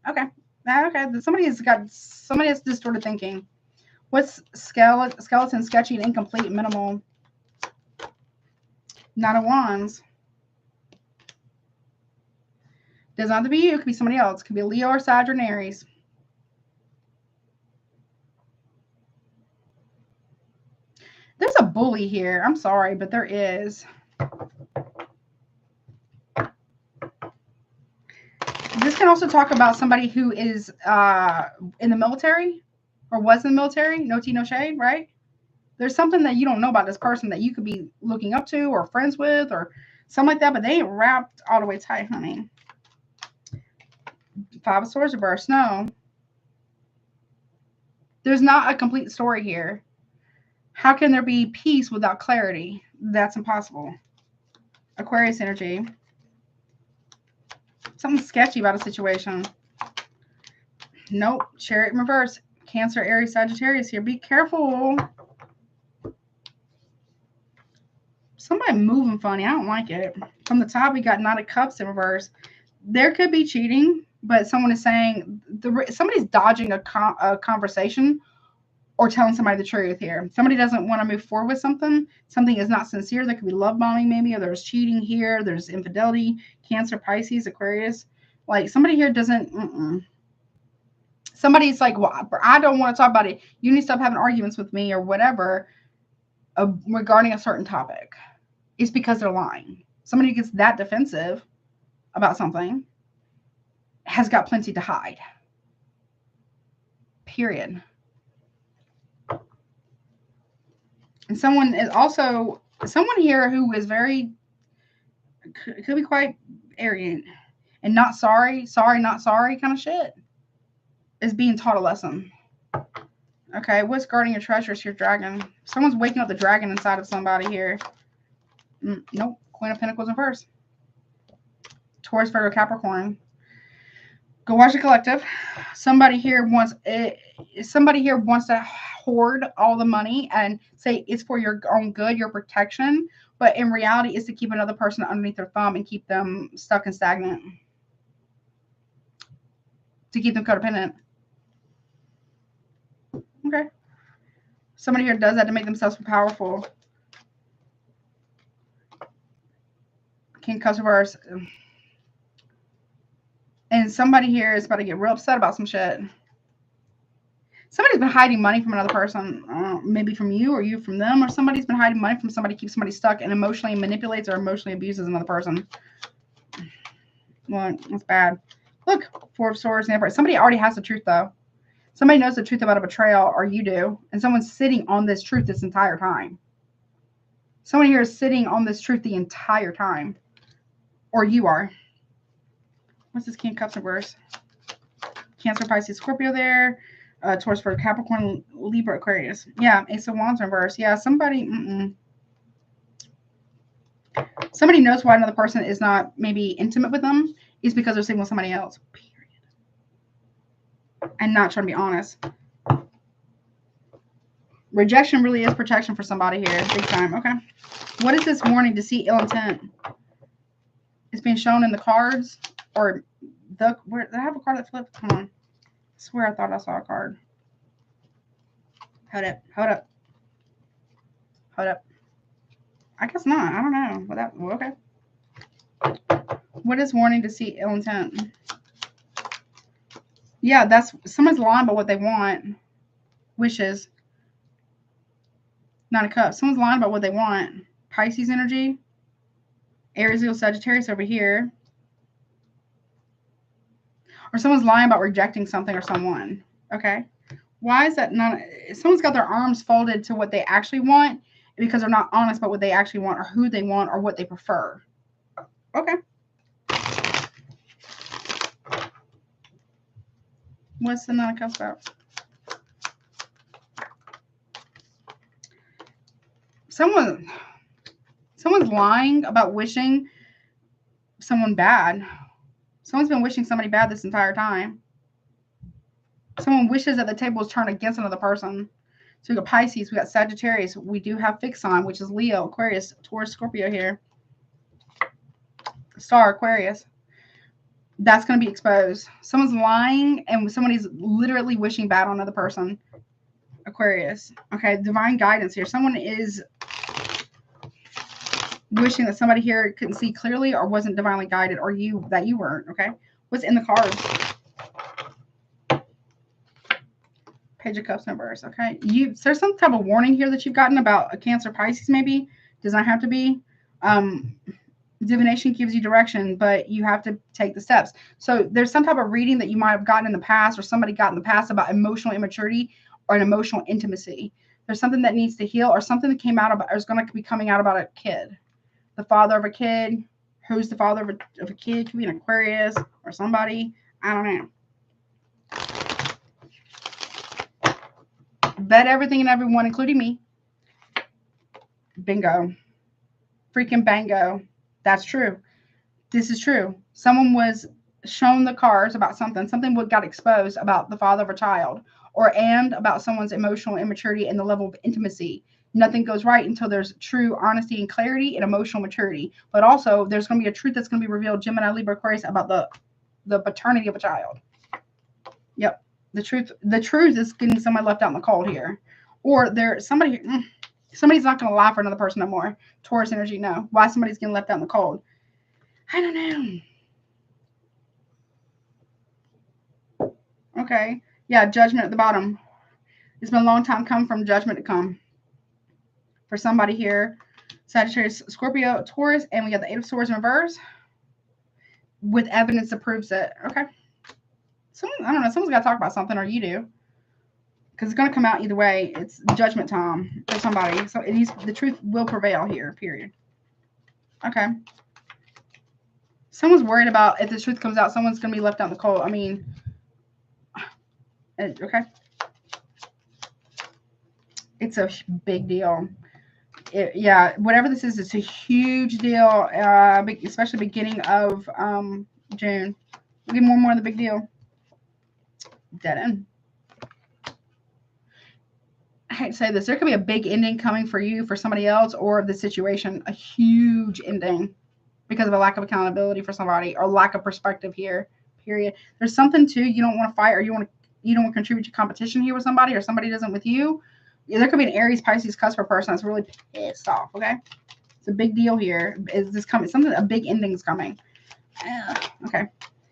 Okay. Somebody has distorted thinking. What's skeleton, sketchy, and incomplete, minimal? Nine of Wands. Doesn't have to be you. It could be somebody else. It could be a Leo or Sag or an Aries. There's a bully here. I'm sorry, but there is. This can also talk about somebody who is in the military or was in the military. No tea, no shade, right? There's something that you don't know about this person that you could be looking up to or friends with or something like that, but they ain't wrapped all the way tight, honey. Five of Swords reverse. No. There's not a complete story here. How can there be peace without clarity? That's impossible. Aquarius energy. Something sketchy about a situation. Nope. Chariot in reverse. Cancer, Aries, Sagittarius here. Be careful. Somebody moving funny. I don't like it. From the top, we got Knight of Cups in reverse. There could be cheating, but someone is saying somebody's dodging a conversation or telling somebody the truth here. Somebody doesn't want to move forward with something. Something is not sincere. There could be love bombing maybe, or there's cheating here. There's infidelity. Cancer, Pisces, Aquarius. Like somebody here doesn't. Somebody's like, well, I don't want to talk about it. You need to stop having arguments with me or whatever regarding a certain topic. It's because they're lying. Somebody who gets that defensive about something has got plenty to hide. Period. And someone here who is could be quite arrogant and not sorry, not sorry kind of shit is being taught a lesson. Okay, what's guarding your treasures here, dragon? Someone's waking up the dragon inside of somebody here. Nope. Queen of Pentacles in reverse. Taurus, Virgo, Capricorn. Go watch the collective. Somebody here wants to hoard all the money and say it's for your own good, your protection. But in reality, it's to keep another person underneath their thumb and keep them stuck and stagnant. To keep them codependent. Okay. Somebody here does that to make themselves powerful. King Cups reverse. And somebody here is about to get real upset about some shit. Somebody's been hiding money from another person, maybe from you or you from them, or somebody's been hiding money from somebody, keeps somebody stuck and emotionally manipulates or emotionally abuses another person. Well, that's bad. Look, Four of Swords. Somebody already has the truth, though. Somebody knows the truth about a betrayal, or you do, and someone's sitting on this truth this entire time. Someone here is sitting on this truth the entire time, or you are. What's this King of Cups reverse? Cancer, Pisces, Scorpio there. Taurus, for Capricorn, Libra, Aquarius. Yeah, Ace of Wands reverse. Yeah, somebody. Somebody knows why another person is not maybe intimate with them is because they're sleeping with somebody else. Period. And not trying to be honest. Rejection really is protection for somebody here. Big time. Okay. What is this warning? Deceit, ill intent. It's being shown in the cards. Or the where did I have a card that flipped? Come on. I swear I thought I saw a card. Hold up. Hold up. Hold up. I guess not. I don't know. But that okay. What is warning, deceit, ill intent? Yeah, that's someone's lying about what they want. Wishes. Nine of Cups. Someone's lying about what they want. Pisces energy. Aries, Leo, Sagittarius over here. Or someone's lying about rejecting something or someone. Okay. Why is that not? Someone's got their arms folded to what they actually want because they're not honest about what they actually want or who they want or what they prefer. Okay. What's the Nine of Cups about? Someone's lying about wishing someone bad. Someone's been wishing somebody bad this entire time. Someone wishes that the table is turned against another person. So we got Pisces, we got Sagittarius, we do have fixed sign, which is Leo, Aquarius, Taurus, Scorpio here. Star, Aquarius. That's going to be exposed. Someone's lying and somebody's literally wishing bad on another person. Aquarius. Okay, divine guidance here. Someone is wishing that somebody here couldn't see clearly or wasn't divinely guided, or you weren't. Okay, what's in the cards? Page of Cups reverse. Okay, there's some type of warning here that you've gotten about a Cancer, Pisces. Maybe does not have to be. Divination gives you direction, but you have to take the steps. So there's some type of reading that you might have gotten in the past, or somebody got in the past about emotional immaturity or an emotional intimacy. There's something that needs to heal, or something that came out about, or is going to be coming out about a kid. The father of a kid. Who's the father of a kid? Could be an Aquarius or somebody. I don't know. Bet everything and everyone, including me. Bingo. Freaking bango. That's true. This is true. Someone was shown the cards about something. Something got exposed about the father of a child, and about someone's emotional immaturity and the level of intimacy. Nothing goes right until there's true honesty and clarity and emotional maturity. But also, there's going to be a truth that's going to be revealed, Gemini, Libra, Aquarius, about the paternity of a child. Yep. The truth is getting somebody left out in the cold here. Or somebody's not going to lie for another person no more. Taurus energy, no. Why somebody's getting left out in the cold? I don't know. Okay. Yeah, judgment at the bottom. It's been a long time coming from judgment to come. For somebody here, Sagittarius, Scorpio, Taurus, and we got the Eight of Swords in reverse with evidence that proves it. Okay. I don't know. Someone's got to talk about something, or you do. Because it's going to come out either way. It's judgment time for somebody. So the truth will prevail here, period. Okay. Someone's worried about if the truth comes out, someone's going to be left out in the cold. I mean, okay. It's a big deal. Yeah, whatever this is, it's a huge deal, especially beginning of June. We'll get more and more of the big deal. Dead end. I hate to say this. There could be a big ending coming for you, for somebody else, or the situation, a huge ending because of a lack of accountability for somebody or lack of perspective here, period. There's something too, you don't want to fight, or you don't want to contribute to competition here with somebody, or somebody doesn't with you. Yeah, there could be an Aries, Pisces, Cusper person that's really pissed off, okay? It's a big deal here. Is this coming? Something, a big ending's coming. Okay.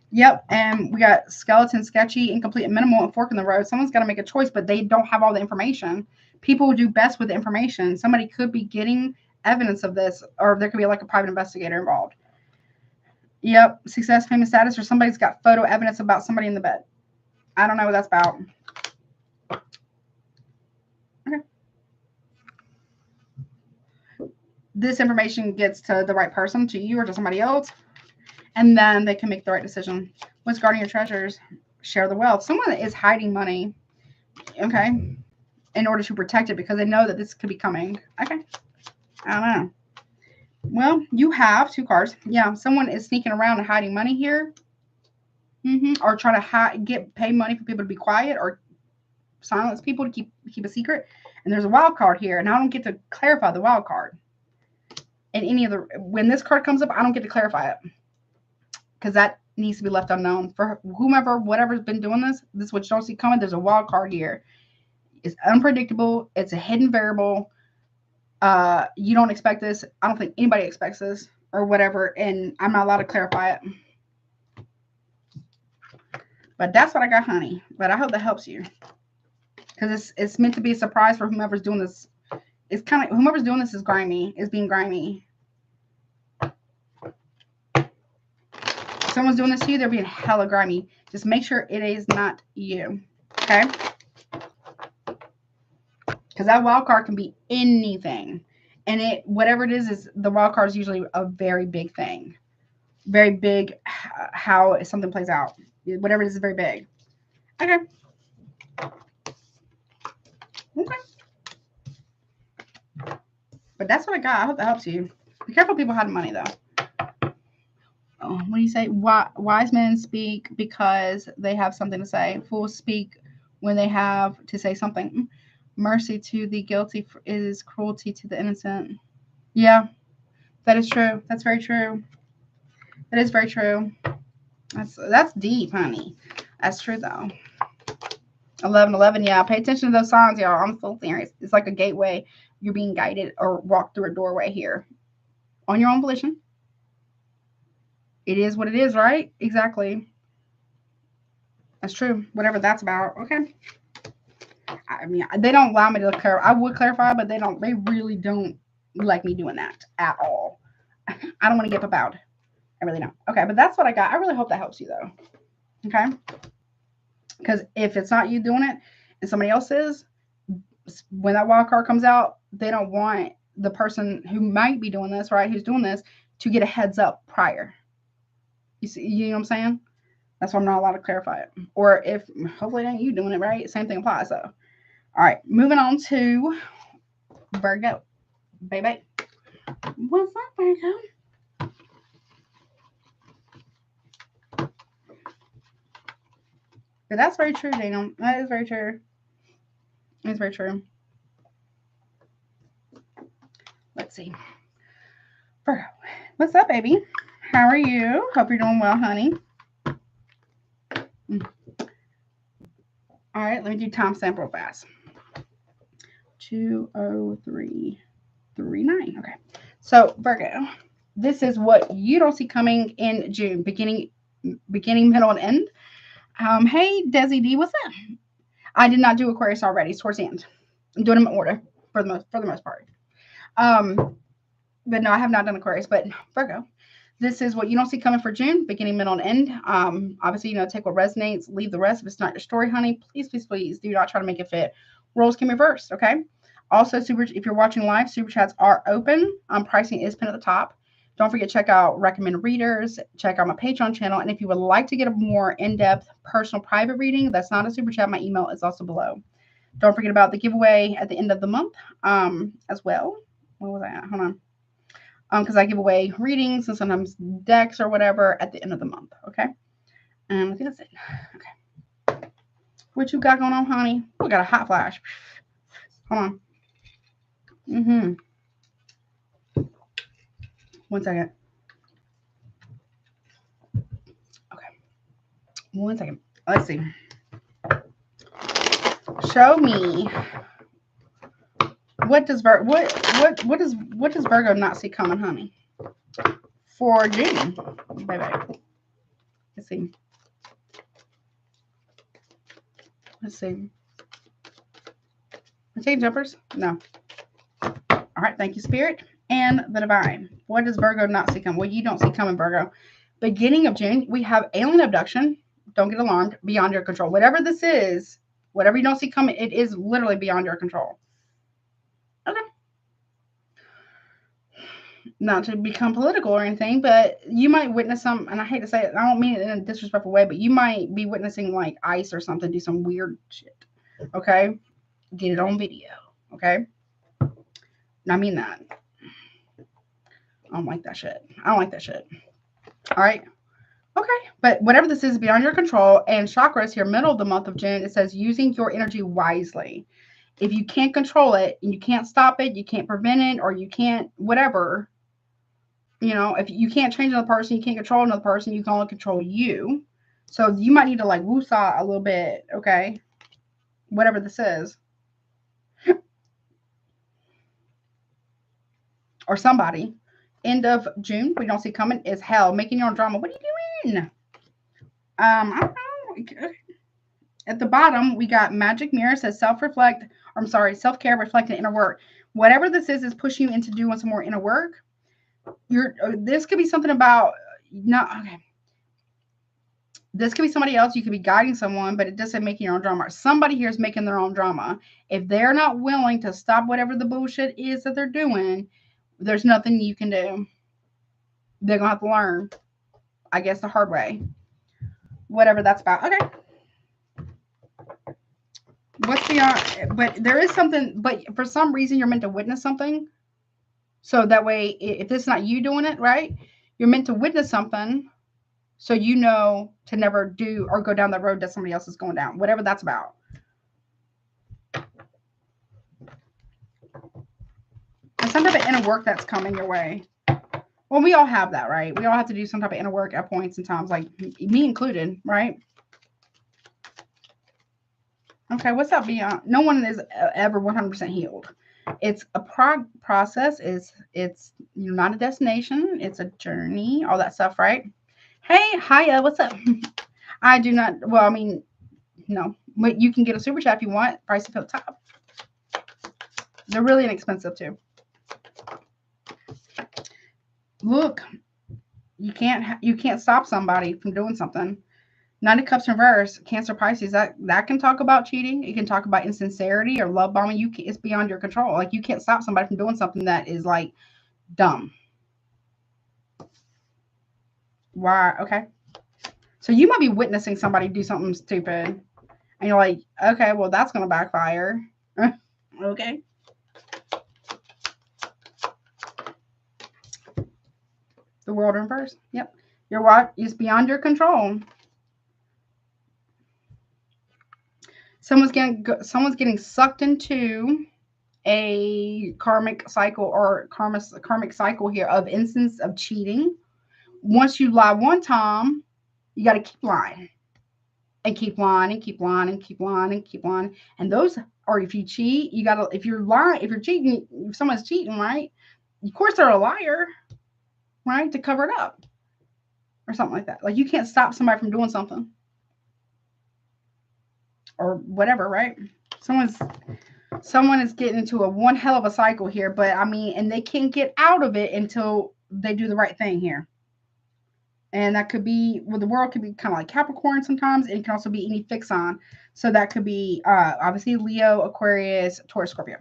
Yep. And we got skeleton, sketchy, incomplete, and minimal, and fork in the road. Someone's got to make a choice, but they don't have all the information. People do best with the information. Somebody could be getting evidence of this, or there could be like a private investigator involved. Yep. Success, famous status, or somebody's got photo evidence about somebody in the bed. I don't know what that's about. Okay. This information gets to the right person, to you or to somebody else, and then they can make the right decision. What's guarding your treasures? Share the wealth. Someone is hiding money, okay, in order to protect it because they know that this could be coming. Okay. I don't know. Well, you have 2 cards. Yeah, someone is sneaking around and hiding money here. Or trying to pay money for people to be quiet or silence people to keep a secret. And there's a wild card here, and I don't get to clarify the wild card. And when this card comes up, I don't get to clarify it because that needs to be left unknown for whomever, whatever's been doing this. This is what you don't see coming. There's a wild card here. It's unpredictable. It's a hidden variable. You don't expect this. I don't think anybody expects this or whatever, and I'm not allowed to clarify it. But that's what I got, honey. But I hope that helps you because it's meant to be a surprise for whomever's doing this. It's kind of whomever's doing this is grimy. Is being grimy. Someone's doing this to you, they're being hella grimy. Just make sure it is not you. Okay? Because that wild card can be anything. And whatever it is the wild card is usually a very big thing. Very big how something plays out. Whatever it is very big. Okay. Okay. But that's what I got. I hope that helps you. Be careful people hiding money, though. Oh, what do you say? Wise men speak because they have something to say. Fools speak when they have to say something. Mercy to the guilty is cruelty to the innocent. Yeah, that is true. That's very true. That is very true. That's deep, honey. That's true, though. 11:11. Yeah, pay attention to those signs, y'all. I'm so serious. It's like a gateway. You're being guided or walk through a doorway here on your own volition. It is what it is, right? Exactly. That's true. Whatever that's about. Okay. I mean, they don't allow me to clarify. I would clarify, but they really don't like me doing that at all. I don't want to get about. I really don't. Okay, but that's what I got. I really hope that helps you, though. Okay? Because if it's not you doing it and somebody else is, when that wild card comes out, they don't want the person who might be doing this, right, who's doing this, to get a heads up prior. You know what I'm saying? That's why I'm not allowed to clarify it. Or if, hopefully it ain't you doing it, right? Same thing applies, though. All right, moving on to Virgo. Baby. What's up, Virgo? But that's very true, Daniel. That is very true. It's very true. Let's see. Virgo. What's up, baby? How are you? Hope you're doing well, honey. All right, let me do timestamp real fast. 2:03:39. Okay. So, Virgo, this is what you don't see coming in June, beginning, middle, and end. Hey, Desi D, what's up? I did not do Aquarius already. It's towards the end. I'm doing them in order for the most part. But no, I have not done Aquarius. But Virgo, this is what you don't see coming for June, beginning, middle, and end. Obviously, take what resonates, leave the rest. If it's not your story, honey, please, please, please do not try to make it fit. Roles can be reversed, okay? Also, if you're watching live, super chats are open. Pricing is pinned at the top. Don't forget to check out recommended readers. Check out my Patreon channel. And if you would like to get a more in-depth personal private reading, that's not a super chat. My email is also below. Don't forget about the giveaway at the end of the month as well. What was I at? Hold on. Because I give away readings and sometimes decks or whatever at the end of the month. Okay. I think that's it. Okay. What you got going on, honey? We got a hot flash. Hold on. One second. Okay. One second. Let's see. Show me What does Virgo not see coming, honey? For June, baby. Let's see. Let's see. Same jumpers? No. All right. Thank you, Spirit and the Divine. What does Virgo not see coming? Well, you don't see coming, Virgo. Beginning of June, we have alien abduction. Don't get alarmed. Beyond your control. Whatever this is, whatever you don't see coming, it is literally beyond your control. Okay. Not to become political or anything, but you might witness some, and I hate to say it, I don't mean it in a disrespectful way, but you might be witnessing like ICE or something do some weird shit. Okay? Get it on video. Okay? I mean that. I don't like that shit. I don't like that shit. All right? Okay. But whatever this is beyond your control, and chakras here, middle of the month of June, it says using your energy wisely. If you can't control it, and you can't stop it, you can't prevent it, or you can't whatever, you know, if you can't change another person, you can't control another person, you can only control you. So you might need to like woosah a little bit, okay? Whatever this is. Or somebody. End of June, we don't see coming, is hell. Making your own drama. What are you doing? I don't know. At the bottom, we got magic mirror, says self-reflect. I'm sorry, self-care, reflect, and inner work. Whatever this is pushing you into doing some more inner work. This could be something about okay. This could be somebody else. You could be guiding someone, but it doesn't make your own drama. Somebody here is making their own drama. If they're not willing to stop whatever the bullshit is that they're doing, there's nothing you can do. They're gonna have to learn, I guess, the hard way. Whatever that's about. Okay. What's beyond? But there is something. But for some reason, you're meant to witness something. So that way, if it's not you doing it, right, you're meant to witness something so you know to never do or go down the road that somebody else is going down, whatever that's about. And some type of inner work that's coming your way. Well, we all have that, right? We all have to do some type of inner work at points and times, like me included, right? Okay, what's up beyond? No one is ever 100% healed. It's a process. It's not a destination. It's a journey. All that stuff, right? Hey, hiya, what's up? I do not. Well, I mean, no. But you can get a super chat if you want. Price up at the top. They're really inexpensive too. Look, you can't stop somebody from doing something. Nine of Cups reverse, Cancer, Pisces, that can talk about cheating. It can talk about insincerity or love bombing. It's beyond your control. Like, you can't stop somebody from doing something that is like dumb. Why? Okay. So you might be witnessing somebody do something stupid, and you're like, okay, well, that's going to backfire. Okay. The World in reverse. Yep. Your wife is beyond your control. Someone's getting sucked into a karmic cycle or karmic cycle here of instance of cheating. Once you lie one time, you got to keep lying and keep lying and keep lying and keep lying and keep lying. And those, or if you cheat, you got to, if you're lying, if you're cheating, if someone's cheating, right? Of course they're a liar, right? To cover it up or something like that. Like, you can't stop somebody from doing something. Or whatever, right? Someone is getting into a one hell of a cycle here, but I mean, and they can't get out of it until they do the right thing here. And that could be, well, the world could be kind of like Capricorn sometimes. It can also be any fix on. So that could be obviously Leo, Aquarius, Taurus, Scorpio.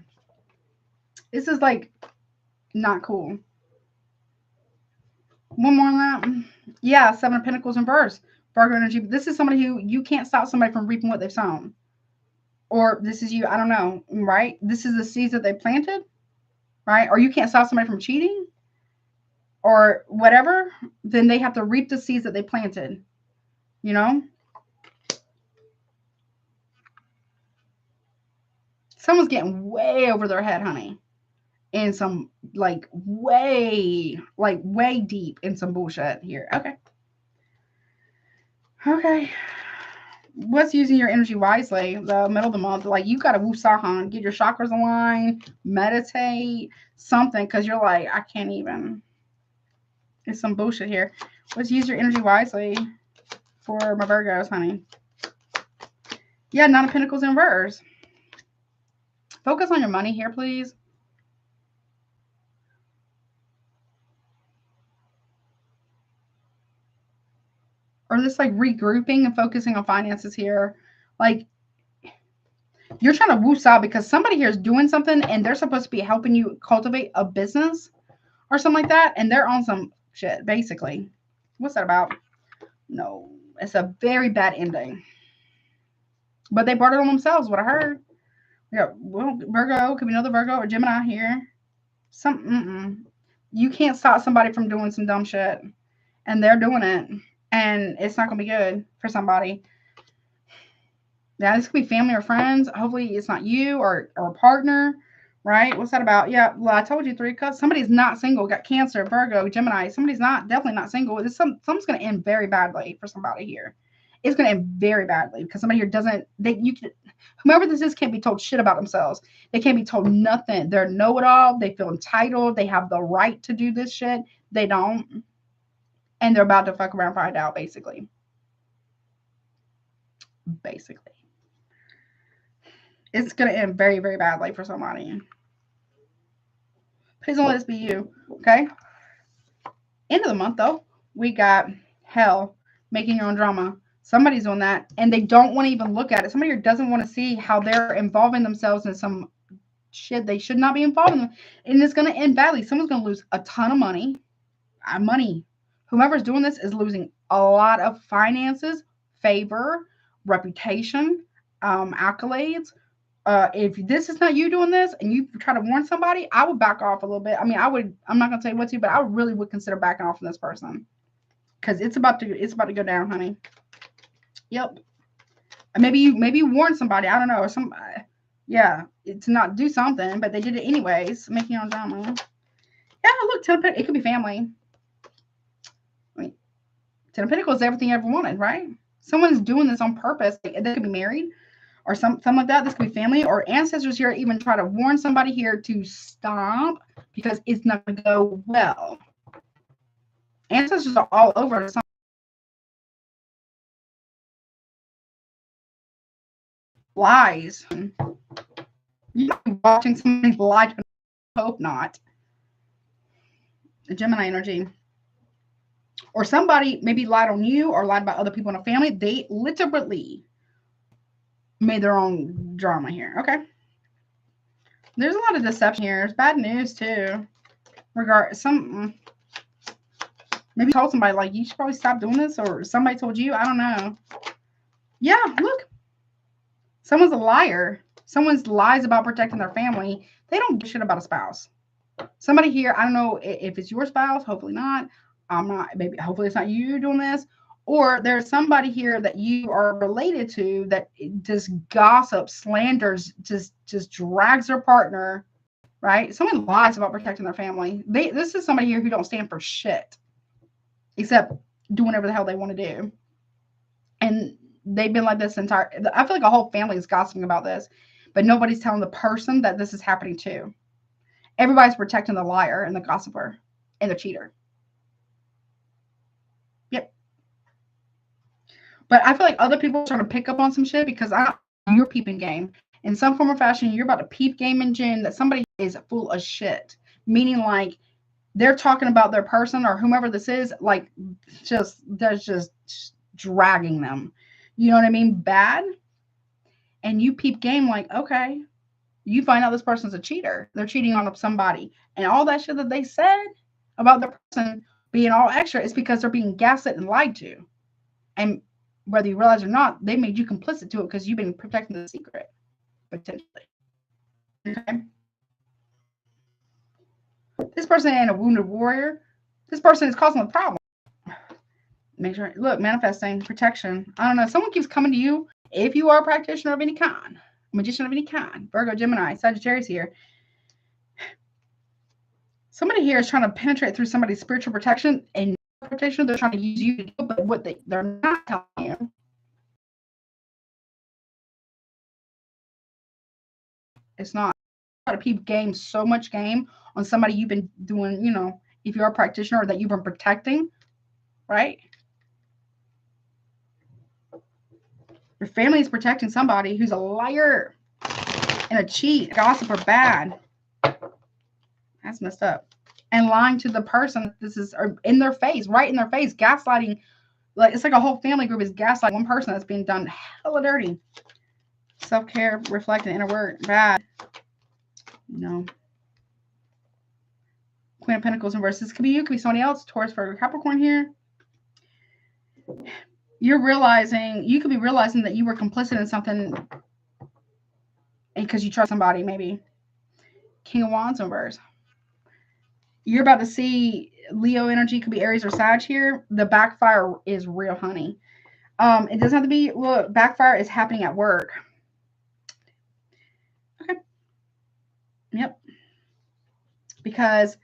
This is like not cool. One more on that. Yeah, Seven of Pentacles in reverse. Virgo energy. This is somebody who you can't stop somebody from reaping what they've sown. Or this is you, I don't know, right? This is the seeds that they planted, right? Or you can't stop somebody from cheating or whatever. Then they have to reap the seeds that they planted, you know? Someone's getting way over their head, honey. In some, like, way deep in some bullshit here. Okay. Okay. What's using your energy wisely? The middle of the month, like you got to woo-sahan, get your chakras aligned, meditate, something, because you're like, I can't even. It's some bullshit here. Let's use your energy wisely for my Virgos, honey. Yeah, Nine of Pentacles in reverse. Focus on your money here, please. Or this like regrouping and focusing on finances here. Like you're trying to woo-saw because somebody here is doing something and they're supposed to be helping you cultivate a business or something like that. And they're on some shit, basically. What's that about? No, it's a very bad ending. But they brought it on themselves, what I heard. Yeah, well, Virgo, could be another Virgo or Gemini here. You can't stop somebody from doing some dumb shit. And they're doing it. And it's not going to be good for somebody. Yeah, this could be family or friends. Hopefully it's not you or a partner, right? What's that about? Yeah, well, I told you 3 cups. Somebody's not single, got Cancer, Virgo, Gemini. Somebody's definitely not single. Something's going to end very badly for somebody here. It's going to end very badly because somebody here whomever this is can't be told shit about themselves. They can't be told nothing. They're know-it-all. They feel entitled. They have the right to do this shit. They don't. And they're about to fuck around and find out, basically. It's going to end very, very badly for somebody. Please don't let this be you, okay? End of the month, though, we got hell, making your own drama. Somebody's doing that, and they don't want to even look at it. Somebody here doesn't want to see how they're involving themselves in some shit they should not be involved in. And it's going to end badly. Someone's going to lose a ton of money. Whomever's doing this is losing a lot of finances, favor, reputation, accolades. If this is not you doing this and you try to warn somebody, I would back off a little bit. I mean, I'm not gonna tell you what to, but I really would consider backing off from this person because it's about to go down, honey. Yep. Maybe you warn somebody. I don't know, or yeah, to not do something, but they did it anyways, making your own drama. Yeah, look, it could be family. I mean, 10 of Pentacles is everything you ever wanted, right? Someone's doing this on purpose. They could be married. Or something like that. This could be family or ancestors here even try to warn somebody here to stop because it's not going to go well. Ancestors are all over. Lies. You might be watching somebody's lie. Hope not. The Gemini energy. Or somebody maybe lied on you or lied about other people in a family. They literally made their own drama here. Okay. There's a lot of deception here. There's bad news too. Maybe told somebody like you should probably stop doing this, or somebody told you. I don't know. Yeah, look. Someone's a liar. Someone's lies about protecting their family. They don't give a shit about a spouse. Somebody here, I don't know if it's your spouse. Hopefully not. I'm not. Maybe hopefully it's not you doing this. Or there's somebody here that you are related to that just gossips, slanders, just drags their partner, right? Someone lies about protecting their family. This is somebody here who don't stand for shit, except do whatever the hell they want to do. And they've been like this I feel like a whole family is gossiping about this, but nobody's telling the person that this is happening to. Everybody's protecting the liar and the gossiper and the cheater. Yep. But I feel like other people are trying to pick up on some shit because you're peeping game. In some form or fashion, you're about to peep game in June that somebody is full of shit. Meaning like they're talking about their person or whomever this is, like they're just dragging them. You know what I mean? Bad. And you peep game like, okay, you find out this person's a cheater. They're cheating on somebody. And all that shit that they said about the person being all extra is because they're being gaslit and lied to. And whether you realize or not, they made you complicit to it because you've been protecting the secret, potentially. Okay? This person ain't a wounded warrior. This person is causing a problem. Make sure, look, manifesting protection. I don't know. Someone keeps coming to you. If you are a practitioner of any kind, magician of any kind, Virgo, Gemini, Sagittarius here. Somebody here is trying to penetrate through somebody's spiritual protection and protection. They're trying to use you to do, but what they're not telling you It's not. A lot of people game so much game on somebody you've been doing, you know, if you're a practitioner that you've been protecting, right? Your family is protecting somebody who's a liar and a cheat, a gossip, or bad. That's messed up. And lying to the person, this is in their face, right in their face, gaslighting. Like it's like a whole family group is gaslighting one person that's being done hella dirty. Self-care, reflecting, inner work, bad. No. Queen of Pentacles in reverse. This could be you, could be somebody else. Taurus, Virgo, Capricorn here. You're realizing, you could be realizing that you were complicit in something because you trust somebody, maybe. King of Wands in reverse. You're about to see Leo energy, could be Aries or Sag here. The backfire is real, honey. It doesn't have to be, look, backfire is happening at work. Okay. Yep. Because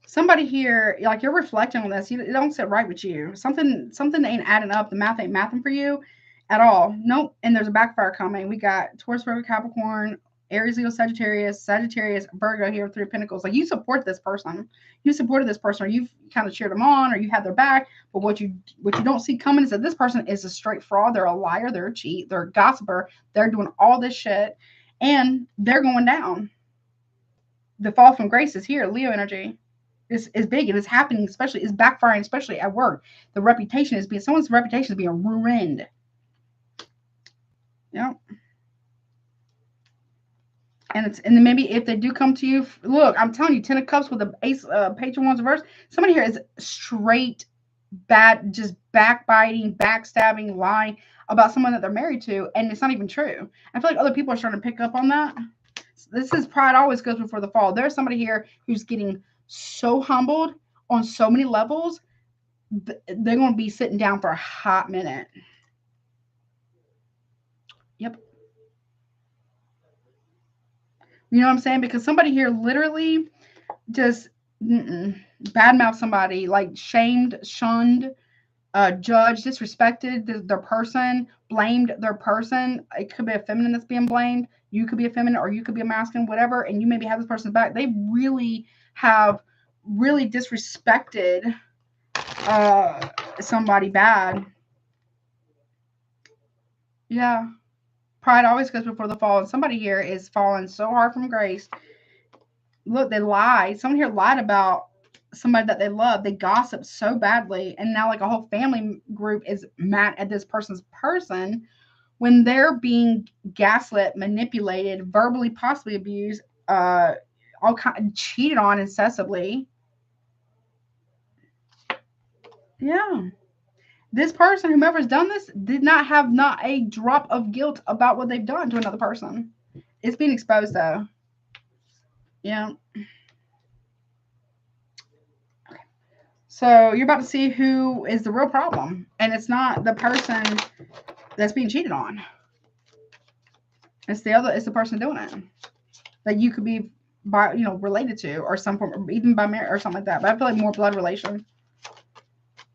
somebody here, like you're reflecting on this, it don't sit right with you. Something ain't adding up. The math ain't mathing for you at all. Nope. And there's a backfire coming. We got Taurus, Virgo, Capricorn, Aries, Leo, Sagittarius, Virgo here, Three of Pentacles. Like you support this person. You supported this person, or you've kind of cheered them on, or you had their back. But what you don't see coming is that this person is a straight fraud. They're a liar. They're a cheat. They're a gossiper. They're doing all this shit, and they're going down. The fall from grace is here. Leo energy is big. It is happening, especially is backfiring, especially at work. The reputation is being, someone's reputation is being ruined. Yep. And then maybe if they do come to you, look, I'm telling you, 10 of Cups with the Ace, Page of Wands reverse. Somebody here is straight bad, just backbiting, backstabbing, lying about someone that they're married to, and it's not even true. I feel like other people are starting to pick up on that. This is pride always goes before the fall. There's somebody here who's getting so humbled on so many levels. They're going to be sitting down for a hot minute. Yep. You know what I'm saying? Because somebody here literally just badmouth somebody, like shamed, shunned, judged, disrespected their person, blamed their person. It could be a feminine that's being blamed. You could be a feminine, or you could be a masculine, whatever, and you maybe have this person's back. They really have really disrespected somebody bad. Yeah. Pride always goes before the fall, and somebody here is falling so hard from grace. Look, they lied. Someone here lied about somebody that they love. They gossip so badly, and now like a whole family group is mad at this person's person when they're being gaslit, manipulated, verbally, possibly abused, all kind of cheated on incessantly. Yeah. This person, whomever's done this, did not have not a drop of guilt about what they've done to another person. It's being exposed though. Yeah. Okay. So you're about to see who is the real problem. And it's not the person that's being cheated on. It's the person doing it. That you could be by, related to, or some form, even by marriage or something like that. But I feel like more blood relation.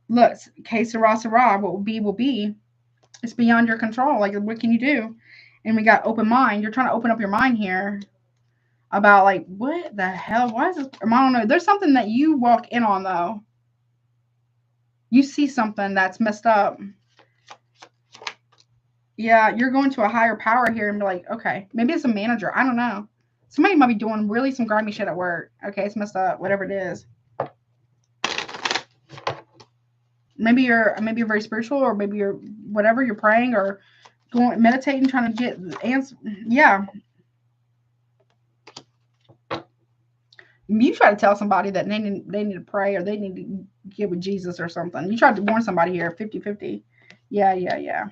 Look, que sera, sera, what will be, will be. It's beyond your control. Like, what can you do? And we got open mind. You're trying to open up your mind here about, like, what the hell? Why is this? I don't know. There's something that you walk in on, though. You see something that's messed up. Yeah, you're going to a higher power here and be like, okay, maybe it's a manager. I don't know. Somebody might be doing really some grimy shit at work. Okay, it's messed up. Whatever it is. Maybe you're very spiritual, or maybe you're whatever, you're praying or going meditating, trying to get the answer. Yeah. You try to tell somebody that they need to pray, or they need to get with Jesus or something. You tried to warn somebody here, 50-50. Yeah.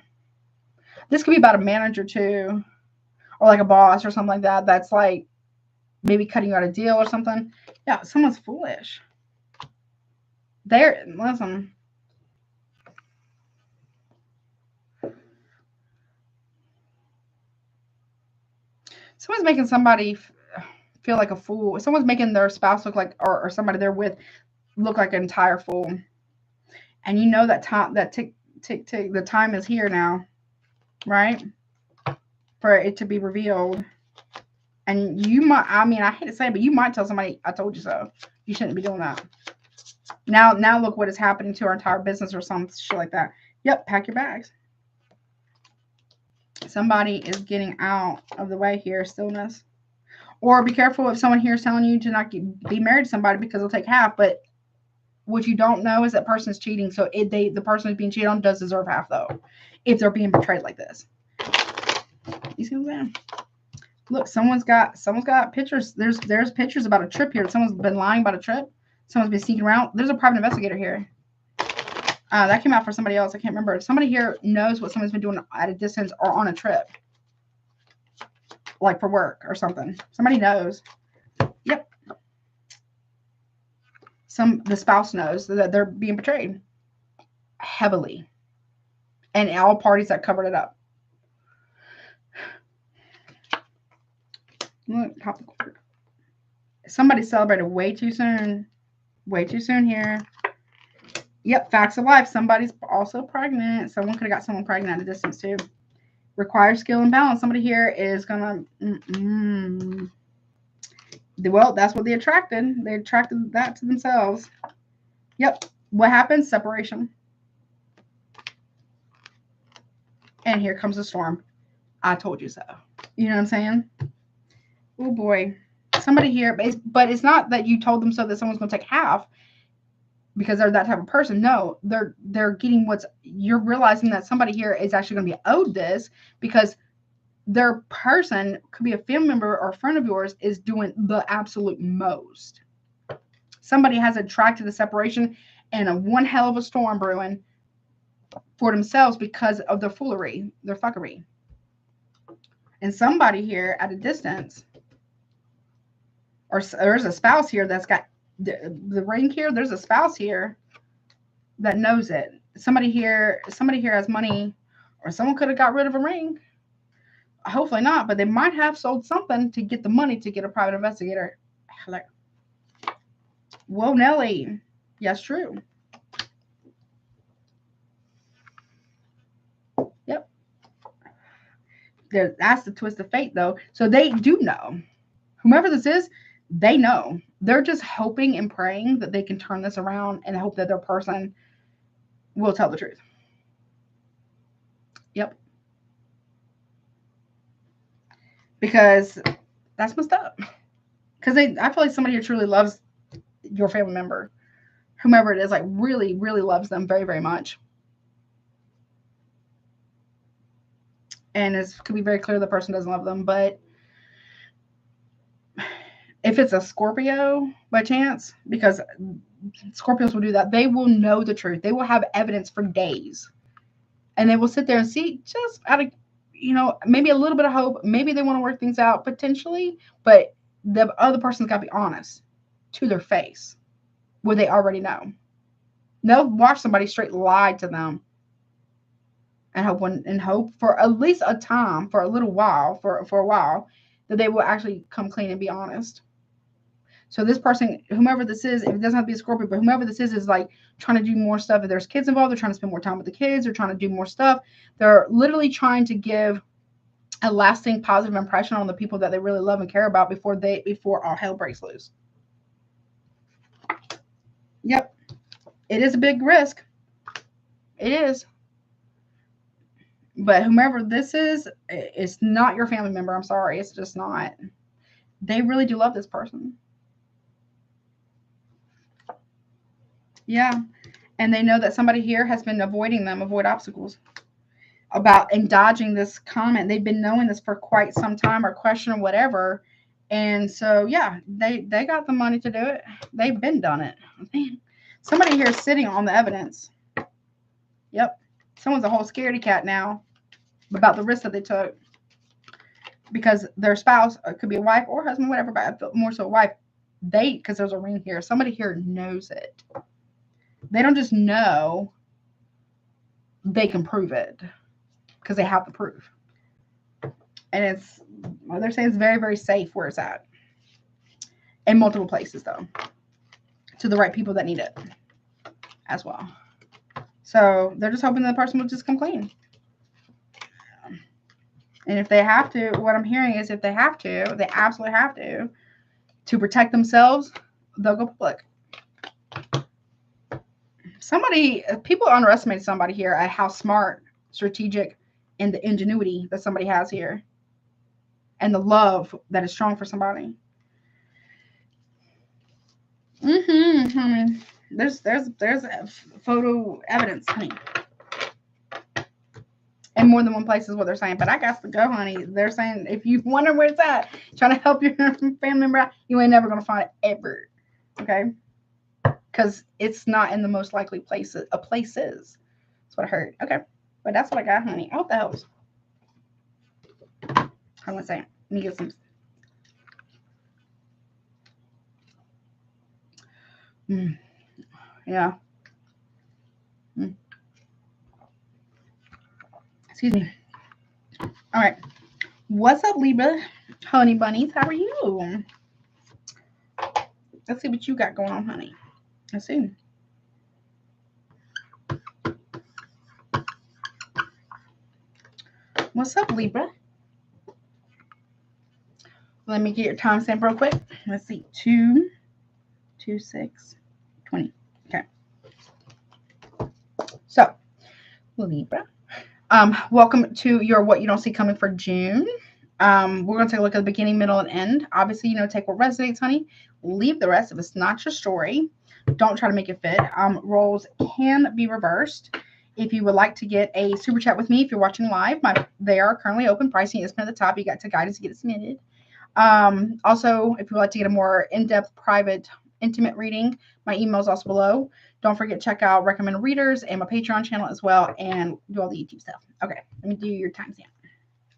This could be about a manager too, or like a boss or something like that. That's like maybe cutting you out a deal or something. Yeah, someone's foolish. Listen. Someone's making somebody feel like a fool. Someone's making their spouse look like, or somebody they're with look like an entire fool. And you know that time, that tick, the time is here now, right? For it to be revealed. And you might, I mean, I hate to say it, but you might tell somebody, I told you so. You shouldn't be doing that. Now look what is happening to our entire business or some shit like that. Yep, pack your bags. Somebody is getting out of the way here, stillness. Or be careful if someone here is telling you to not be married to somebody because they'll take half. But what you don't know is that person is cheating. So the person who's being cheated on does deserve half, though, if they're being betrayed like this. You see what I'm saying? Look, someone's got pictures. There's pictures about a trip here. Someone's been lying about a trip. Someone's been sneaking around. There's a private investigator here. That came out for somebody else. I can't remember. Somebody here knows what someone's been doing at a distance or on a trip. Like for work or something. Somebody knows. Yep. The spouse knows that they're being betrayed. Heavily. And all parties that covered it up. Look, pop the cord. Somebody celebrated way too soon. Way too soon here. Yep, facts of life. Somebody's also pregnant. Someone could have got someone pregnant at a distance too. Requires skill and balance. Somebody here is gonna. Well, that's what they attracted. They attracted that to themselves. Yep. What happens? Separation. And here comes the storm. I told you so. You know what I'm saying? Oh boy, somebody here, but it's not that you told them so that someone's going to take half because they're that type of person. No, they're getting you're realizing that somebody here is actually going to be owed this because their person, could be a family member or a friend of yours, is doing the absolute most. Somebody has attracted the separation and one hell of a storm brewing for themselves because of their foolery, their fuckery. And somebody here at a distance, or there's a spouse here that's got the ring here. There's a spouse here that knows it. Somebody here has money, or someone could have got rid of a ring. Hopefully not, but they might have sold something to get the money to get a private investigator. Hello. Whoa, Nelly. Yes, true. Yep. That's the twist of fate, though. So they do know. Whomever this is, they know. They're just hoping and praying that they can turn this around and hope that their person will tell the truth. Yep. Because that's messed up. Because I feel like somebody who truly loves your family member, whomever it is, like really, really loves them very, very much. And it could be very clear the person doesn't love them, but if it's a Scorpio by chance, because Scorpios will do that, they will know the truth. They will have evidence for days. And they will sit there and see just out of, maybe a little bit of hope. Maybe they want to work things out potentially, but the other person's got to be honest to their face where they already know. They'll watch somebody straight lie to them and hope for at least a time, for a little while, for a while, that they will actually come clean and be honest. So this person, whomever this is, if it doesn't have to be a Scorpio, but whomever this is like trying to do more stuff. If there's kids involved, they're trying to spend more time with the kids. They're trying to do more stuff. They're literally trying to give a lasting positive impression on the people that they really love and care about before all hell breaks loose. Yep. It is a big risk. It is. But whomever this is, it's not your family member. I'm sorry. It's just not. They really do love this person. Yeah. And they know that somebody here has been avoiding them, avoid obstacles, and dodging this comment. They've been knowing this for quite some time, or question or whatever. And so, yeah, they got the money to do it. They've been done it. Somebody here is sitting on the evidence. Yep. Someone's a whole scaredy cat now about the risk that they took. Because their spouse, could be a wife or husband, whatever, but I feel more so a wife. Because there's a ring here. Somebody here knows it. They don't just know. They can prove it. Because they have the proof. And they're saying it's very, very safe where it's at. In multiple places, though. To the right people that need it. As well. So, they're just hoping the person will just come clean. And if they have to, what I'm hearing is if they have to, they absolutely have to protect themselves, they'll go public. People underestimate somebody here at how smart, strategic, and the ingenuity that somebody has here. And the love that is strong for somebody. Honey. There's photo evidence, honey. In more than one place is what they're saying. But I got to go, honey. They're saying if you wonder where it's at, trying to help your family member out, you ain't never going to find it ever. Okay? Because it's not in the most likely places. Places. That's what I heard. Okay. But that's what I got, honey. I hope that helps. I'm going to say it. Let me get some. Yeah. Excuse me. All right. What's up, Libra? Honey bunnies, how are you? Let's see what you got going on, honey. Let's see. What's up, Libra? Let me get your timestamp real quick. Let's see. 2/6/20. Okay. So, Libra. Welcome to your What You Don't See Coming for June. We're going to take a look at the beginning, middle, and end. Obviously, take what resonates, honey. Leave the rest if it's not your story. Don't try to make it fit. Roles can be reversed. If you would like to get a super chat with me, if you're watching live, they are currently open. Pricing is at the top. You got to guidance to get it submitted. Also, if you would like to get a more in-depth, private, intimate reading, my email is also below. Don't forget to check out recommended readers and my Patreon channel as well, and do all the YouTube stuff. Okay, let me do your timestamp.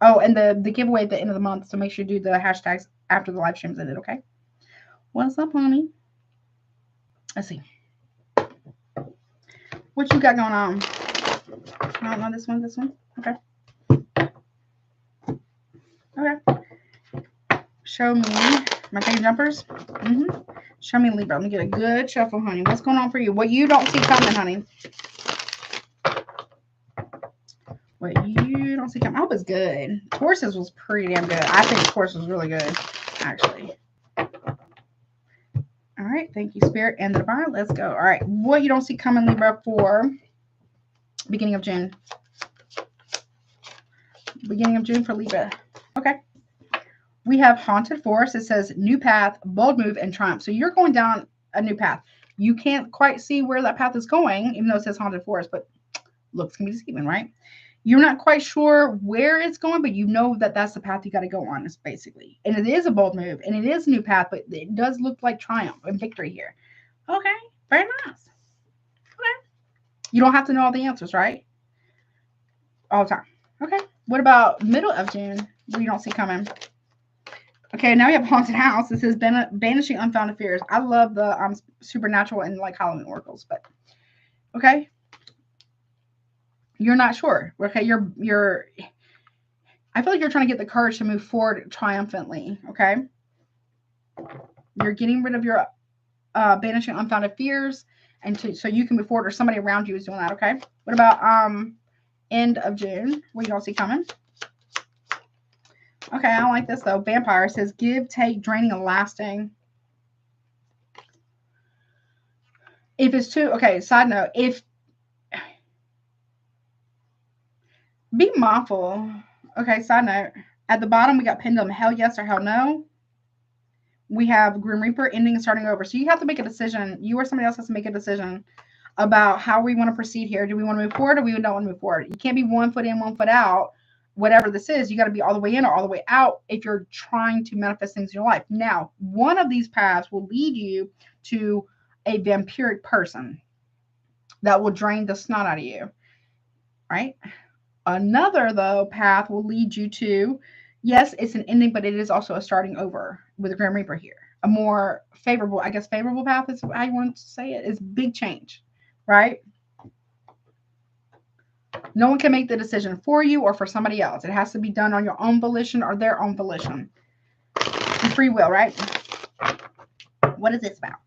Oh, and the giveaway at the end of the month, so make sure you do the hashtags after the live stream's ended, okay? What's up, honey? Let's see. What you got going on? No, this one. Okay. Okay. Show me my favorite jumpers. Show me Libra. Let me get a good shuffle, honey. What's going on for you? What you don't see coming, honey. What you don't see coming. I hope it's good. Tauruses was pretty damn good. I think Taurus was really good, actually. All right. Thank you, Spirit and the Divine. Let's go. All right. What you don't see coming, Libra, for beginning of June. Beginning of June for Libra. Okay. We have Haunted Forest. It says new path, bold move, and triumph. So you're going down a new path. You can't quite see where that path is going, even though it says Haunted Forest, but looks can be deceiving, right? You're not quite sure where it's going, but you know that that's the path you got to go on, basically. And it is a bold move, and it is a new path, but it does look like triumph and victory here. Okay, very nice. Okay. You don't have to know all the answers, right? All the time. Okay. What about middle of June? What you don't see coming? Okay, now we have Haunted House. It says banishing unfounded fears. I love the supernatural and like Halloween oracles, but okay. You're not sure. Okay, you're I feel like you're trying to get the courage to move forward triumphantly. Okay. You're getting rid of your banishing unfounded fears so you can move forward, or somebody around you is doing that. Okay. What about end of June? What you don't see coming? Okay, I don't like this though. Vampire says give, take, draining, and lasting. If it's too, okay, side note, be mindful. Okay, side note. At the bottom, we got Pendulum, hell yes or hell no. We have Grim Reaper, ending and starting over. So you have to make a decision. You or somebody else has to make a decision about how we want to proceed here. Do we want to move forward or we don't want to move forward? You can't be 1 foot in, 1 foot out. Whatever this is, you got to be all the way in or all the way out if you're trying to manifest things in your life. Now, one of these paths will lead you to a vampiric person that will drain the snot out of you, right? Another, though, path will lead you to, yes, it's an ending, but it is also a starting over with a Grim Reaper here. A more favorable, I guess favorable path is how you want to say it, is big change, right? No one can make the decision for you or for somebody else. It has to be done on your own volition or their own volition. And free will, right? What is this about?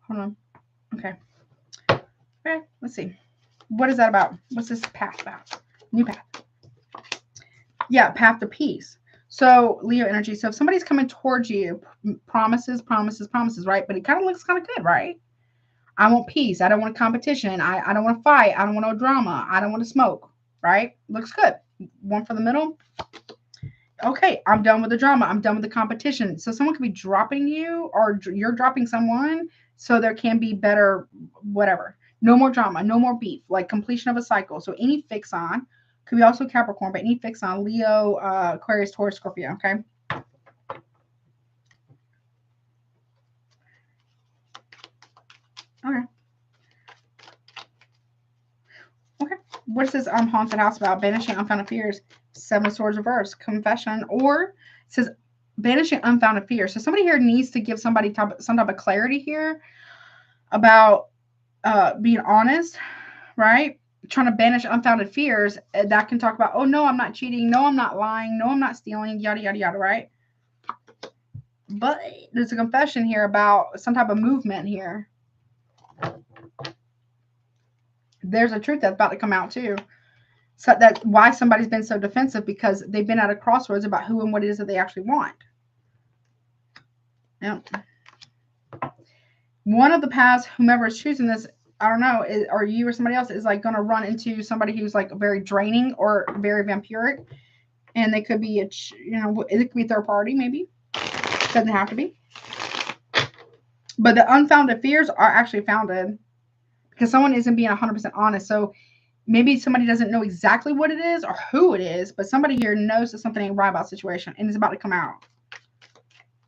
Hold on. Okay. Okay, let's see. What is that about? What's this path about? New path. Yeah, path to peace. So Leo energy. So if somebody's coming towards you, promises, promises, promises, right? But it kind of looks kind of good, right? I want peace. I don't want competition. I don't want to fight. I don't want no drama. I don't want to smoke, right? Looks good. One for the middle. Okay, I'm done with the drama. I'm done with the competition. So someone could be dropping you or you're dropping someone so there can be better whatever. No more drama, no more beef, like completion of a cycle. So any fix on could be also Capricorn, but any fix on Leo, Aquarius, Taurus, Scorpio, okay? Okay. Okay. What is this haunted house about? Banishing unfounded fears. Seven of Swords reverse. Confession. Or it says banishing unfounded fears. So somebody here needs to give somebody some type of clarity here about being honest, right? Trying to banish unfounded fears. That can talk about, oh no, I'm not cheating. No, I'm not lying. No, I'm not stealing. Yada, yada, yada, right? But there's a confession here about some type of movement here. There's a truth that's about to come out too. So that's why somebody's been so defensive, because they've been at a crossroads about who and what it is that they actually want. Now, one of the paths, whomever is choosing this, I don't know, or you or somebody else, is like going to run into somebody who's like very draining or very vampiric, and they could be it could be third party, maybe. Doesn't have to be. But the unfounded fears are actually founded because someone isn't being 100% honest. So maybe somebody doesn't know exactly what it is or who it is, but somebody here knows that something ain't right about the situation and it's about to come out.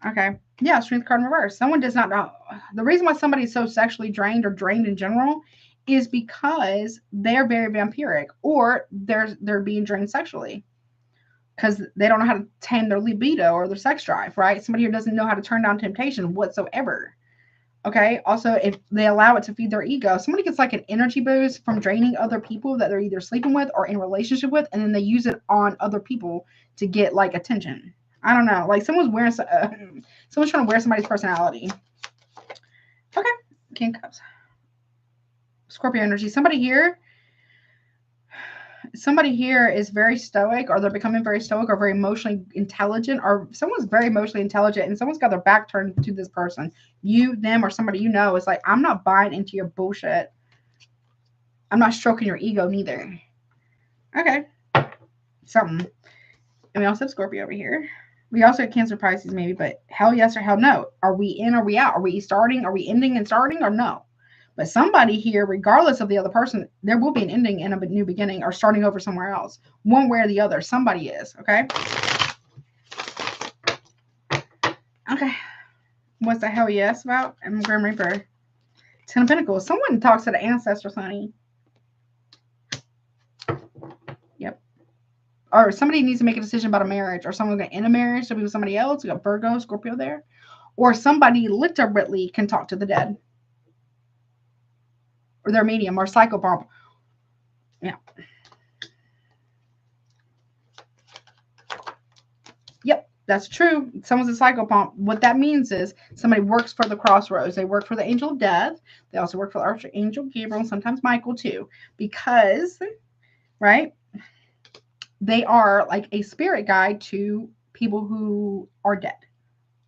Okay. Yeah, Strength card in reverse. Someone does not know. The reason why somebody is so sexually drained or drained in general is because they're very vampiric, or they're being drained sexually because they don't know how to tame their libido or their sex drive, right? Somebody here doesn't know how to turn down temptation whatsoever. Okay. Also, if they allow it to feed their ego, somebody gets like an energy boost from draining other people that they're either sleeping with or in relationship with, and then they use it on other people to get like attention. I don't know. Like someone's trying to wear somebody's personality. Okay. King Cups. Scorpio energy. Somebody here is very stoic, or they're becoming very stoic, or very emotionally intelligent, or someone's very emotionally intelligent and someone's got their back turned to this person. You, them, or somebody you know is like, I'm not buying into your bullshit. I'm not stroking your ego neither. Okay. Something. And we also have Scorpio over here. We also have Cancer, Pisces, maybe, but hell yes or hell no. Are we in? Are we out? Are we starting? Are we ending and starting, or no? But somebody here, regardless of the other person, there will be an ending and a new beginning, or starting over somewhere else. One way or the other, somebody is. Okay. Okay. What's the hell yes about? And Grim Reaper. Ten of Pentacles. Someone talks to the ancestors, honey. Yep. Or somebody needs to make a decision about a marriage, or someone's going to end a marriage to be with somebody else. We got Virgo, Scorpio there. Or somebody literally can talk to the dead. Or their medium, or psychopomp. Yeah. Yep, that's true. Someone's a psychopomp. What that means is somebody works for the crossroads. They work for the angel of death. They also work for the archangel Gabriel, and sometimes Michael too. Because, right, they are like a spirit guide to people who are dead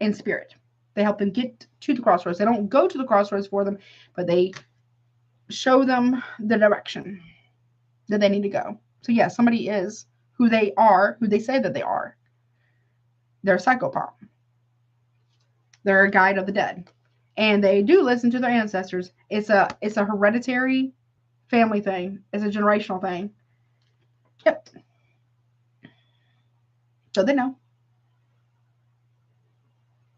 in spirit. They help them get to the crossroads. They don't go to the crossroads for them, but they show them the direction that they need to go. So yeah, somebody is who they are, who they say that they are. They're a psychopomp. They're a guide of the dead. And they do listen to their ancestors. It's a hereditary family thing. It's a generational thing. Yep. So they know.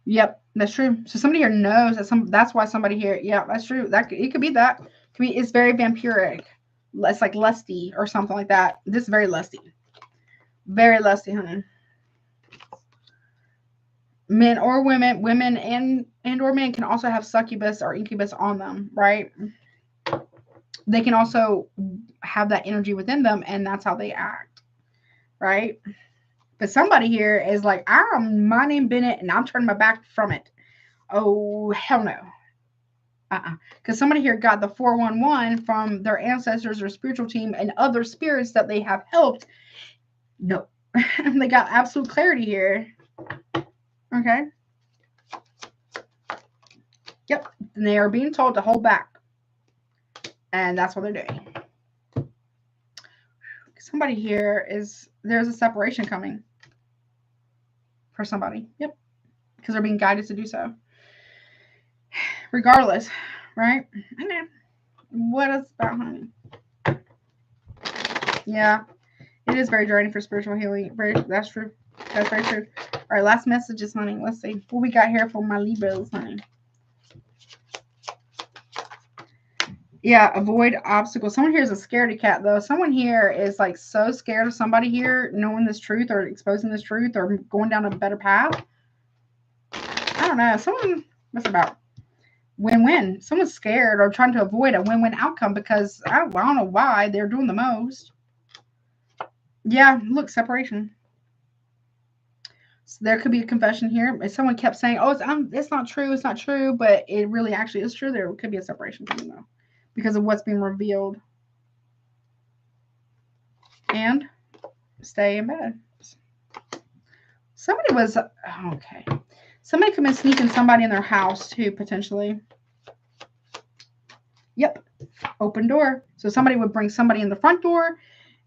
Yep, that's true. So somebody here knows that that's why somebody here, yeah, that's true. It could be that. It's very vampiric. It's like lusty or something like that. This is very lusty. Very lusty, honey. Men or women and or men can also have succubus or incubus on them, right? They can also have that energy within them, and that's how they act, right? But somebody here is like, I'm my name Bennett, and I'm turning my back from it. Oh, hell no. Because somebody here got the 411 from their ancestors or spiritual team and other spirits that they have helped. No. They got absolute clarity here. Okay. Yep. And they are being told to hold back. And that's what they're doing. Somebody here there's a separation coming for somebody. Yep. Because they're being guided to do so. Regardless, right? I know. What is about honey? Yeah. It is very draining for spiritual healing. That's true. That's very true. All right, last messages, honey. Let's see what we got here for my Libras, honey. Yeah, avoid obstacles. Someone here is a scaredy cat, though. Someone here is like so scared of somebody here knowing this truth or exposing this truth or going down a better path. I don't know. Someone, what's about win-win? Someone's scared or trying to avoid a win-win outcome because I don't know why they're doing the most. Yeah, look, separation. So there could be a confession here. If someone kept saying, "Oh, it's not true, it's not true," but it really actually is true, there could be a separation coming though, because of what's being revealed. And stay in bed. Somebody was okay. Somebody could be sneaking somebody in their house too, potentially. Yep, open door. So somebody would bring somebody in the front door.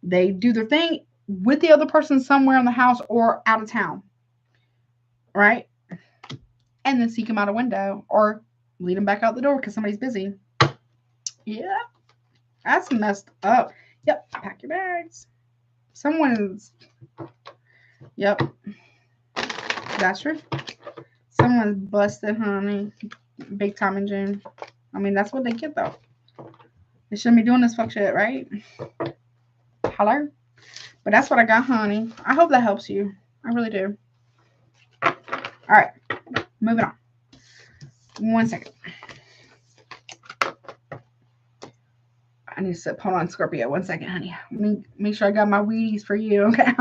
They do their thing with the other person somewhere in the house or out of town. Right? And then seek them out a window or lead them back out the door because somebody's busy. Yeah. That's messed up. Yep. Pack your bags. Someone's. Yep. That's true. Someone's busted, honey. Big time in June. I mean, that's what they get, though. They shouldn't be doing this fuck shit, right? Hello? But that's what I got, honey. I hope that helps you. I really do. All right, moving on. 1 second. I need to sip. Hold on, Scorpio. 1 second, honey. Let me make sure I got my Wheaties for you, okay?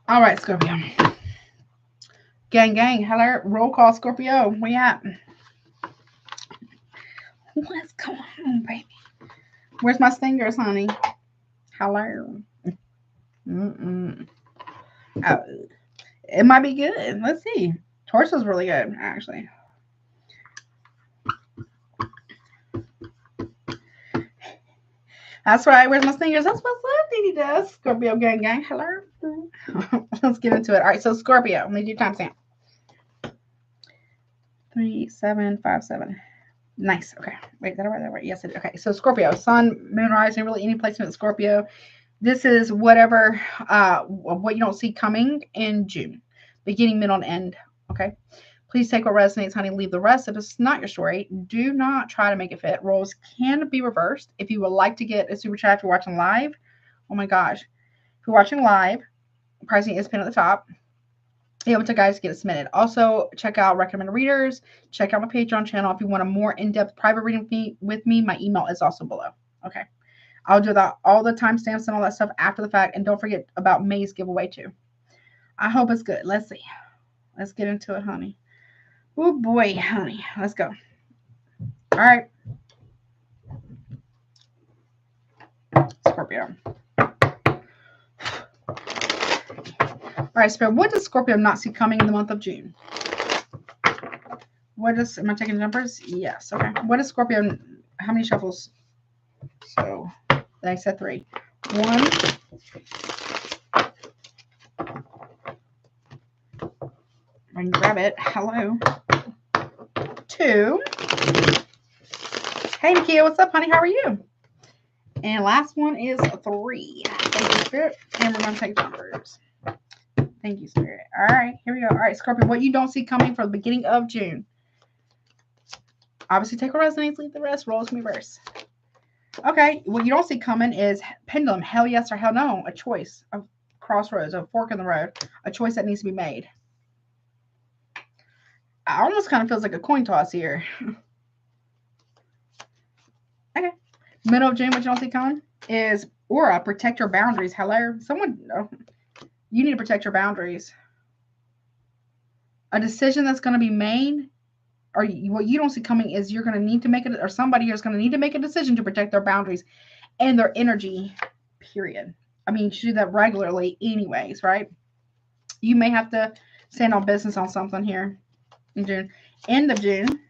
All right, Scorpio. Gang. Hello. Roll call, Scorpio. Where you at? What's going on, baby? Where's my stingers, honey? Hello. Oh, it might be good. Let's see. Taurus is really good, actually. That's right. Where's my stingers? That's what's up, Dee does. Scorpio gang. Hello. Let's get into it. All right, so Scorpio. Let me do timestamp. 3757. Nice. Okay. Wait, that right? Yes, it is. Okay. So Scorpio, Sun, Moon, Rising, really any placement of Scorpio. This is whatever, what you don't see coming in June, beginning, middle, and end. Okay. Please take what resonates, honey. Leave the rest. If it's not your story, do not try to make it fit. Roles can be reversed. If you would like to get a super chat, if you're watching live, oh my gosh. If you're watching live, pricing is pinned at the top. Be able to guys get it submitted. Also, check out recommended readers. Check out my Patreon channel. If you want a more in-depth private reading with me, my email is also below. Okay. I'll do that, all the timestamps and all that stuff after the fact. And don't forget about May's giveaway too. I hope it's good. Let's see. Let's get into it, honey. Oh boy, honey. Let's go. All right. Scorpio. All right, Spirit. What does Scorpio not see coming in the month of June? What is, am I taking numbers? Yes. Okay. What is Scorpio? How many shuffles? So, I said 3. 1. I can grab it. Hello. 2. Hey, Nakia. What's up, honey? How are you? And last one is 3. Thank you, Spirit. And we're going to take numbers. Thank you, Spirit. All right, here we go. All right, Scorpio, what you don't see coming for the beginning of June. Obviously, take what resonates, leave the rest. Roles can reverse. Okay, what you don't see coming is pendulum. Hell yes or hell no. A choice. A crossroads. A fork in the road. A choice that needs to be made. It almost kind of feels like a coin toss here. Okay. Middle of June, what you don't see coming is aura. Protect your boundaries. Hello. Someone... Oh. You need to protect your boundaries. a decision that's going to be made, or what you don't see coming is you're going to need to make it, or somebody here is going to need to make a decision to protect their boundaries and their energy, period. I mean, you should do that regularly anyways, right? You may have to stand on business on something here in June. End of June.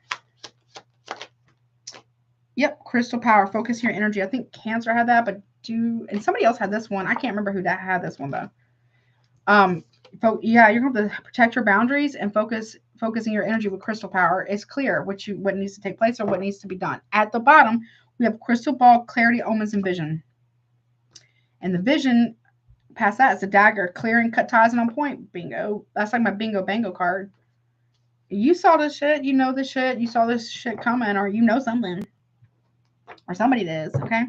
Yep, crystal power. Focus your energy. I think Cancer had that, but and somebody else had this one. I can't remember who that had this one though. Yeah, you're going to protect your boundaries and focusing your energy with crystal power. It's clear what needs to take place or what needs to be done. At the bottom, we have crystal ball, clarity, omens, and vision. And the vision, past that, is a dagger, clearing, cut ties, and on point. Bingo. That's like my bingo bango card. You saw this shit. You know this shit. You saw this shit coming, or you know something. Or somebody does, okay?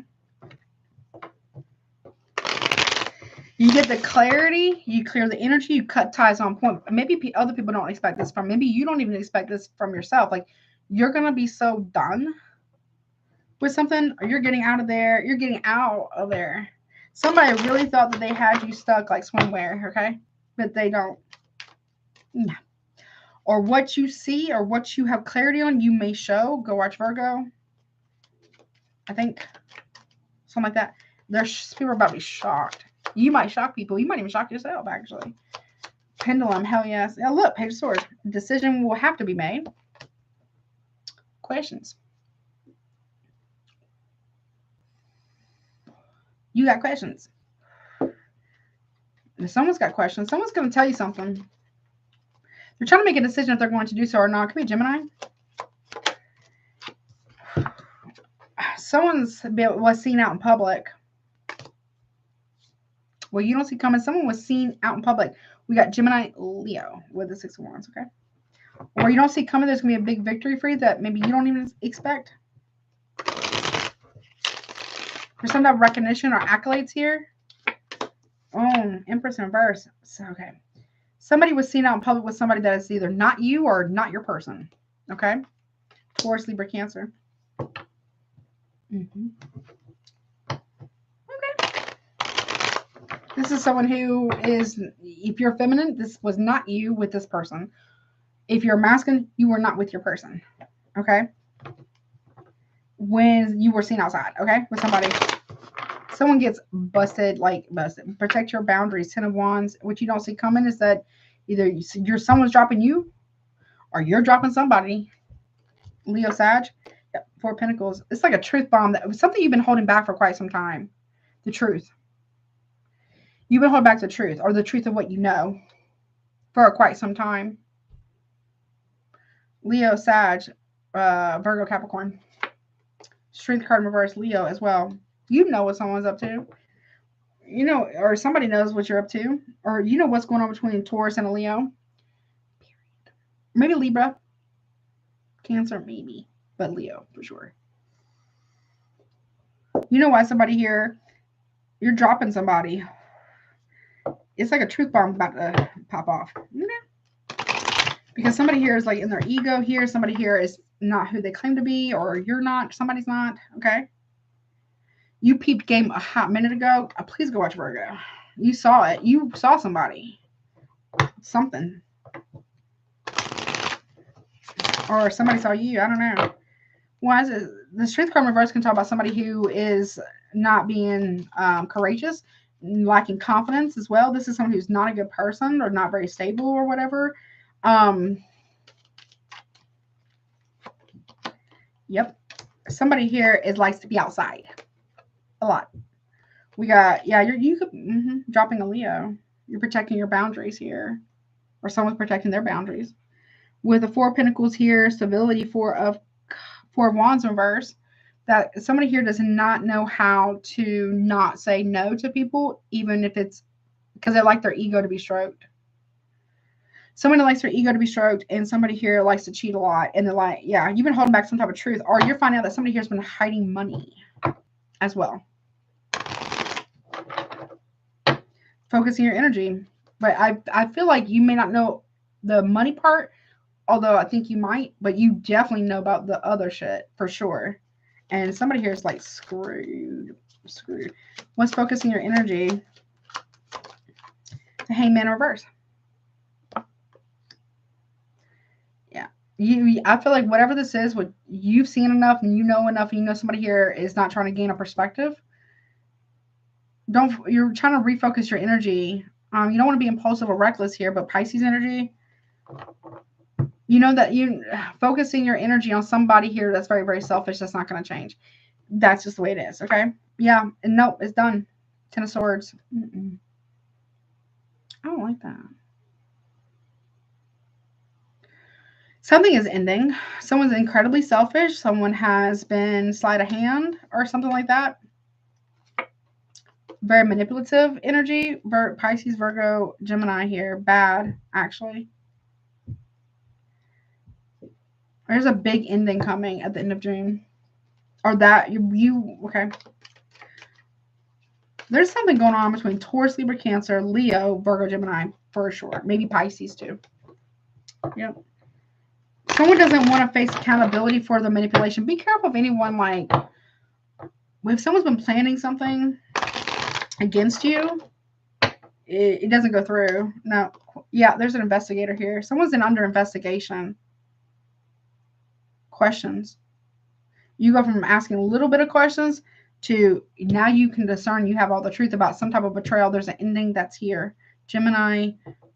You get the clarity, you clear the energy, you cut ties on point. Maybe other people don't expect this from. Maybe you don't even expect this from yourself. Like, you're going to be so done with something, or you're getting out of there. You're getting out of there. Somebody really thought that they had you stuck like swimwear, okay? But they don't. Yeah. Or what you see or what you have clarity on, you may show. Go watch Virgo. I think. Something like that. People are about to be shocked. You might shock people. You might even shock yourself, actually. Pendulum, hell yes. Now look, Page of Swords. Decision will have to be made. Questions. You got questions. If someone's got questions, someone's going to tell you something. They're trying to make a decision if they're going to do so or not. Could be a Gemini. Was seen out in public. Well, you don't see coming. Someone was seen out in public. We got Gemini, Leo with the Six of Wands, okay? Or you don't see coming, there's going to be a big victory for you that maybe you don't even expect. There's some type of recognition or accolades here. Oh, Empress in reverse. So, okay. Somebody was seen out in public with somebody that is either not you or not your person, okay? Taurus, Libra, Cancer. This is someone who is, if you're feminine, this was not you with this person. If you're masculine, you were not with your person. Okay? When you were seen outside, okay? With somebody. Someone gets busted, like busted. Protect your boundaries. 10 of Wands. What you don't see coming is that either someone's dropping you or you're dropping somebody. Leo, Sag. Yep, 4 of Pentacles. It's like a truth bomb. That was something you've been holding back for quite some time. The truth. You've been holding back the truth, or the truth of what you know, for quite some time. Leo, Sag, Virgo, Capricorn. Strength card in reverse, Leo as well. You know what someone's up to. You know, or somebody knows what you're up to. Or you know what's going on between Taurus and a Leo. Maybe Libra. Cancer, maybe. But Leo, for sure. You know why somebody here, you're dropping somebody. It's like a truth bomb about to pop off. Because somebody here is like in their ego here. Somebody here is not who they claim to be, or you're not. Somebody's not. Okay. You peeped game a hot minute ago. Please go watch Virgo. You saw it. You saw somebody. Something. Or somebody saw you. I don't know. Why is it? The Strength card reverse can talk about somebody who is not being courageous, lacking confidence as well. This is someone who's not a good person or not very stable or whatever. Yep. Somebody here likes to be outside a lot. We got, yeah, you could dropping a Leo. You're protecting your boundaries here, or someone's protecting their boundaries. With the 4 of Pentacles here, stability, 4 of Wands in reverse. That somebody here does not know how to not say no to people, even if it's because they like their ego to be stroked. Somebody likes their ego to be stroked, and somebody here likes to cheat a lot. And they're like, yeah, you've been holding back some type of truth, or you're finding out that somebody here has been hiding money as well. Focusing your energy. But I feel like you may not know the money part, although I think you might, but you definitely know about the other shit for sure. And somebody here is like screwed. What's focusing your energy? The Hangman reverse. I feel like whatever this is, what you've seen enough and you know somebody here is not trying to gain a perspective. You're trying to refocus your energy. You don't want to be impulsive or reckless here, but Pisces energy, you know that you focusing your energy on somebody here that's very, very selfish, that's not going to change. That's just the way it is, okay? Yeah, and nope, it's done. 10 of Swords. I don't like that. Something is ending. Someone's incredibly selfish. Someone has been sleight of hand or something like that. Very manipulative energy. Pisces, Virgo, Gemini here. Bad, actually. There's a big ending coming at the end of June. Or that, okay. There's something going on between Taurus, Libra, Cancer, Leo, Virgo, Gemini, for sure. Maybe Pisces, too. Yep. Someone doesn't want to face accountability for the manipulation. Be careful of anyone, like, if someone's been planning something against you, it doesn't go through. No. Yeah, there's an investigator here. Someone's under investigation. Questions. You go from asking a little bit of questions to now you can discern you have all the truth about some type of betrayal. There's an ending that's here. Gemini,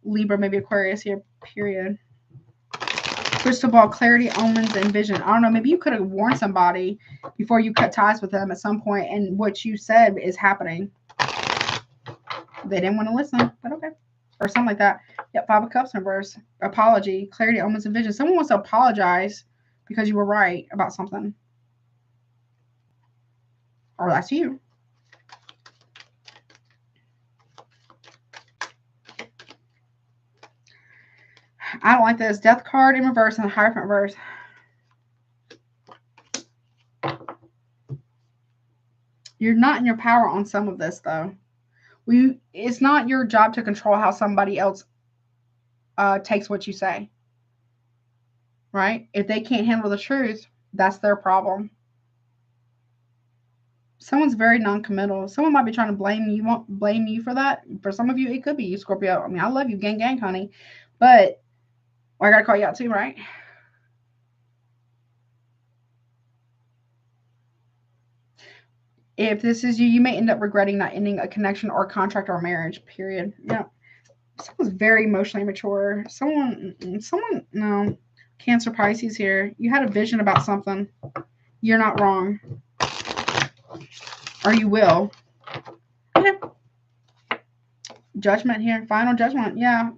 Libra, maybe Aquarius here, period. Crystal ball, clarity, omens, and vision. I don't know. Maybe you could have warned somebody before you cut ties with them at some point, and what you said is happening. They didn't want to listen, but okay. Or something like that. Yep, 5 of Cups reverse. Apology, clarity, omens, and vision. Someone wants to apologize because you were right about something. Or that's you. I don't like this. Death card in reverse and the Hierophant reverse. You're not in your power on some of this, though. It's not your job to control how somebody else takes what you say. Right? If they can't handle the truth, that's their problem. Someone's very non-committal. Someone might be trying to blame you for that. For some of you, it could be you, Scorpio. I mean, I love you, gang, gang, honey. But I gotta call you out too, right? If this is you, you may end up regretting not ending a connection or a contract or a marriage, period. Yeah. Someone's very emotionally mature. Someone, no. Cancer, Pisces here. You had a vision about something. You're not wrong. Or you will. Yeah. Judgment here. Final judgment. Yeah.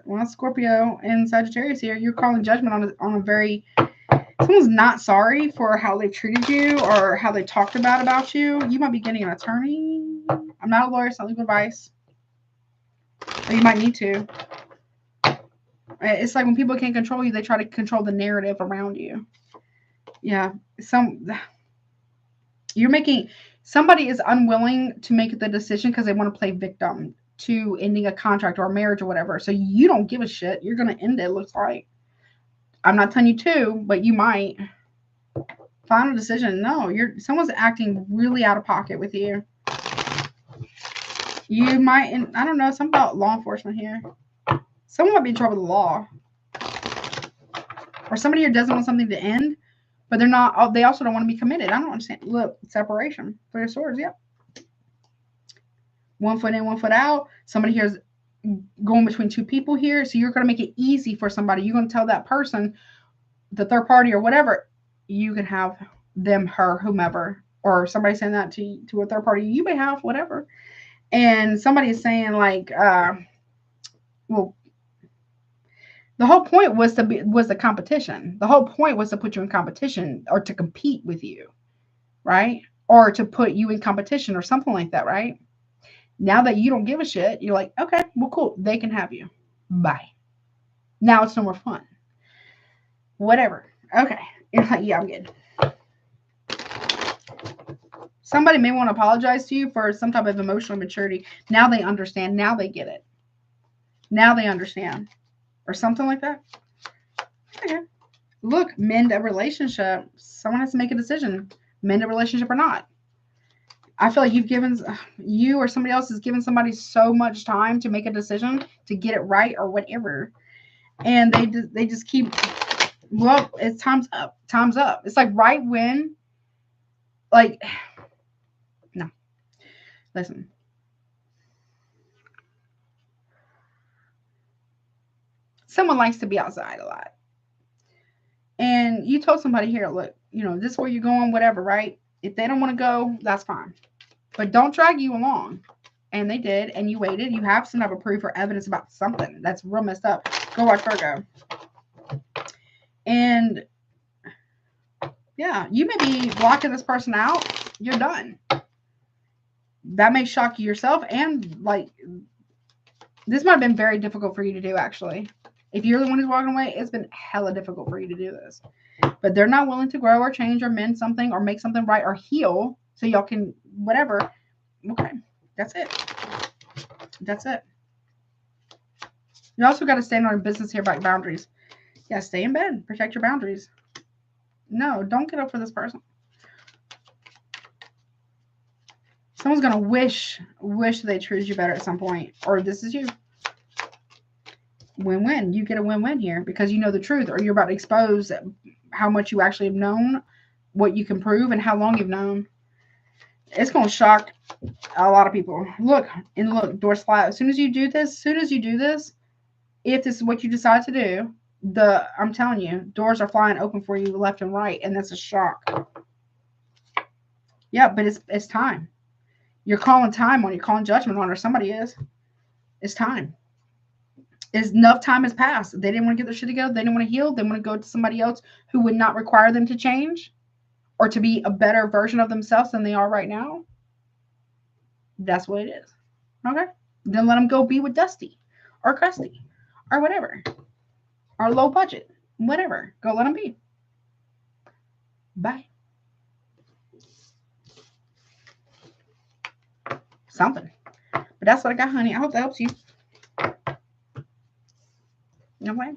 Well, Scorpio and Sagittarius here. You're calling judgment on a very... Someone's not sorry for how they treated you or how they talked about you. You might be getting an attorney. I'm not a lawyer, so legal advice. Or you might need to. It's like when people can't control you, they try to control the narrative around you. Yeah. Somebody is unwilling to make the decision because they want to play victim to ending a contract or a marriage or whatever. So you don't give a shit. You're going to end it, looks like. I'm not telling you to, but you might. Final decision. No, someone's acting really out of pocket with you. You might, I don't know, something about law enforcement here. Someone might be in trouble with the law. Or somebody here doesn't want something to end, but they also don't want to be committed. I don't understand. Look, separation. 3 of Swords, yep. 1 foot in, 1 foot out. Somebody here is going between 2 people here. So you're going to make it easy for somebody. You're going to tell that person, the third party or whatever, you can have them, her, whomever, or somebody saying that to a third party, you may have whatever. And somebody is saying like, well, the whole point was the competition. The whole point was to put you in competition or to compete with you, right? Or to put you in competition or something like that, right? Now that you don't give a shit, you're like, okay, well, cool. They can have you. Bye. Now it's no more fun. Whatever. Okay. You're like, yeah, I'm good. Somebody may want to apologize to you for some type of emotional maturity. Now they understand. Now they get it. Now they understand. Or something like that. Okay. Look, mend a relationship. Someone has to make a decision. Mend a relationship or not. I feel like you or somebody else has given somebody so much time to make a decision to get it right or whatever. And they just keep Well, it's time's up. Time's up. It's like right when, like, no. Listen. Someone likes to be outside a lot. And you told somebody here, look, you know, this is where you're going, whatever, right? If they don't want to go, that's fine. But don't drag you along. And they did, and you waited. You have some type of proof or evidence about something. That's real messed up. Go watch Virgo. And yeah, you may be blocking this person out. You're done. That may shock you yourself. And like, this might have been very difficult for you to do, actually. If you're the one who's walking away, it's been hella difficult for you to do this. But they're not willing to grow or change or mend something or make something right or heal so y'all can whatever. Okay, that's it. That's it. You also got to stand on business here about boundaries. Yeah, stay in bed. Protect your boundaries. No, don't get up for this person. Someone's going to wish they treated you better at some point. Or this is you. Win-win. You get a win-win here because you know the truth, or you're about to expose how much you actually have known, what you can prove, and how long you've known. It's going to shock a lot of people. Look, doors fly. As soon as you do this, if this is what you decide to do, I'm telling you, doors are flying open for you left and right, and that's a shock. Yeah, but it's time. You're calling time on. You're calling judgment on, or somebody is. It's time. Enough time has passed. They didn't want to get their shit together. They didn't want to heal. They want to go to somebody else who would not require them to change or to be a better version of themselves than they are right now. That's what it is. Okay? Then let them go be with Dusty or Krusty or whatever. Or low budget. Whatever. Go let them be. Bye. Something. But that's what I got, honey. I hope that helps you. No way.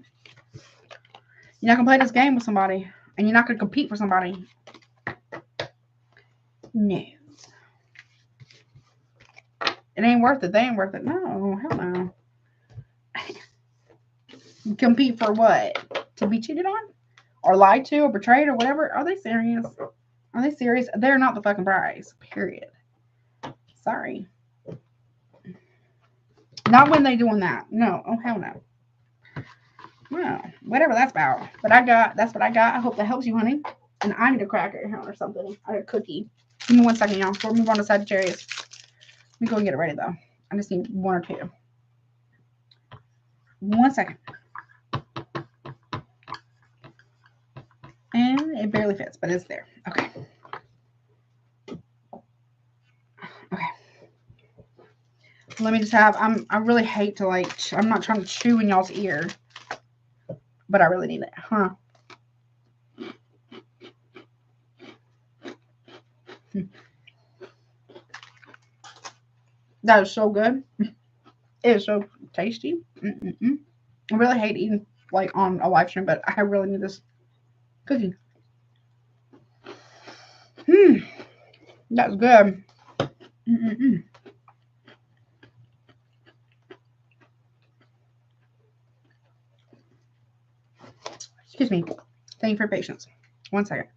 You're not going to play this game with somebody. And you're not going to compete for somebody. No. It ain't worth it. They ain't worth it. No. Hell no. Compete for what? To be cheated on? Or lied to or betrayed or whatever? Are they serious? Are they serious? They're not the fucking prize. Period. Sorry. Not when they doing that. No. Oh, hell no. Well, whatever that's about. But that's what I got. I hope that helps you, honey. And I need a cracker or something. I need a cookie. Give me 1 second, y'all. Before we move on to Sagittarius. Let me go and get it ready, though. I just need 1 or 2. 1 second. And it barely fits, but it's there. Okay. Okay. Let me just have, I really hate to I'm not trying to chew in y'all's ear. But I really need it. Huh. That is so good. It is so tasty. I really hate eating on a live stream, but I really need this cookie. That's good. Excuse me. Thank you for your patience. 1 second.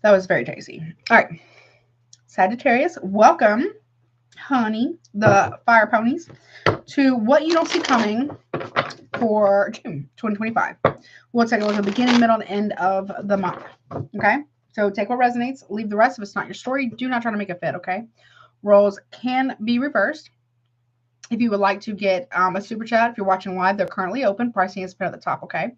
That was very tasty. All right. Sagittarius, welcome, honey, the fire ponies, to what you don't see coming for June 2025. We'll take a look at the beginning, middle, and end of the month. Okay? So take what resonates. Leave the rest if it's not your story. Do not try to make it fit, okay? Roles can be reversed. If you would like to get a super chat, if you're watching live, they're currently open. Pricing is put at the top, okay?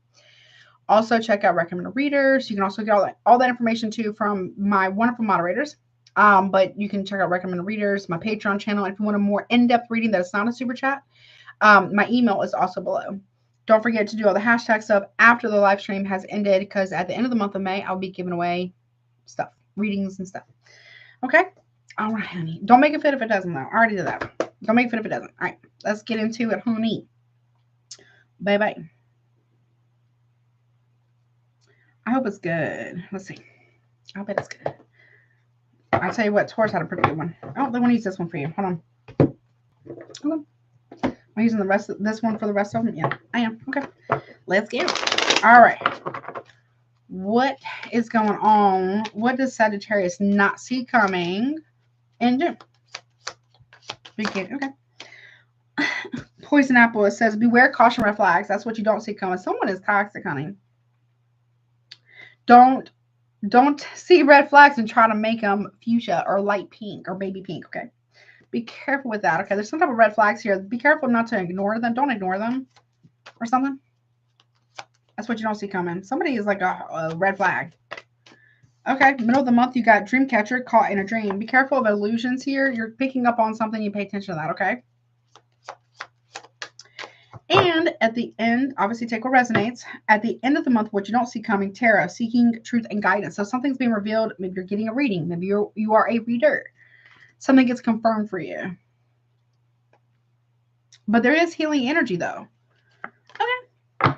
Also, check out recommended readers. You can also get all that information, too, from my wonderful moderators. But you can check out recommended readers, my Patreon channel. If you want a more in-depth reading that is not a super chat, my email is also below. Don't forget to do all the hashtag stuff after the live stream has ended, because at the end of the month of May, I'll be giving away stuff, readings and stuff. Okay? All right, honey. Don't make it fit if it doesn't, though. I already did that. Don't make it fit if it doesn't. All right. Let's get into it, honey. Bye-bye. I hope it's good. Let's see. I bet it's good. I'll tell you what, Taurus had a pretty good one. Oh, they want to use this one for you. Hold on. I'm using the rest of this one for the rest of them. Yeah, I am. Okay, let's go. All right. What is going on? What does Sagittarius not see coming in June? Begin. Okay. Poison apple. It says, beware caution red flags. That's what you don't see coming. Someone is toxic, honey. Don't see red flags and try to make them fuchsia or light pink or baby pink. Okay. Be careful with that. Okay. There's some type of red flags here. Be careful not to ignore them. Don't ignore them or something. That's what you don't see coming. Somebody is like a red flag. Okay, middle of the month, you got dream catcher, caught in a dream. Be careful of illusions here. You're picking up on something. You pay attention to that, okay? And at the end, obviously take what resonates. At the end of the month, what you don't see coming, tarot, seeking truth and guidance. So something's being revealed. Maybe you're getting a reading. Maybe you are a reader. Something gets confirmed for you. But there is healing energy, though. Okay.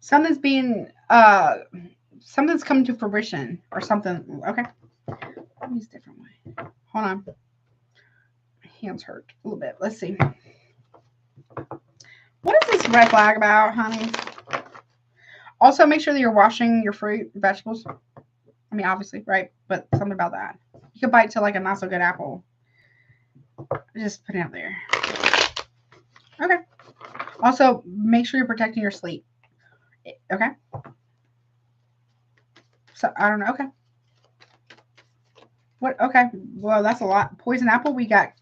Something's being, something's coming to fruition or something. Okay. Let me use a different way. Hold on. My hands hurt a little bit. Let's see. What is this red flag about, honey? Also, make sure that you're washing your fruit, vegetables. I mean, obviously, right? But something about that. You could bite to like a not so good apple. Just put it out there. Okay. Also, make sure you're protecting your sleep. Okay. So, I don't know. Okay. What? Okay. Well, that's a lot. Poison apple. We got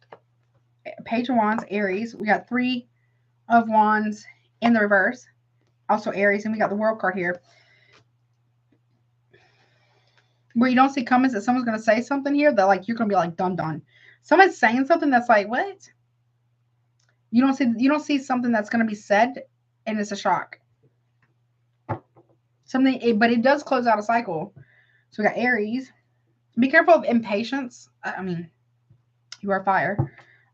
Page of Wands, Aries. We got 3 of Wands in the reverse. Also Aries. And we got the World card here. Where you don't see comments that someone's going to say something here that like you're going to be like done. Someone's saying something that's like, what? You don't see something that's going to be said and it's a shock. Something, but it does close out a cycle. So we got Aries. Be careful of impatience. I mean, you are fire.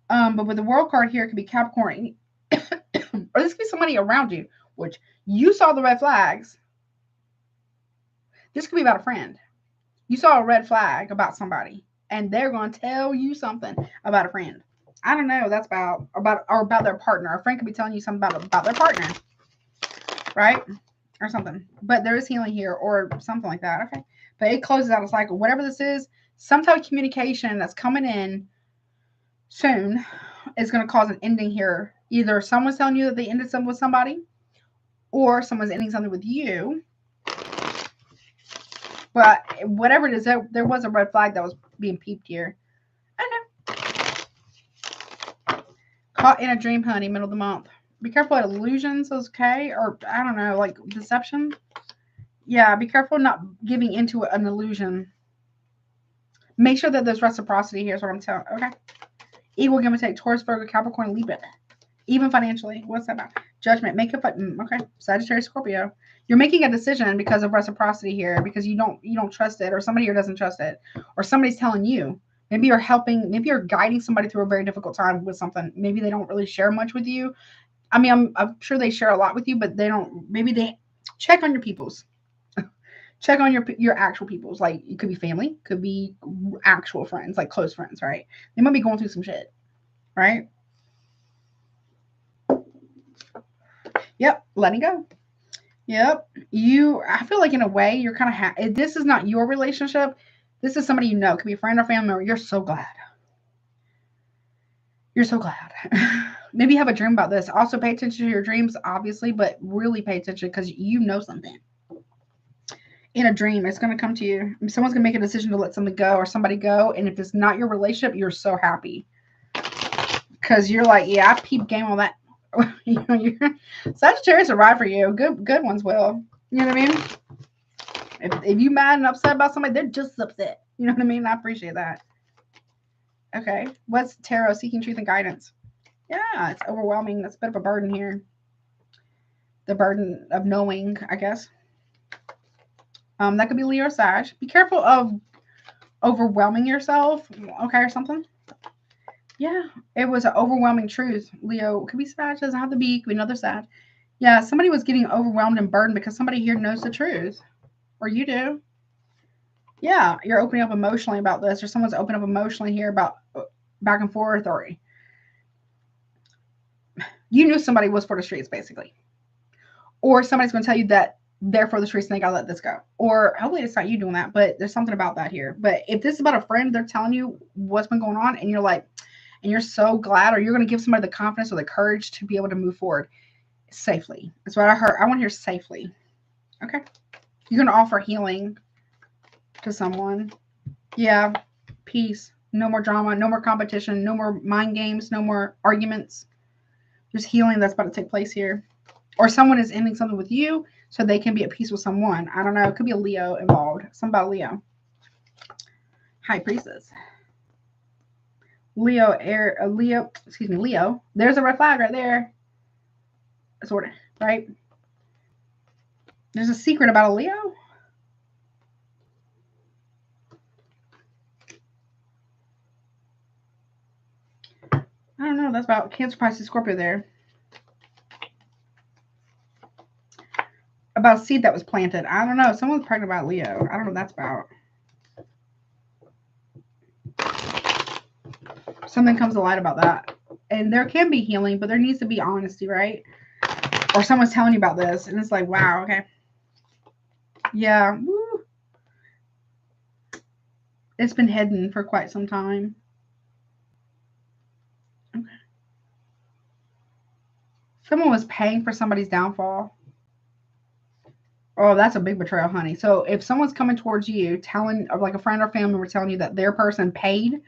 But with the World card here, it could be Capricorn. Or this could be somebody around you, which you saw the red flags. This could be about a friend. You saw a red flag about somebody, and they're going to tell you something about a friend. I don't know. That's about their partner. A friend could be telling you something about their partner, right? Or something. But there is healing here or something like that. Okay. But it closes out a cycle. Whatever this is, some type of communication that's coming in soon is going to cause an ending here. Either someone's telling you that they ended something with somebody, or someone's ending something with you. But whatever it is, there was a red flag that was being peeped here. I know. Caught in a dream, honey, middle of the month. Be careful at illusions, okay? Or, I don't know, like deception. Yeah, be careful not giving into an illusion. Make sure that there's reciprocity here is what I'm telling. Okay. Equal, give and take. Taurus, Virgo, Capricorn, Libra. Even financially. What's that about? Judgment. Make up. Okay. Sagittarius, Scorpio. You're making a decision because of reciprocity here, because you don't trust it, or somebody here doesn't trust it, or somebody's telling you. Maybe you're helping. Maybe you're guiding somebody through a very difficult time with something. Maybe they don't really share much with you. I mean, I'm sure they share a lot with you, but they don't. Maybe they check on your peoples. Check on your actual peoples. Like, it could be family, could be actual friends, like close friends, right? They might be going through some shit, right? Yep, letting go. Yep. I feel like in a way you're kind of this is not your relationship. This is somebody you know. It could be a friend or family member. You're so glad. You're so glad. Maybe you have a dream about this. Also pay attention to your dreams, obviously, but really pay attention because you know something. In a dream, it's going to come to you. Someone's going to make a decision to let something go or somebody go. And if it's not your relationship, you're so happy. Because you're like, yeah, I peep game on that. Sagittarius will ride for you. Good ones will. You know what I mean? If you mad and upset about somebody, they're just upset. You know what I mean? I appreciate that. Okay. What's tarot? Seeking truth and guidance. Yeah, it's overwhelming. That's a bit of a burden here. The burden of knowing, I guess. That could be Leo or Sag. Be careful of overwhelming yourself, okay, or something. Yeah, it was an overwhelming truth. Leo, could be Sag, doesn't have to be, could be another Sag. Yeah, somebody was getting overwhelmed and burdened because somebody here knows the truth. Or you do. Yeah, you're opening up emotionally about this, or someone's opening up emotionally here about back and forth, or you knew somebody was for the streets, basically. Or somebody's going to tell you that they're for the streets and they got to let this go. Or hopefully it's not you doing that, but there's something about that here. But if this is about a friend, they're telling you what's been going on and you're like, and you're so glad, or you're going to give somebody the confidence or the courage to be able to move forward safely. That's what I heard. I want to hear safely. Okay. You're going to offer healing to someone. Yeah. Peace. No more drama. No more competition. No more mind games. No more arguments. There's healing that's about to take place here. Or someone is ending something with you so they can be at peace with someone. I don't know. It could be a Leo involved. Something about Leo. High Priestess. Leo. There's a red flag right there. Sort of, right? There's a secret about a Leo. I don't know. That's about Cancer, Pisces, Scorpio there. About seed that was planted. I don't know. Someone's pregnant about Leo. I don't know what that's about. Something comes to light about that. And there can be healing, but there needs to be honesty, right? Or someone's telling you about this, and it's like, wow, okay. Yeah. Woo. It's been hidden for quite some time. Okay. Someone was paying for somebody's downfall. Oh, that's a big betrayal, honey. So if someone's coming towards you, telling, like a friend or family member telling you that their person paid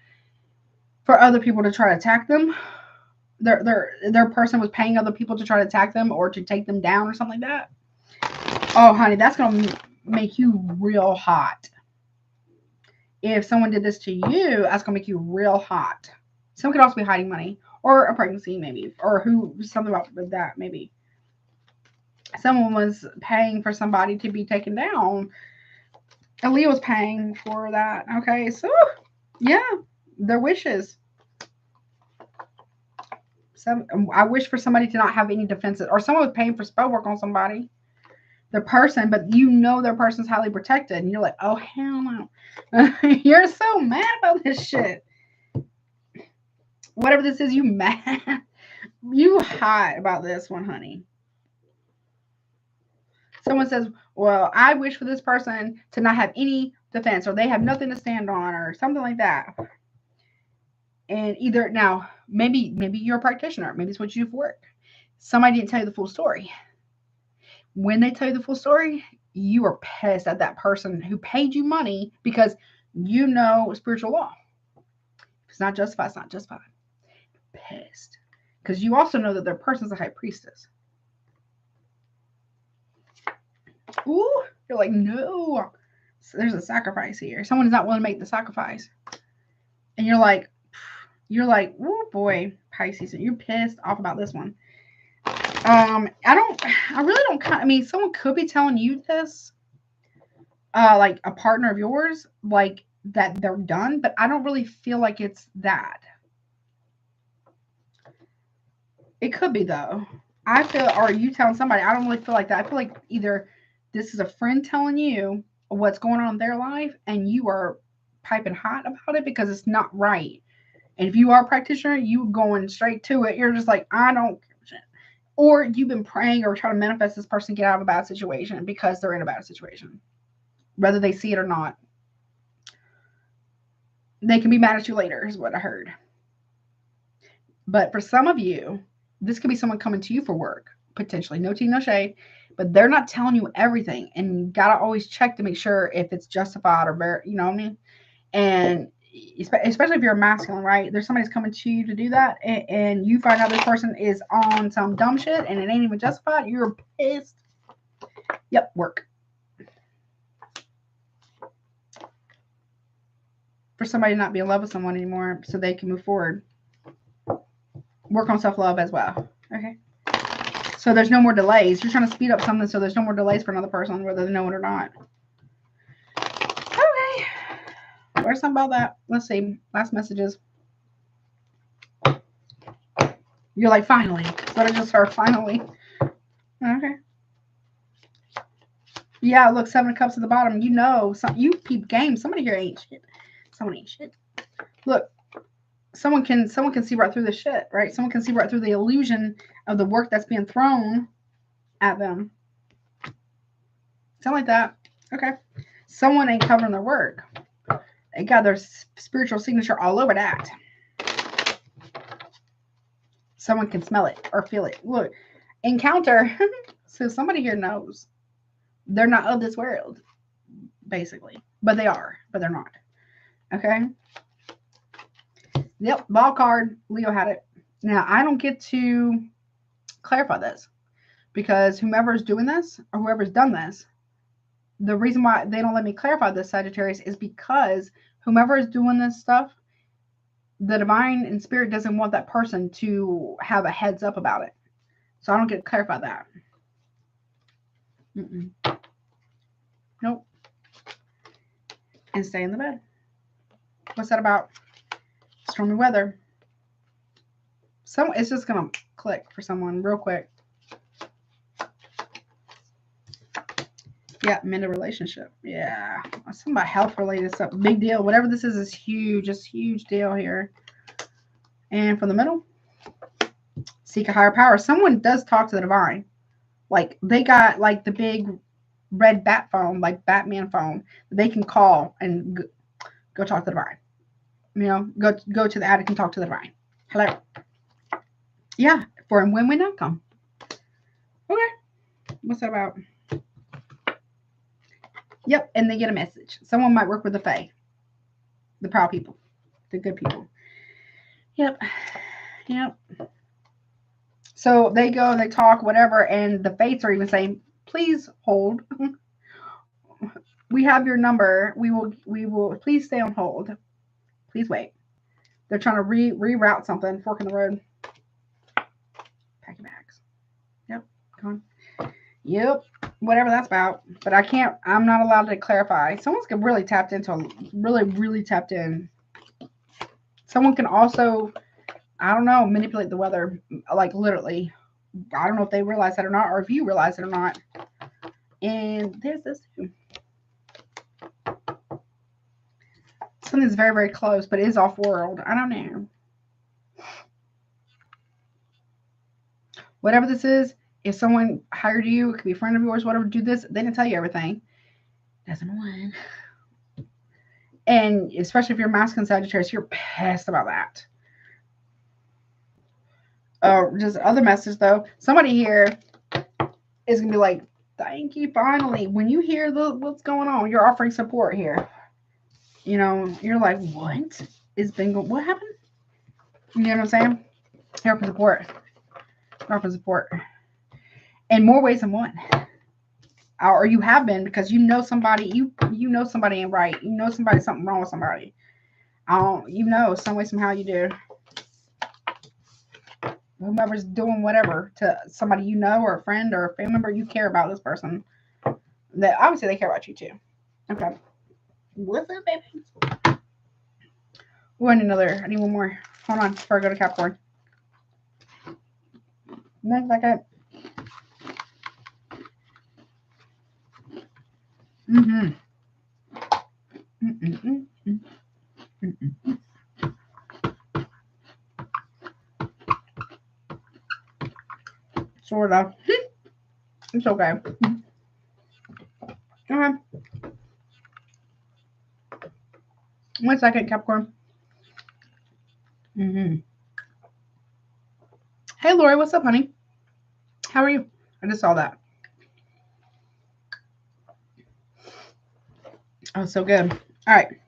for other people to try to attack them, their person was paying other people to try to attack them or to take them down or something like that. Oh, honey, that's going to make you real hot. If someone did this to you, that's going to make you real hot. Someone could also be hiding money or a pregnancy, maybe, or something about that, maybe. Someone was paying for somebody to be taken down. Aaliyah was paying for that. Okay, so yeah, their wishes. I wish for somebody to not have any defenses, or someone was paying for spell work on somebody. The person, but you know their person's highly protected, and you're like, oh hell no. You're so mad about this shit. Whatever this is, you mad. You hot about this one, honey. Someone says, well, I wish for this person to not have any defense, or they have nothing to stand on, or something like that. And either now, maybe you're a practitioner. Maybe it's what you do for work. Somebody didn't tell you the full story. When they tell you the full story, you are pissed at that person who paid you money because you know spiritual law. If it's not justified, it's not justified. Pissed. Because you also know that their person's a high priestess. Ooh, you're like, no. So there's a sacrifice here. Someone is not willing to make the sacrifice. And you're like, oh boy, Pisces, you're pissed off about this one. I really don't, someone could be telling you this, like a partner of yours, like that they're done, but I don't really feel like it's that. It could be though. I feel, or you telling somebody, I don't really feel like that. I feel like either this is a friend telling you what's going on in their life and you are piping hot about it because it's not right. And if you are a practitioner, you going straight to it. You're just like, I don't. Or you've been praying or trying to manifest this person get out of a bad situation because they're in a bad situation. Whether they see it or not. They can be mad at you later, is what I heard. But for some of you, this could be someone coming to you for work, potentially. No tea, no shade. But they're not telling you everything. And you got to always check to make sure if it's justified or, you know what I mean? And especially if you're a masculine, right? There's somebody's coming to you to do that, and you find out this person is on some dumb shit and it ain't even justified. You're pissed. Yep, work. For somebody to not be in love with someone anymore so they can move forward. Work on self-love as well. Okay. So there's no more delays. You're trying to speed up something so there's no more delays for another person, whether they know it or not. Okay. Where's something about that? Let's see. Last messages. You're like, finally. So I just heard finally. Okay. Yeah, look, 7 of Cups at the bottom. You know, you peep game. Somebody here ain't shit. Someone ain't shit. Look, someone can see right through the shit, right? Someone can see right through the illusion of the work that's being thrown at them. Something like that. Okay. Someone ain't covering their work. They got their spiritual signature all over that. Someone can smell it or feel it. Look, encounter. So somebody here knows. They're not of this world, basically. But they are. But they're not. Okay? Yep. Ball card. Leo had it. Now, I don't get to clarify this. Because whomever is doing this, or whoever's done this, the reason why they don't let me clarify this, Sagittarius, is because whomever is doing this stuff, the divine and spirit doesn't want that person to have a heads up about it. So I don't get to clarify that. Nope. And stay in the bed. What's that about? Stormy weather. It's just going to click for someone real quick. Yeah, mend a relationship. Yeah. Something about health related stuff. Big deal. Whatever this is huge. It's a huge deal here. And from the middle, seek a higher power. Someone does talk to the divine. Like, they got, like, the big red bat phone, like Batman phone. They can call and go talk to the divine. You know, go to the attic and talk to the divine. Hello. Yeah, for a win-win outcome. Okay. What's that about? Yep, and they get a message. Someone might work with the Fae. The proud people. The good people. Yep. Yep. So they go and they talk, whatever, and the Fates are even saying, please hold. We have your number. We will please stay on hold. Please wait. They're trying to reroute something. Fork in the road. Pack your bags. Yep. Come on. Yep. Whatever that's about. But I'm not allowed to clarify. Someone's really tapped into, really tapped in. Someone can also, I don't know, manipulate the weather. Like, literally. I don't know if they realize that or not, or if you realize it or not. And there's this too. Something's very, very close, but it is off-world. I don't know. Whatever this is, if someone hired you, it could be a friend of yours, whatever, do this, they didn't tell you everything. Doesn't win. And especially if you're masculine Sagittarius, you're pissed about that. Just other message, though. Somebody here is going to be like, thank you, finally. When you hear what's going on, you're offering support here. You know, you're like, what? What happened? You know what I'm saying? Help and support. Help and support. In more ways than one. Or you have been, because you know somebody, you know somebody ain't right. You know something wrong with somebody. You know, some way, somehow you do. Whomever's doing whatever to somebody you know, or a friend or a family member, you care about this person. That obviously they care about you too. Okay. What's up, baby? I need one more. Hold on before I go to Capricorn. Next second. Sort of. It's okay. Okay. 1 second, Capricorn. Hey, Lori, what's up, honey? How are you? I just saw that. Oh, so good. All right.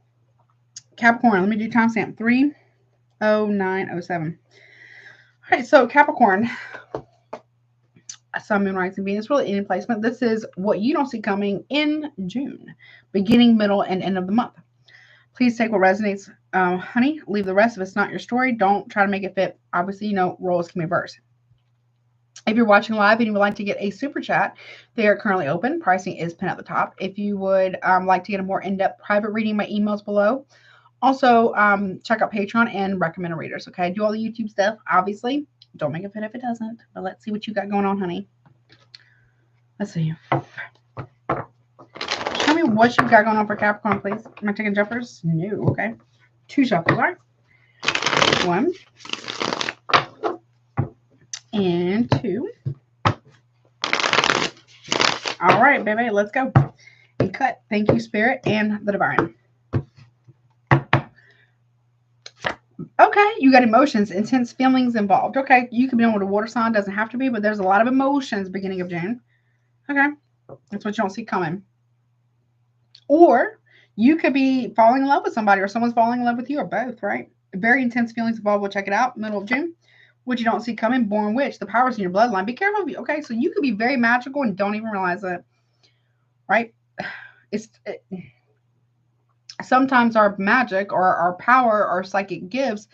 Capricorn, let me do timestamp 30907. All right, so Capricorn, Sun, Moon, Rising, Venus, really any placement. This is what you don't see coming in June, beginning, middle, and end of the month. Please take what resonates, honey. Leave the rest if it's not your story. Don't try to make it fit. Obviously, you know, roles can be reversed. If you're watching live and you would like to get a super chat, they are currently open. Pricing is pinned at the top. If you would like to get a more in-depth private reading, my email's below. Also, check out Patreon and recommend readers. Okay, I do all the YouTube stuff, obviously. Don't make it fit if it doesn't. But let's see what you got going on, honey. Let's see. Tell me what you've got going on for Capricorn, please. Am I taking jumpers? No. Okay. 2 shuffles, all right? 1 and 2. All right, baby, let's go. And cut. Thank you, Spirit and the Divine. Okay, you got emotions, intense feelings involved. Okay, you could be on with a water sign, doesn't have to be, but there's a lot of emotions beginning of June. Okay, that's what you don't see coming. Or you could be falling in love with somebody, or someone's falling in love with you, or both, right? Very intense feelings involved. We'll check it out. Middle of June. What you don't see coming, born witch. The powers in your bloodline. Be careful of you. Okay, so you could be very magical and don't even realize it, right? Sometimes our magic or our power or psychic gifts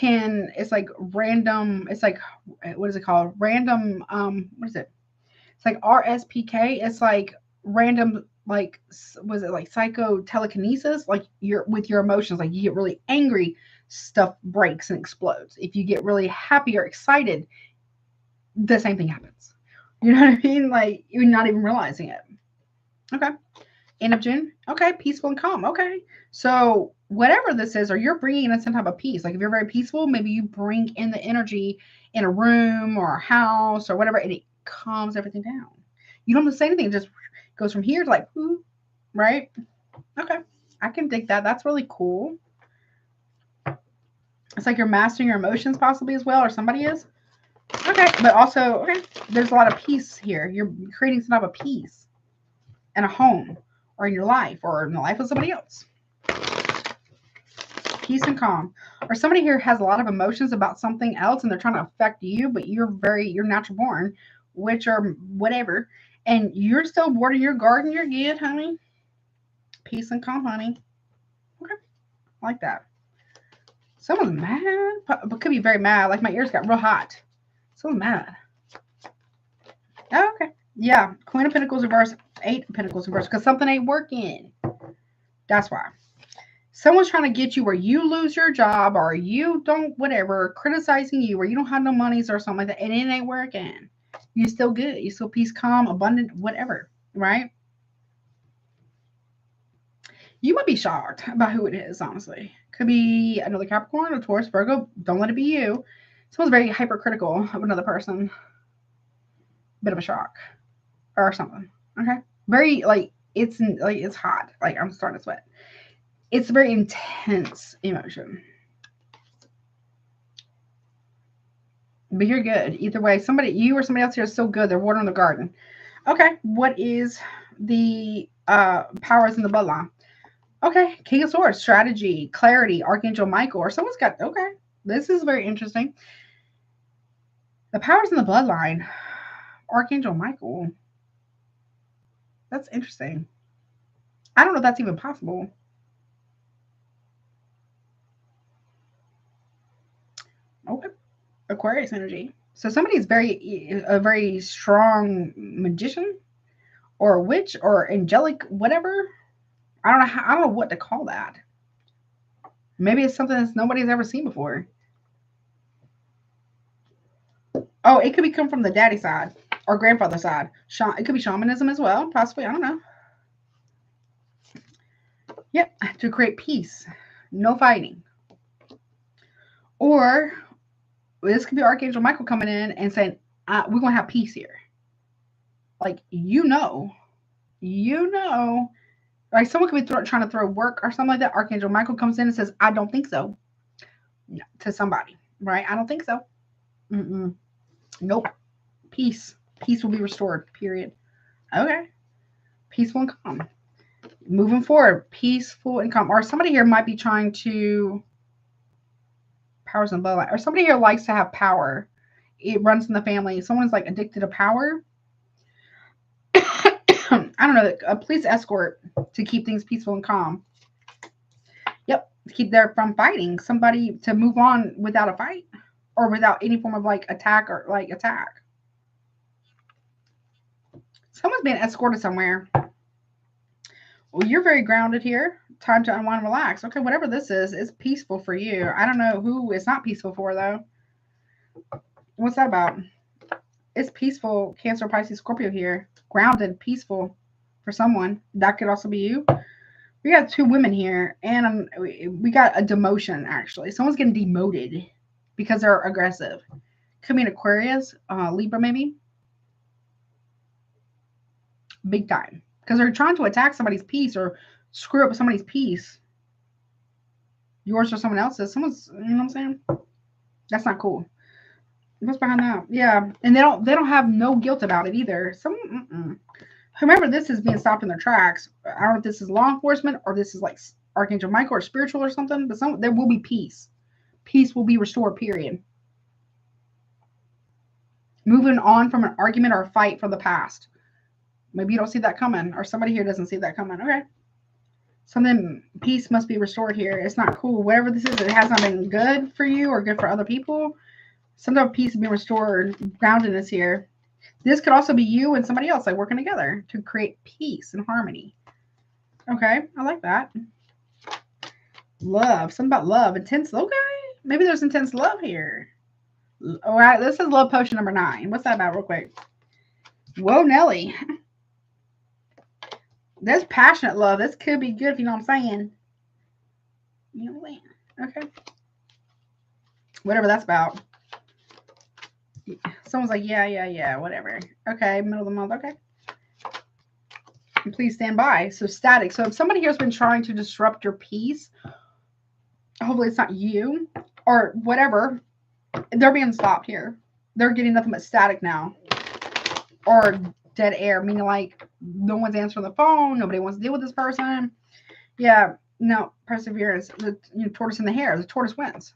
it's like random, it's like, what is it called? Random, what is it? It's like RSPK. It's like random, like, was it like psycho telekinesis? Like you're with your emotions, like you get really angry, stuff breaks and explodes. If you get really happy or excited, the same thing happens. You know what I mean? Like you're not even realizing it. Okay. End of June. Okay. Peaceful and calm. Okay. So whatever this is, or you're bringing in some type of peace. Like if you're very peaceful, maybe you bring in the energy in a room or a house or whatever, and it calms everything down. You don't have to say anything. It just goes from here to like, right? Okay. I can dig that. That's really cool. It's like you're mastering your emotions possibly as well, or somebody is. Okay. But also, okay, there's a lot of peace here. You're creating some type of peace in a home or in your life or in the life of somebody else. Peace and calm. Or somebody here has a lot of emotions about something else and they're trying to affect you, but you're natural born, which or whatever, and you're still watering your garden. You're good, honey. Peace and calm, honey. Okay. I like that. Someone's mad, but could be very mad. Like my ears got real hot. Someone's mad. Oh, okay. Yeah. Queen of Pentacles reverse, 8 of Pentacles reverse, because something ain't working. That's why. Someone's trying to get you where you lose your job or you don't, whatever, criticizing you, where you don't have no monies or something like that, and it ain't working. You're still good. You're still peace, calm, abundant, whatever, right? You might be shocked about who it is, honestly. Could be another Capricorn or Taurus, Virgo. Don't let it be you. Someone's very hypercritical of another person. Bit of a shock or something. Okay. Very, like, it's hot. Like, I'm starting to sweat. It's a very intense emotion. But you're good. Either way, you or somebody else here is so good. They're watering the garden. Okay. What is the powers in the bloodline? Okay. King of Swords, strategy, clarity, Archangel Michael, or someone's got, okay. This is very interesting. The powers in the bloodline, Archangel Michael. That's interesting. I don't know if that's even possible. Okay. Aquarius energy. So somebody's a very strong magician or a witch or angelic, whatever. I don't know what to call that. Maybe it's something that nobody's ever seen before. Oh, it could be come from the daddy side or grandfather side. It could be shamanism as well, possibly. I don't know. Yep, to create peace, no fighting. Or this could be Archangel Michael coming in and saying, we're going to have peace here. Like, like someone could be trying to throw work or something like that. Archangel Michael comes in and says, I don't think so. No, to somebody, right? I don't think so. Nope. Peace. Peace will be restored, period. Okay. Peaceful and calm. Moving forward, peaceful and calm. Or somebody here might be trying to powers and bloodline. Or somebody here likes to have power. It runs in the family. Someone's like addicted to power. I don't know. A police escort to keep things peaceful and calm. Yep. To keep them from fighting. Somebody to move on without a fight. Or without any form of like attack or like attack. Someone's being escorted somewhere. Well, you're very grounded here. Time to unwind and relax. Okay, whatever this is peaceful for you. I don't know who it's not peaceful for, though. What's that about? It's peaceful. Cancer, Pisces, Scorpio here. Grounded, peaceful for someone. That could also be you. We got two women here, and we got a demotion, actually. Someone's getting demoted because they're aggressive. Could be an Aquarius, Libra maybe. Big time. Because they're trying to attack somebody's peace or screw up somebody's peace. Yours or someone else's. Someone's, you know what I'm saying? That's not cool. What's behind that? Yeah. And they don't have no guilt about it either. Whomever this is being stopped in their tracks. I don't know if this is law enforcement or this is like Archangel Michael or spiritual or something, but there will be peace. Peace will be restored, period. Moving on from an argument or a fight from the past. Maybe you don't see that coming, or somebody here doesn't see that coming. Okay. Something, peace must be restored here. It's not cool. Whatever this is, it has not been good for you or good for other people. Some type of peace is being restored. Groundedness here. This could also be you and somebody else, like working together to create peace and harmony. Okay, I like that. Love. Something about love. Intense. Okay. Maybe there's intense love here. All right, this is love potion number 9. What's that about real quick? Whoa, Nelly. There's passionate love. This could be good if you know what I'm saying. You know what I'm saying? Okay. Whatever that's about. Someone's like, yeah, whatever. Okay, middle of the month. Okay. And please stand by. So static. So if somebody here has been trying to disrupt your peace, hopefully it's not you or whatever, they're being stopped here. They're getting nothing but static now. Or dead air, meaning like no one's answering the phone. Nobody wants to deal with this person. Yeah, no, perseverance. The tortoise in the hare. The tortoise wins.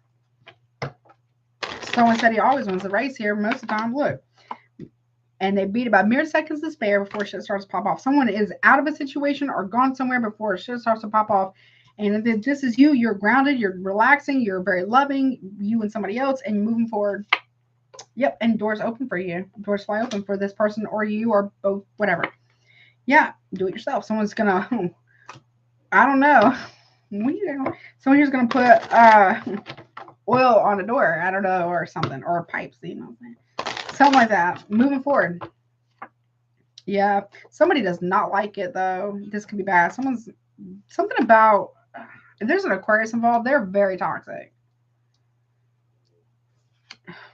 Someone said he always wins the race here most of the time. Look. And they beat it by mere seconds to spare before shit starts to pop off. Someone is out of a situation or gone somewhere before shit starts to pop off. And if this is you, you're grounded, you're relaxing, you're very loving, you and somebody else, and you're moving forward. Yep, and doors open for you. Doors fly open for this person or you or both, whatever. Yeah, do it yourself. Someone's gonna, I don't know. Someone here's gonna put oil on a door, I don't know, or something, or pipes, you know what I'm saying? Something like that. Moving forward. Yeah, somebody does not like it though. This could be bad. Something about, if there's an Aquarius involved, they're very toxic.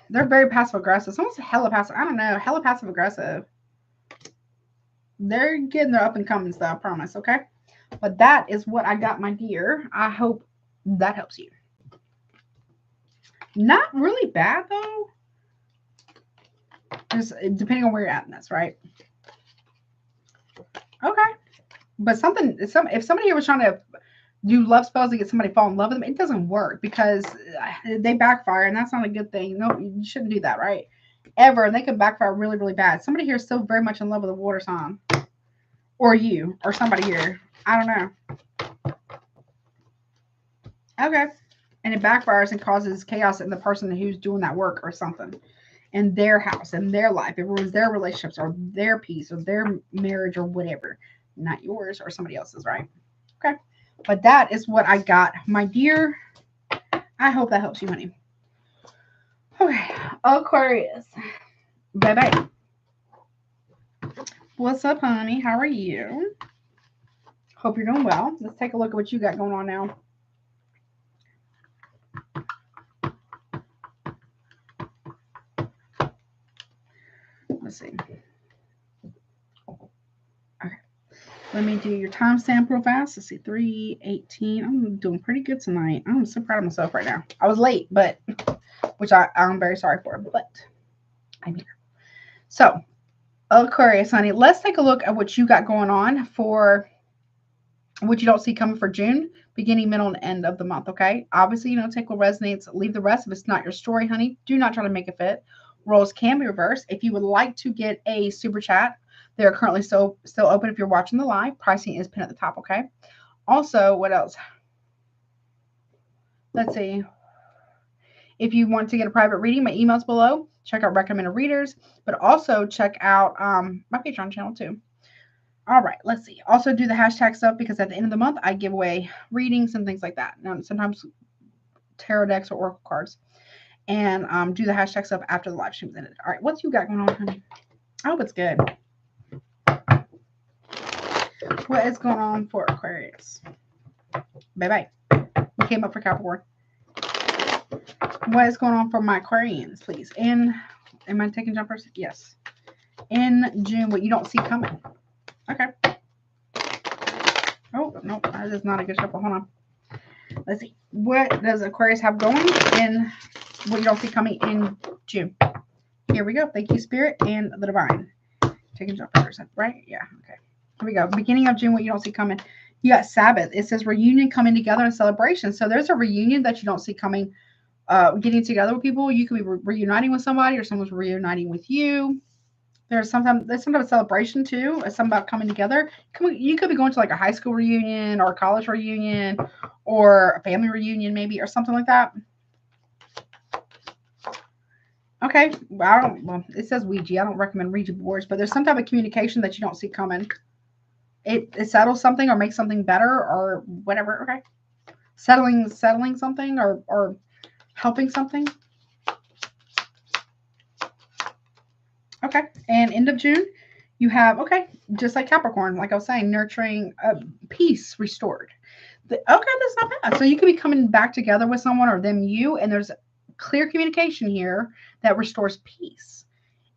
They're very passive aggressive. Someone's hella passive. I don't know. Hella passive aggressive. They're getting their up and coming stuff, I promise. Okay. But that is what I got, my dear. I hope that helps you. Not really bad though. Just depending on where you're at in this, right? Okay. But if somebody here was trying to do love spells to get somebody to fall in love with them, it doesn't work because they backfire, and that's not a good thing. No, you shouldn't do that, right? Ever. And they could backfire really, really bad. Somebody here is still very much in love with a water sign. Or you, or somebody here. I don't know. Okay. And it backfires and causes chaos in the person who's doing that work or something. In their house, in their life. It ruins their relationships or their peace or their marriage or whatever. Not yours or somebody else's, right? Okay. But that is what I got, my dear. I hope that helps you, honey. Okay. Aquarius. Bye-bye. What's up, honey? How are you? Hope you're doing well. Let's take a look at what you got going on now. Let's see. Okay. Let me do your timestamp real fast. Let's see. 3:18. I'm doing pretty good tonight. I'm so proud of myself right now. I was late, but which I'm very sorry for, but I'm here. So, Aquarius, honey, let's take a look at what you got going on for what you don't see coming for June, beginning, middle, and end of the month, okay? Obviously, take what resonates. Leave the rest if it's not your story, honey. Do not try to make it fit. Roles can be reversed. If you would like to get a super chat, they're currently still open if you're watching the live. Pricing is pinned at the top, okay? Also, what else? Let's see. If you want to get a private reading, my email's below. Check out recommended readers, but also check out my Patreon channel too. All right, let's see. Also do the hashtag stuff because at the end of the month, I give away readings and things like that. Now, sometimes tarot decks or oracle cards. And do the hashtag stuff after the live stream's ended. All right, what you got going on, honey? I hope it's good. What is going on for Aquarius? Bye-bye. We came up for Capricorn. What is going on for my Aquarians, please? Am I taking jumpers? Yes. In June, what you don't see coming. Okay. Oh, no, that is not a good shuffle. Hold on. Let's see. What does Aquarius have going in what you don't see coming in June? Here we go. Thank you, Spirit and the Divine. Taking jumpers, right? Yeah, okay. Here we go. Beginning of June, what you don't see coming. You got Sabbath. It says reunion coming together and celebration. So there's a reunion that you don't see coming. Getting together with people. You could be reuniting with somebody or someone's reuniting with you. There's sometimes a celebration too. It's something about coming together. You could be going to like a high school reunion or a college reunion or a family reunion maybe or something like that. Okay. Well, it says Ouija. I don't recommend Ouija boards, but there's some type of communication that you don't see coming. It settles something or makes something better or whatever. Okay. Settling something or helping something. Okay. And end of June, you have, okay, just like Capricorn, like I was saying, nurturing peace restored. Okay, that's not bad. So you could be coming back together with someone or them, you, and there's clear communication here that restores peace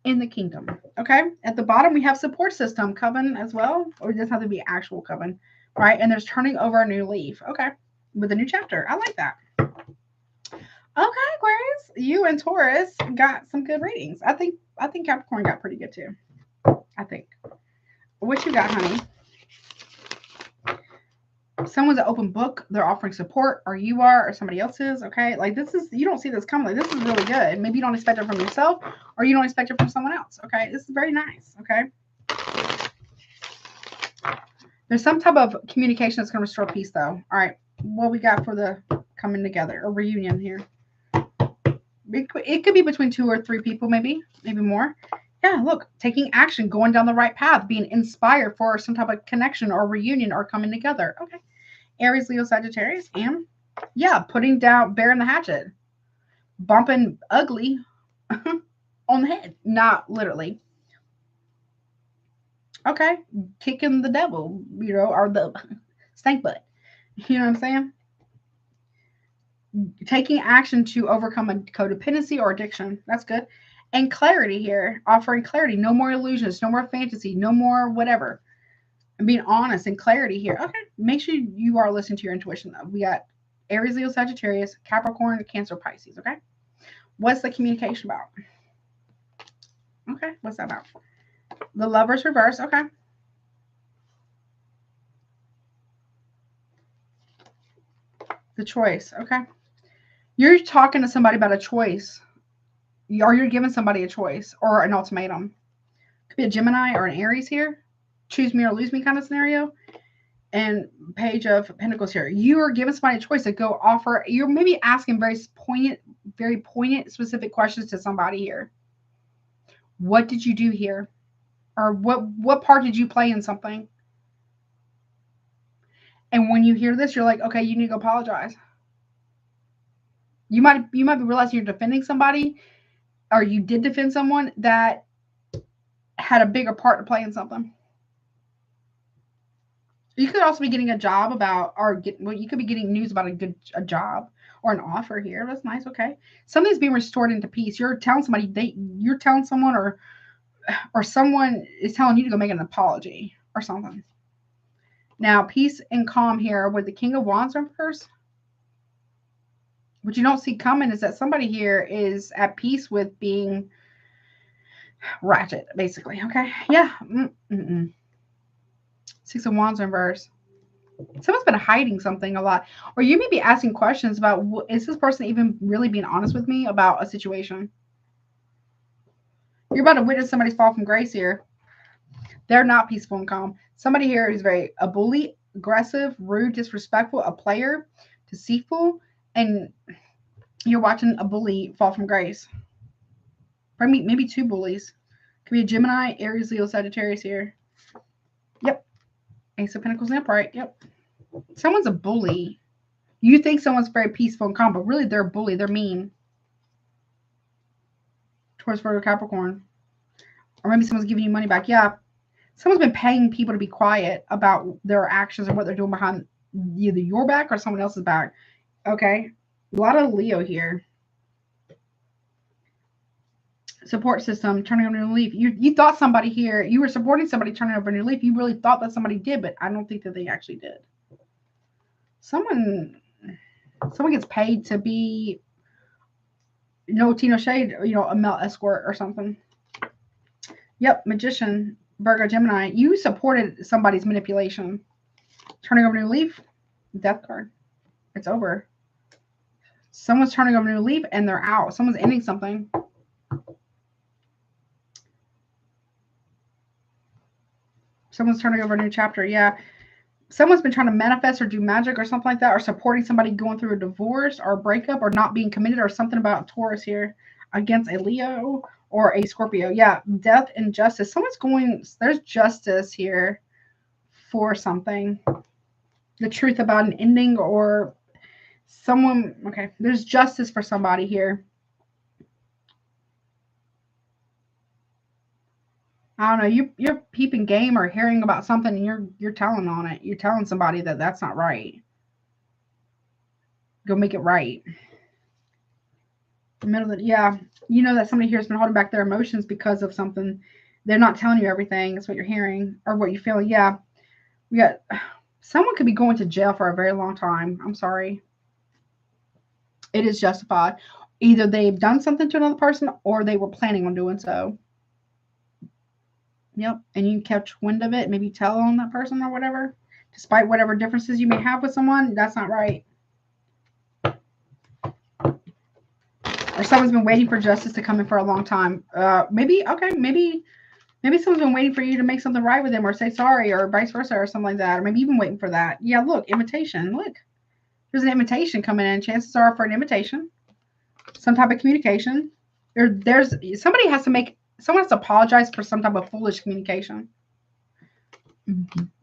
in the kingdom. Okay. At the bottom, we have support system, coven as well, or it doesn't have to be actual coven, right? And there's turning over a new leaf. Okay. With a new chapter. I like that. Okay, Aquarius, you and Taurus got some good readings. I think Capricorn got pretty good too. I think. What you got, honey? Someone's an open book. They're offering support, or you are, or somebody else is. Okay, like this is, you don't see this coming. Like this is really good. Maybe you don't expect it from yourself, or you don't expect it from someone else. Okay, this is very nice. Okay. There's some type of communication that's going to restore peace, though. All right, what we got for the coming together, a reunion here? It could be between 2 or 3 people, maybe more. Yeah, look, taking action, going down the right path, being inspired for some type of connection or reunion or coming together. Okay. Aries, Leo, Sagittarius, and yeah, putting down, bearing the hatchet, bumping ugly on the head, not literally. Okay, kicking the devil, or the stank butt. You know what I'm saying? Taking action to overcome a codependency or addiction. That's good. And clarity here, offering clarity. No more illusions, no more fantasy, no more whatever. And being honest and clarity here. Okay, make sure you are listening to your intuition, though. We got Aries, Leo, Sagittarius, Capricorn, Cancer, Pisces. Okay, what's the communication about? Okay, what's that about? The Lover's reverse. Okay. The choice. Okay. You're talking to somebody about a choice. Or you're giving somebody a choice or an ultimatum. Could be a Gemini or an Aries here. Choose me or lose me kind of scenario. And Page of Pentacles here. You are giving somebody a choice to go offer. You're maybe asking very poignant, specific questions to somebody here. What did you do here? Or what part did you play in something? And when you hear this, you're like, okay, you need to go apologize. You might be realizing you're defending somebody, or you did defend someone that had a bigger part to play in something. You could also be getting a job about, you could be getting news about a job or an offer here. That's nice. Okay. Something's being restored into peace. You're telling somebody, you're telling someone or someone is telling you to go make an apology or something. Now, peace and calm here with the King of Wands reverse. What you don't see coming is that somebody here is at peace with being ratchet, basically. Okay. Yeah. Six of Wands reverse. Someone's been hiding something a lot. Or you may be asking questions about, is this person even really being honest with me about a situation? You're about to witness somebody's fall from grace here. They're not peaceful and calm. Somebody here is a bully, aggressive, rude, disrespectful, a player, deceitful, and you're watching a bully fall from grace. Maybe 2 bullies. Could be a Gemini, Aries, Leo, Sagittarius here. Yep. Ace of Pentacles and Upright. Yep. Someone's a bully. You think someone's very peaceful and calm, but really they're a bully. They're mean. Taurus, Virgo, Capricorn. Or maybe someone's giving you money back. Yeah. Someone's been paying people to be quiet about their actions and what they're doing behind either your back or someone else's back. Okay. A lot of Leo here. Support system, turning over a new leaf. You thought somebody here, you were supporting somebody turning over a new leaf. You really thought that somebody did, but I don't think that they actually did. Someone gets paid to be, no tea, no shade, a male escort or something. Yep, magician, Virgo, Gemini. You supported somebody's manipulation. Turning over a new leaf, death card. It's over. Someone's turning over a new leaf and they're out. Someone's ending something. Someone's turning over a new chapter. Yeah. Someone's been trying to manifest or do magic or something like that, or supporting somebody going through a divorce or a breakup or not being committed, or something about Taurus here against a Leo or a Scorpio. Yeah. Death and justice. There's justice here for something. The truth about an ending or someone. Okay. There's justice for somebody here. I don't know. You're peeping game or hearing about something and you're telling on it. You're telling somebody that that's not right. Go make it right. Yeah. You know that somebody here has been holding back their emotions because of something. They're not telling you everything. It's what you're hearing or what you feel. Yeah. We got someone could be going to jail for a very long time. I'm sorry. It is justified. Either they've done something to another person or they were planning on doing so. Yep. And you catch wind of it, maybe tell on that person or whatever. Despite whatever differences you may have with someone, that's not right. Or someone's been waiting for justice to come in for a long time. Maybe someone's been waiting for you to make something right with them or say sorry or vice versa or something like that. Or maybe even waiting for that. Yeah, look, invitation. Look. There's an invitation coming in. Chances are for an invitation. Some type of communication. Someone has to apologize for some type of foolish communication.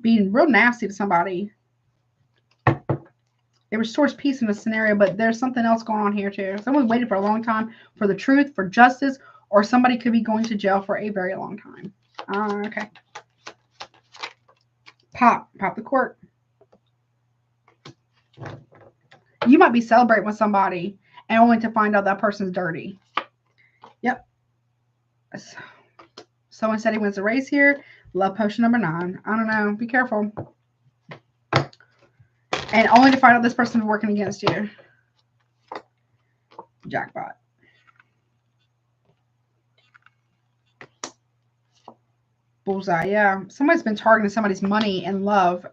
Being real nasty to somebody. It restores peace in the scenario, but there's something else going on here too. Someone's waited for a long time for the truth, for justice, or somebody could be going to jail for a very long time. Okay. Pop the cork. You might be celebrating with somebody and only to find out that person's dirty. Yep. Someone said he wins the race here. Love potion number 9. I don't know. Be careful. And only to find out this person's working against you. Jackpot. Bullseye. Yeah. Somebody's been targeting somebody's money and love.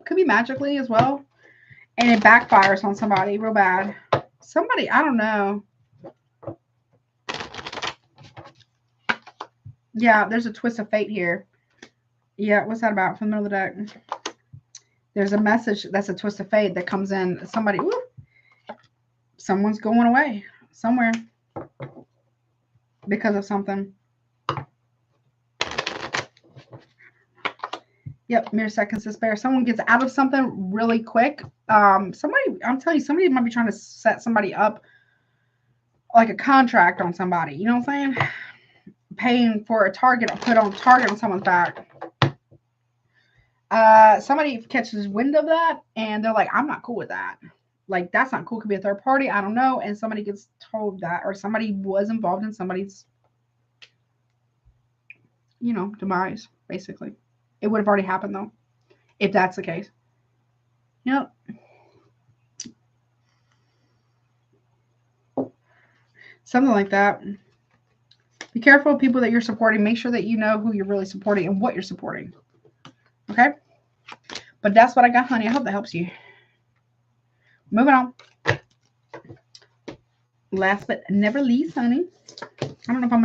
Could be magically as well. And it backfires on somebody real bad. Somebody, I don't know. Yeah, there's a twist of fate here. Yeah, what's that about from the middle of the deck? There's a message that's a twist of fate that comes in. Someone's going away somewhere because of something. Yep, mere seconds to spare. Someone gets out of something really quick. I'm telling you, somebody might be trying to set somebody up like a contract on somebody. You know what I'm saying? Paying for a target, put on target on someone's back. Somebody catches wind of that and they're like, I'm not cool with that. Like, that's not cool. Could be a third party. I don't know. And somebody gets told that, or somebody was involved in somebody's, demise, basically. It would have already happened, though, if that's the case. Yep. Something like that. Be careful of people that you're supporting. Make sure that you know who you're really supporting and what you're supporting. Okay? But that's what I got, honey. I hope that helps you. Moving on. Last but never least, honey. I don't know if I'm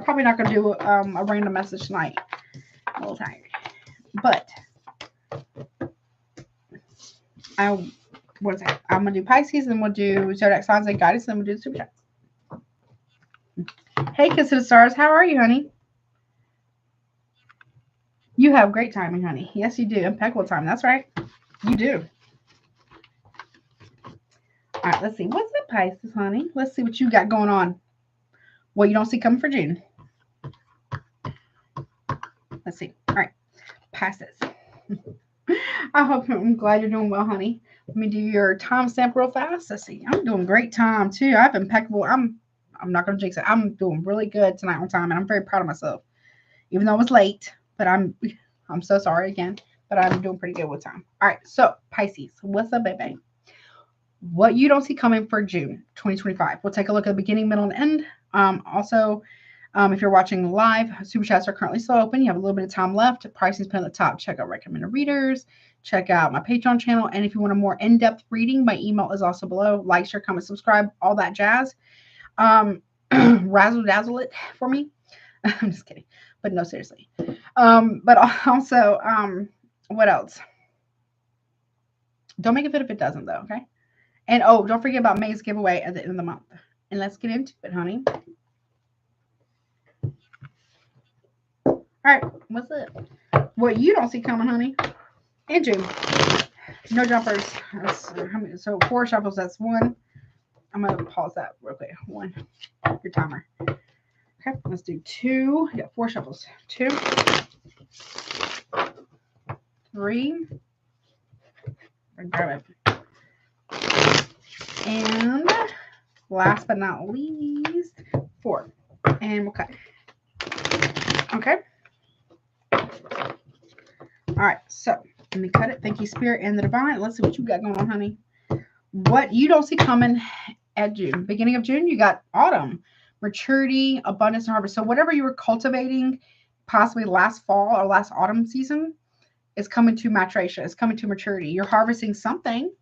probably not going to do a random message tonight. I'm a little tired. But I'm going to do Pisces, and we'll do zodiac signs and guidance, and then we'll do the super chats. Hey, Kiss to the Stars. How are you, honey? You have great timing, honey. Yes, you do. Impeccable time. That's right. You do. All right, let's see. What's up, Pisces, honey? Let's see what you got going on. What you don't see coming for June. Let's see. All right. Pisces. I'm glad you're doing well, honey. Let me do your timestamp real fast. Let's see. I'm doing great time too. I've impeccable. I'm not gonna jinx it. I'm doing really good tonight on time, and I'm very proud of myself. Even though I was late, but I'm so sorry again. But I'm doing pretty good with time. All right. So Pisces, what's up, baby? What you don't see coming for June 2025. We'll take a look at the beginning, middle, and end. If you're watching live, super chats are currently still open. You have a little bit of time left. Pricing's put at the top. Check out recommended readers. Check out my Patreon channel. And if you want a more in-depth reading, my email is also below. Like, share, comment, subscribe, all that jazz. Razzle dazzle it for me. I'm just kidding. But no, seriously. But also, what else? Don't make it fit if it doesn't, though, okay? And oh, don't forget about May's giveaway at the end of the month. And let's get into it, honey. All right, what's up? What you don't see coming, honey, in June. No jumpers. So 4 shuffles, that's 1. I'm going to pause that real quick. 1. Your timer. Okay, let's do 2. You got 4 shuffles. 2. 3. Grab it. And last but not least, 4. And we'll cut. Okay. All right, so let me cut it. Thank you, Spirit and the Divine. Let's see what you got going on, honey. What you don't see coming at June. Beginning of June, you got autumn, maturity, abundance, and harvest. So whatever you were cultivating, possibly last fall or last autumn season, is coming to maturation. It's coming to maturity. You're harvesting something.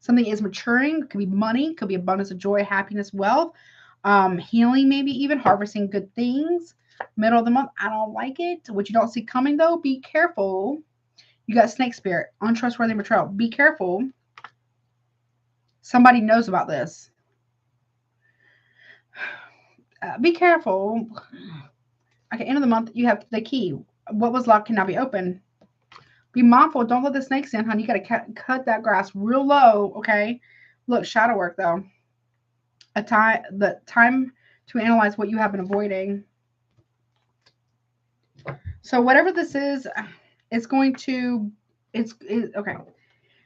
Something is maturing. It could be money. It could be abundance of joy, happiness, wealth, healing, maybe even harvesting good things. Middle of the month, I don't like it. What you don't see coming, though, be careful. You got snake spirit, untrustworthy betrayal. Be careful. Somebody knows about this. Be careful. Okay, end of the month, you have the key. What was locked cannot be opened. Be mindful. Don't let the snakes in, honey. You got to cut that grass real low, okay? Look, shadow work, though. The time to analyze what you have been avoiding. So whatever this is, it's okay.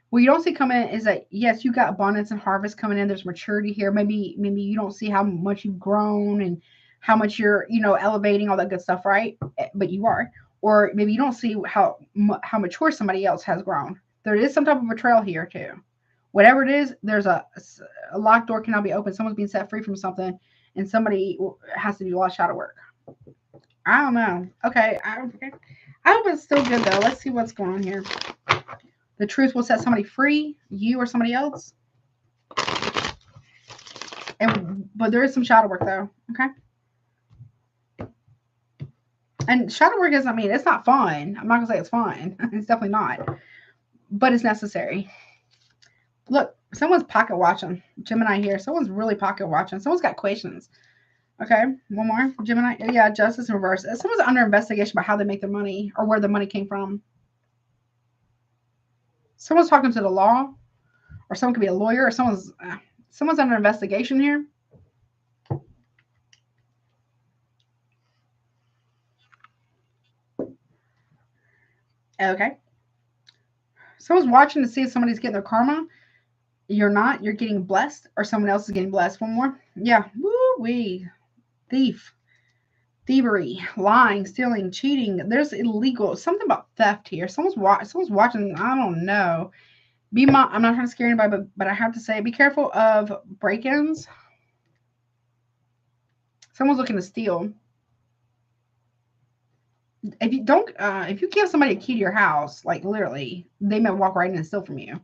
What you don't see coming in is that, yes, you got abundance and harvest coming in. There's maturity here. Maybe you don't see how much you've grown and how much you're, elevating, all that good stuff, right? But you are. Or maybe you don't see how mature somebody else has grown. There is some type of betrayal here too. Whatever it is, there's a locked door cannot be opened. Someone's being set free from something, and somebody has to do a lot of shadow work. I don't know. Okay. I hope it's still good, though. Let's see what's going on here. The truth will set somebody free, you or somebody else. But there is some shadow work, though. Okay. And shadow work doesn't mean it's not fun. I'm not going to say it's fun. It's definitely not. But it's necessary. Look, someone's pocket watching. Gemini here. Someone's really pocket watching. Someone's got questions. Okay, one more. Gemini. Yeah, justice in reverse. Someone's under investigation about how they make their money or where the money came from. Someone's talking to the law, or someone could be a lawyer, or someone's under investigation here. Okay. Someone's watching to see if somebody's getting their karma. You're not. You're getting blessed, or someone else is getting blessed. One more. Yeah. Woo-wee. Thief. Thievery, lying, stealing, cheating. There's illegal. Something about theft here. Someone's watching. I don't know. I'm not trying to scare anybody, but I have to say, be careful of break-ins. Someone's looking to steal. If you give somebody a key to your house, like literally, they may walk right in and steal from you.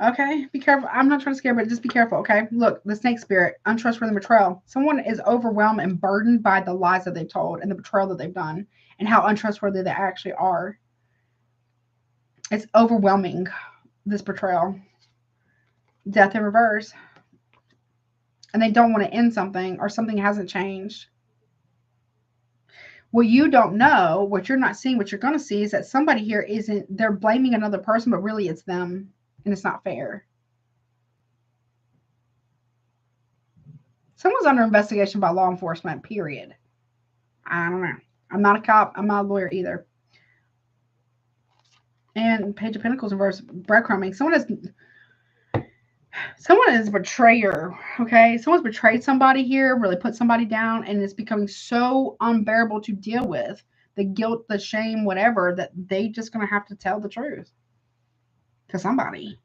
Okay, be careful. I'm not trying to scare, but just be careful, okay? Look, the snake spirit, untrustworthy betrayal. Someone is overwhelmed and burdened by the lies that they've told and the betrayal that they've done and how untrustworthy they actually are. It's overwhelming, this betrayal. Death in reverse. And they don't want to end something, or something hasn't changed. What you don't know, what you're not seeing, what you're going to see is that somebody here they're blaming another person, but really it's them. And it's not fair. Someone's under investigation by law enforcement, period. I don't know. I'm not a cop. I'm not a lawyer either. And Page of Pentacles reverse, breadcrumbing. Someone is a betrayer, okay? Someone's betrayed somebody here, really put somebody down, and it's becoming so unbearable to deal with. The guilt, the shame, whatever, that they just going to have to tell the truth to somebody.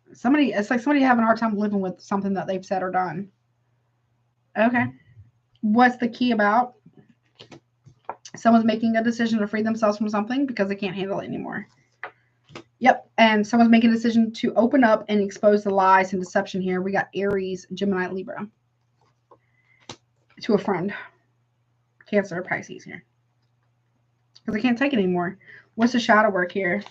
It's like somebody having a hard time living with something that they've said or done. Okay. What's the key about? Someone's making a decision to free themselves from something because they can't handle it anymore. Yep. And someone's making a decision to open up and expose the lies and deception here. We got Aries, Gemini, Libra. To a friend. Cancer, Pisces here. Because they can't take it anymore. What's the shadow work here?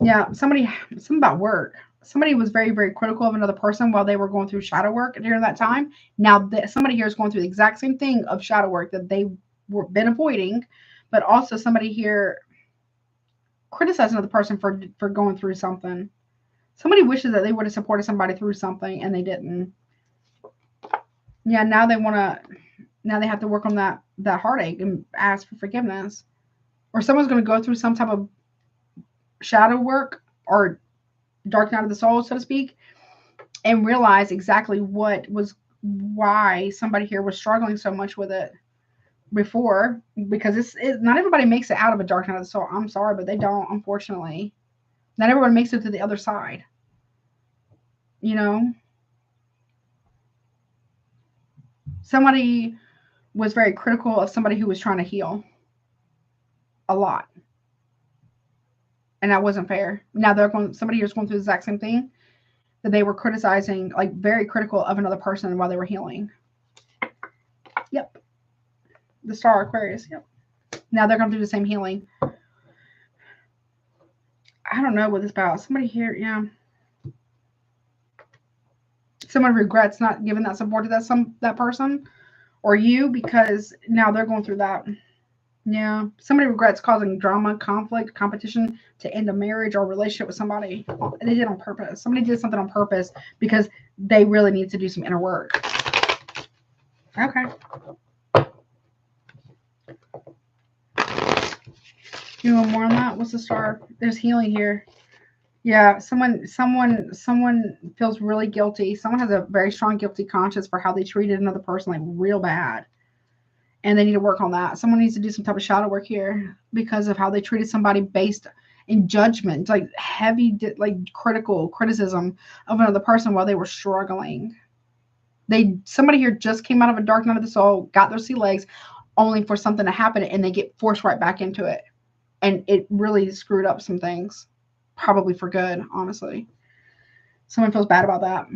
Yeah, something about work. Somebody was very, very critical of another person while they were going through shadow work during that time. Now, somebody here is going through the exact same thing of shadow work that they were been avoiding, but also somebody here criticizing another person for going through something. Somebody wishes that they would have supported somebody through something and they didn't. Yeah, now they have to work on that heartache and ask for forgiveness. Or someone's going to go through some type of shadow work or dark night of the soul, so to speak, and realize exactly why somebody here was struggling so much with it before, because not everybody makes it out of a dark night of the soul. I'm sorry, but they don't, unfortunately. Not everyone makes it to the other side. You know? Somebody was very critical of somebody who was trying to heal a lot. And that wasn't fair. Now somebody here's going through the exact same thing, that they were criticizing, like very critical of another person while they were healing. Yep. The star Aquarius. Yep. Now they're going to do the same healing. I don't know what it's about. Somebody here, yeah. Someone regrets not giving that support to that person or you, because now they're going through that. Yeah. Somebody regrets causing drama, conflict, competition to end a marriage or relationship with somebody. They did it on purpose. Somebody did something on purpose because they really need to do some inner work. Okay. You want more on that? What's the star? There's healing here. Yeah, someone feels really guilty. Someone has a very strong guilty conscience for how they treated another person, like real bad. And they need to work on that. Someone needs to do some type of shadow work here because of how they treated somebody based in judgment, like heavy, like criticism of another person while they were struggling. Somebody here just came out of a dark night of the soul, got their sea legs, only for something to happen, and they get forced right back into it. And it really screwed up some things. Probably for good, honestly. Someone feels bad about that.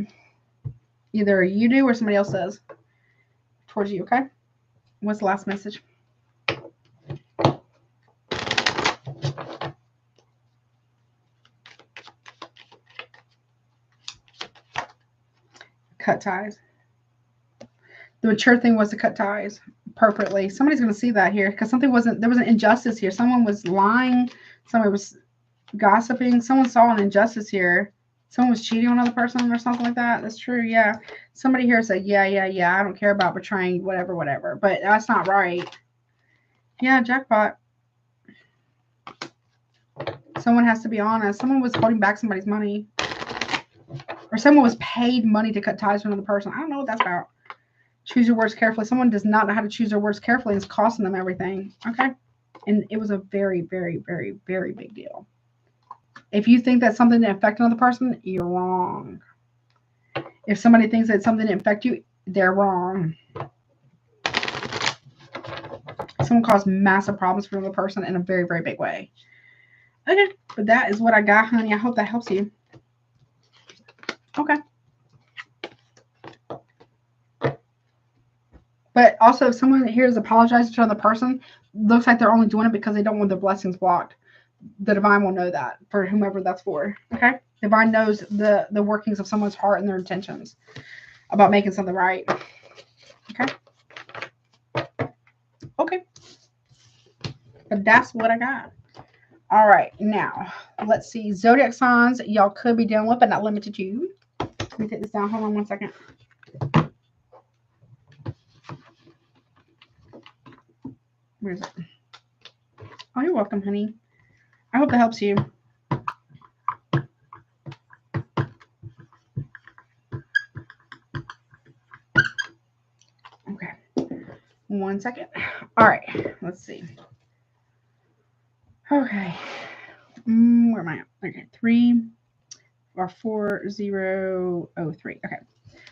Either you do or somebody else does towards you, okay? What's the last message? Cut ties. The mature thing was to cut ties appropriately. Somebody's going to see that here because there was an injustice here. Someone was lying. Somebody was gossiping. Someone saw an injustice here. Someone was cheating on another person or something like that. That's true. Yeah. Somebody here said, yeah. I don't care about betraying whatever. But that's not right. Yeah, jackpot. Someone has to be honest. Someone was holding back somebody's money. Or someone was paid money to cut ties with another person. I don't know what that's about. Choose your words carefully. Someone does not know how to choose their words carefully. And it's costing them everything. Okay. And it was a very, very, very, very big deal. If you think that's something that affects another person, you're wrong. If somebody thinks that something didn't affect you, they're wrong. Someone caused massive problems for another person in a very, very big way. Okay. But that is what I got, honey. I hope that helps you. Okay. But also, if someone here is apologizing to another person, looks like they're only doing it because they don't want their blessings blocked. The divine will know that for whomever that's for. Okay? Divine knows the workings of someone's heart and their intentions about making something right. Okay? Okay. But that's what I got. All right. Now, let's see. Zodiac signs y'all could be dealing with, but not limited to. Let me take this down. Hold on 1 second. Where is it? Oh, you're welcome, honey. I hope that helps you. Okay. 1 second. All right. Let's see. Okay. Where am I at? Okay. 3 or 4003. Okay.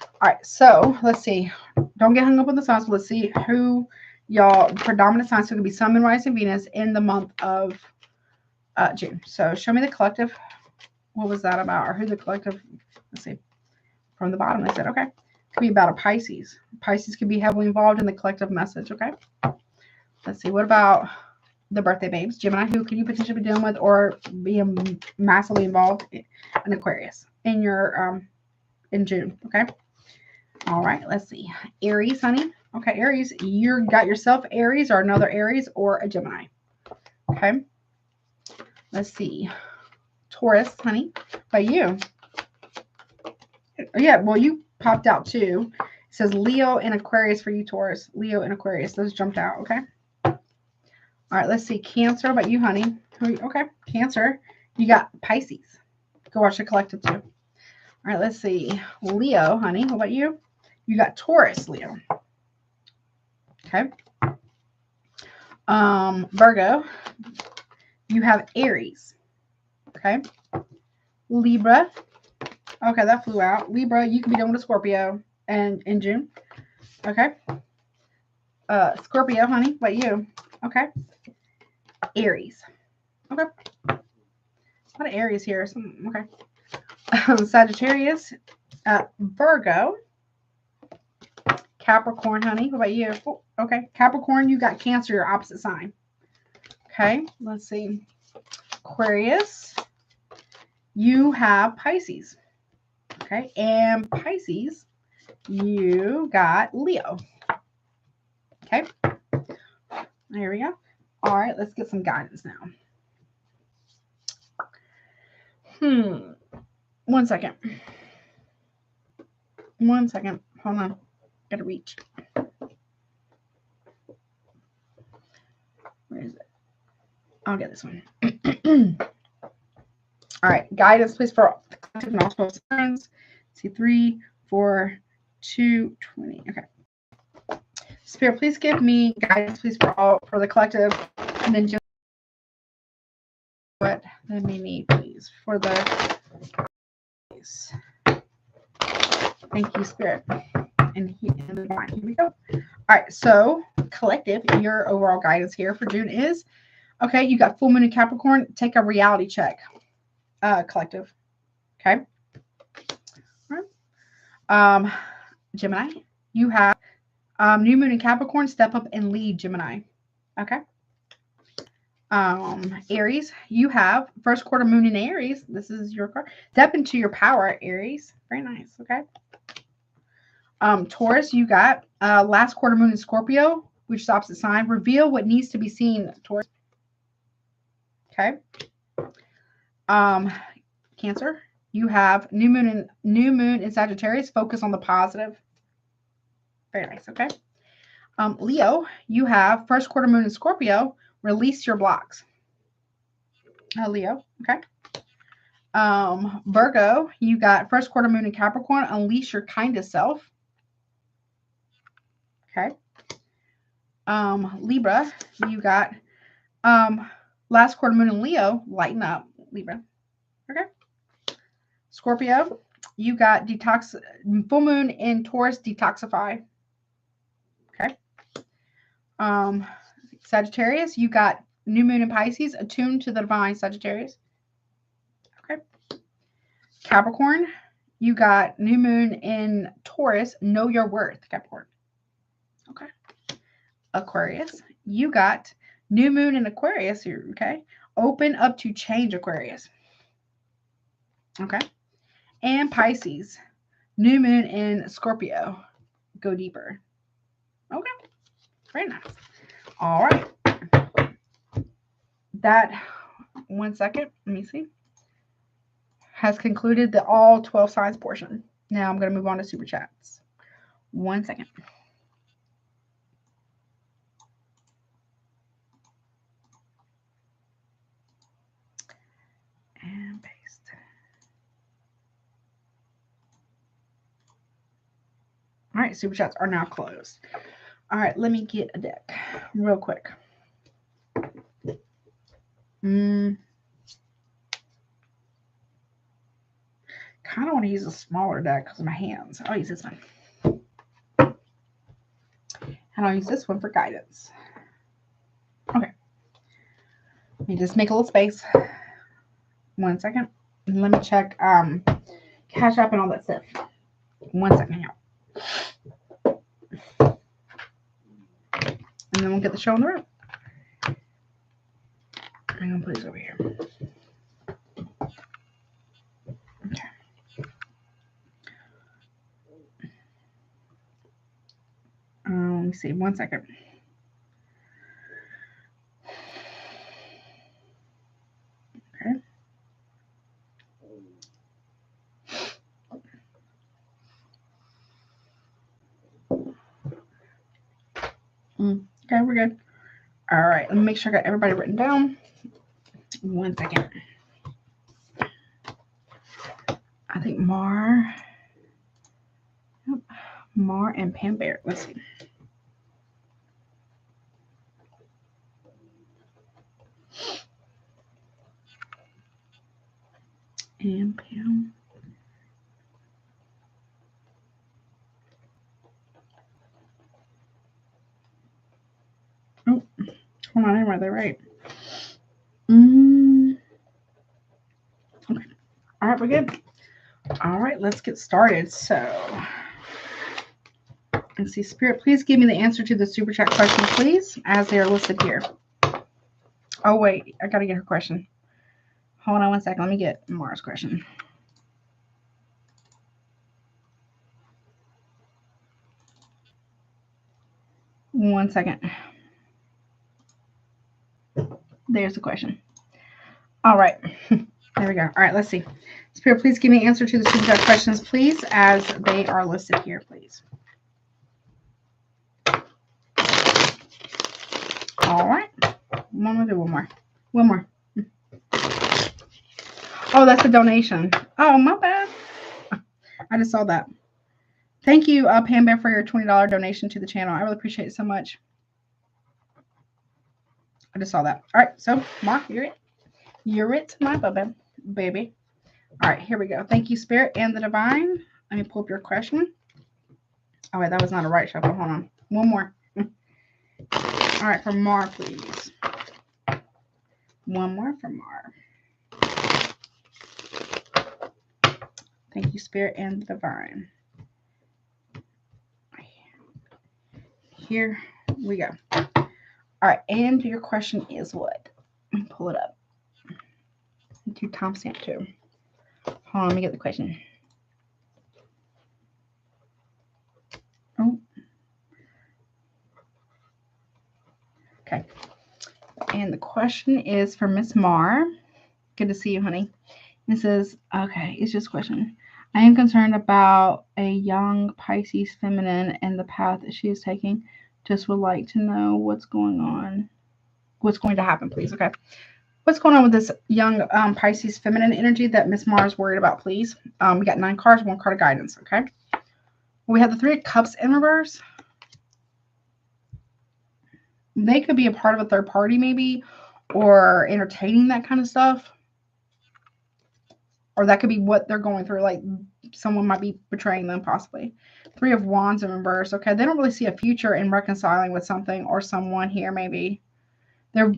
All right. So let's see. Don't get hung up on the signs. Let's see who y'all predominant signs. So it could be Sun, Moon, Rising, Venus in the month of June. So show me the collective. What was that about? Or who the collective? Let's see. From the bottom, they said, okay. Could be about a Pisces. Pisces could be heavily involved in the collective message, okay? Let's see. What about the birthday babes? Gemini, who could you potentially be dealing with or be massively involved in Aquarius in your in June, okay? All right, let's see. Aries, honey. Okay, Aries, you got yourself Aries or another Aries or a Gemini. Okay. Let's see. Taurus, honey. But you. Yeah, well, you popped out too. It says Leo and Aquarius for you, Taurus. Leo and Aquarius. Those jumped out, okay? All right, let's see. Cancer, about you, honey. Okay, Cancer. You got Pisces. Go watch the collective too. All right, let's see. Leo, honey. What about you? You got Taurus, Leo. Okay. Virgo. You have Aries. Okay. Libra. Okay, that flew out. Libra, you could be dealing with a Scorpio and in June. Okay. Scorpio, honey. What you? Okay. Aries. Okay. A lot of Aries here. Okay. Sagittarius. Virgo. Capricorn, honey. What about you? Oh, okay. Capricorn, you got Cancer, your opposite sign. Okay. Let's see. Aquarius. You have Pisces. Okay, and Pisces, you got Leo. Okay, there we go. All right, let's get some guidance now. 1 second. 1 second. Hold on. Gotta reach. Where is it? I'll get this one. All right, guidance, please, for the collective and all 12 signs. See, 3, 4, 2, 20. Okay. Spirit, please give me guidance, please, for the collective, and then just what they may need, please, for the. Thank you, Spirit, and the divine. Here we go. All right, so collective, your overall guidance here for June is okay. You got full moon in Capricorn. Take a reality check. Collective. Okay. All right. Gemini, you have new moon in Capricorn. Step up and lead, Gemini. Okay. Aries, you have first quarter moon in Aries. This is your card. Step into your power, Aries. Very nice. Okay. Taurus, you got last quarter moon in Scorpio, which is opposite sign. Reveal what needs to be seen, Taurus. Okay. Cancer, you have new moon in Sagittarius. Focus on the positive. Very nice. Okay. Leo, you have first quarter moon in Scorpio. Release your blocks. Leo. Okay. Virgo, you got first quarter moon in Capricorn. Unleash your kindest self. Okay. Libra, you got last quarter moon in Leo. Lighten up, Libra. Okay. Scorpio, you got full moon in Taurus. Detoxify. Okay. Sagittarius, you got new moon in Pisces. Attune to the divine, Sagittarius. Okay. Capricorn, you got new moon in Taurus. Know your worth, Capricorn. Okay. Aquarius, you got new moon in Aquarius here. Okay. Open up to change, Aquarius. Okay. And Pisces, new moon in Scorpio. Go deeper. Okay. Very nice. All right. That, 1 second, let me see, has concluded the all 12 signs portion. Now I'm going to move on to super chats. 1 second. right, super chats are now closed. All right, let me get a deck real quick. Kind of want to use a smaller deck because of my hands. I'll use this one. And I'll use this one for guidance. Okay. Let me just make a little space. 1 second. Let me check Cash App and all that stuff. 1 second here. And then we'll get the show on the road. I'm going to put these over here. Okay. Let me see. 1 second. Okay. Okay, we're good. All right, let me make sure I got everybody written down. 1 second. I think Mar and Pam Bear. Let's see. And Pam. Oh, hold on, am I there right? Okay. All right, we're good. All right, let's get started. So, let's see. Spirit, please give me the answer to the super chat questions, please, as they are listed here. Oh, wait. I got to get her question. Hold on 1 second. Let me get Mara's question. One second. There's the question. All right. There we go. All right, let's see. Spirit, please give me an answer to the super chat questions, please, as they are listed here, please. All right. One more. Oh, that's a donation. Oh, my bad. I just saw that. Thank you, Pam Bear, for your $20 donation to the channel. I really appreciate it so much. I just saw that. All right, so Mark, you're it. You're it, my baby. All right, here we go. Thank you, Spirit and the Divine. Let me pull up your question. Oh, wait, that was not a right shuffle. Hold on. One more. All right, for Mar, please. One more for Mar. Thank you, Spirit and the Divine. Here we go. All right, and your question is what? Let me pull it up. Do timestamp too. Hold on, let me get the question. Oh. Okay. And the question is for Miss Mar. Good to see you, honey. It says, okay, it's just a question. I am concerned about a young Pisces feminine and the path that she is taking. Just would like to know what's going on. What's going to happen, please? Okay. What's going on with this young Pisces feminine energy that Miss Mar is worried about, please? We got 9 cards, 1 card of guidance, okay? We have the 3 of Cups in reverse. They could be a part of a third party, maybe, or entertaining that kind of stuff. Or that could be what they're going through. Like someone might be betraying them, possibly. 3 of Wands in reverse. Okay, they don't really see a future in reconciling with something or someone here, maybe. They're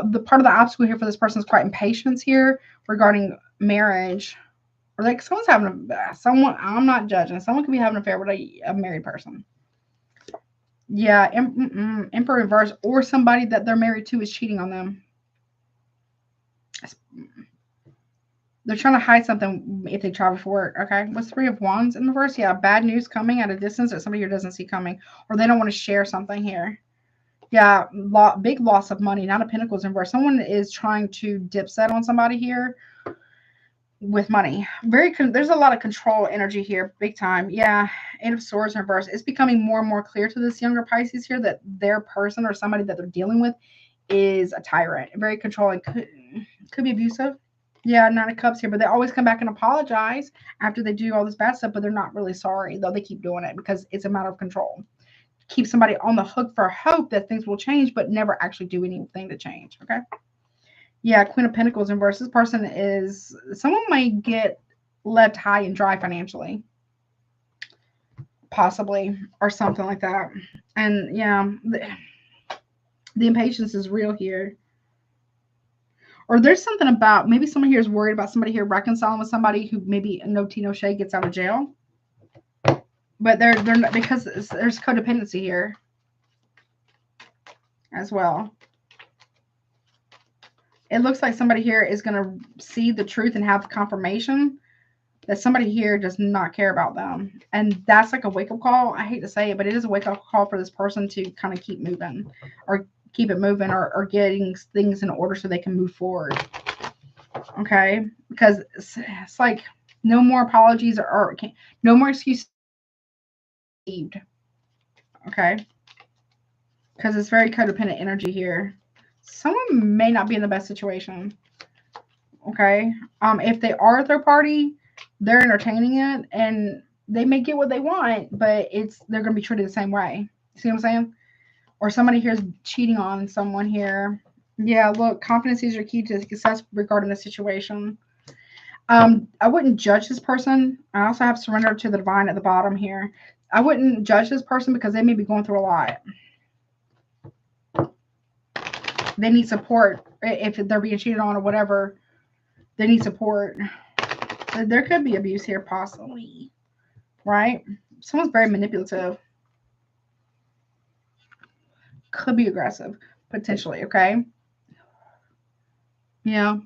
the part of the obstacle here for this person is quite impatience here regarding marriage. Or like someone's having someone, I'm not judging. Someone could be having an affair with a married person. Yeah, Emperor reverse, or somebody that they're married to is cheating on them. They're trying to hide something if they travel for work. Okay, what's 3 of Wands in reverse? Yeah, bad news coming at a distance that somebody here doesn't see coming, or they don't want to share something here. Yeah, big loss of money. 9 of Pentacles in reverse. Someone is trying to dipset on somebody here with money. There's a lot of control energy here, big time. Yeah, 8 of Swords in reverse. It's becoming more and more clear to this younger Pisces here that their person or somebody that they're dealing with is a tyrant, very controlling, could be abusive. Yeah, Nine of Cups here, but they always come back and apologize after they do all this bad stuff, but they're not really sorry, though they keep doing it because it's a matter of control. Keep somebody on the hook for hope that things will change, but never actually do anything to change, okay? Yeah, Queen of Pentacles in reverse. This person is, someone might get left high and dry financially, possibly, or something like that. And yeah, the impatience is real here. Or there's something about, maybe someone here is worried about somebody here reconciling with somebody who maybe no tea, no shade gets out of jail. But they're not, because there's codependency here as well. It looks like somebody here is going to see the truth and have confirmation that somebody here does not care about them. And that's like a wake-up call. I hate to say it, but it is a wake-up call for this person to kind of keep moving, or keep it moving, or getting things in order so they can move forward. Okay? Because it's like no more apologies, or no more excuses. Okay? Because it's very codependent energy here. Someone may not be in the best situation. Okay? If they are a third party, they're entertaining it, and they may get what they want, but they're going to be treated the same way. See what I'm saying? Or somebody here is cheating on someone here. Yeah, look, confidence is your key to success regarding the situation. I wouldn't judge this person. I also have surrender to the divine at the bottom here. I wouldn't judge this person because they may be going through a lot. They need support. If they're being cheated on or whatever, they need support. There could be abuse here, possibly. Right? Someone's very manipulative. Could be aggressive, potentially, okay? Yeah.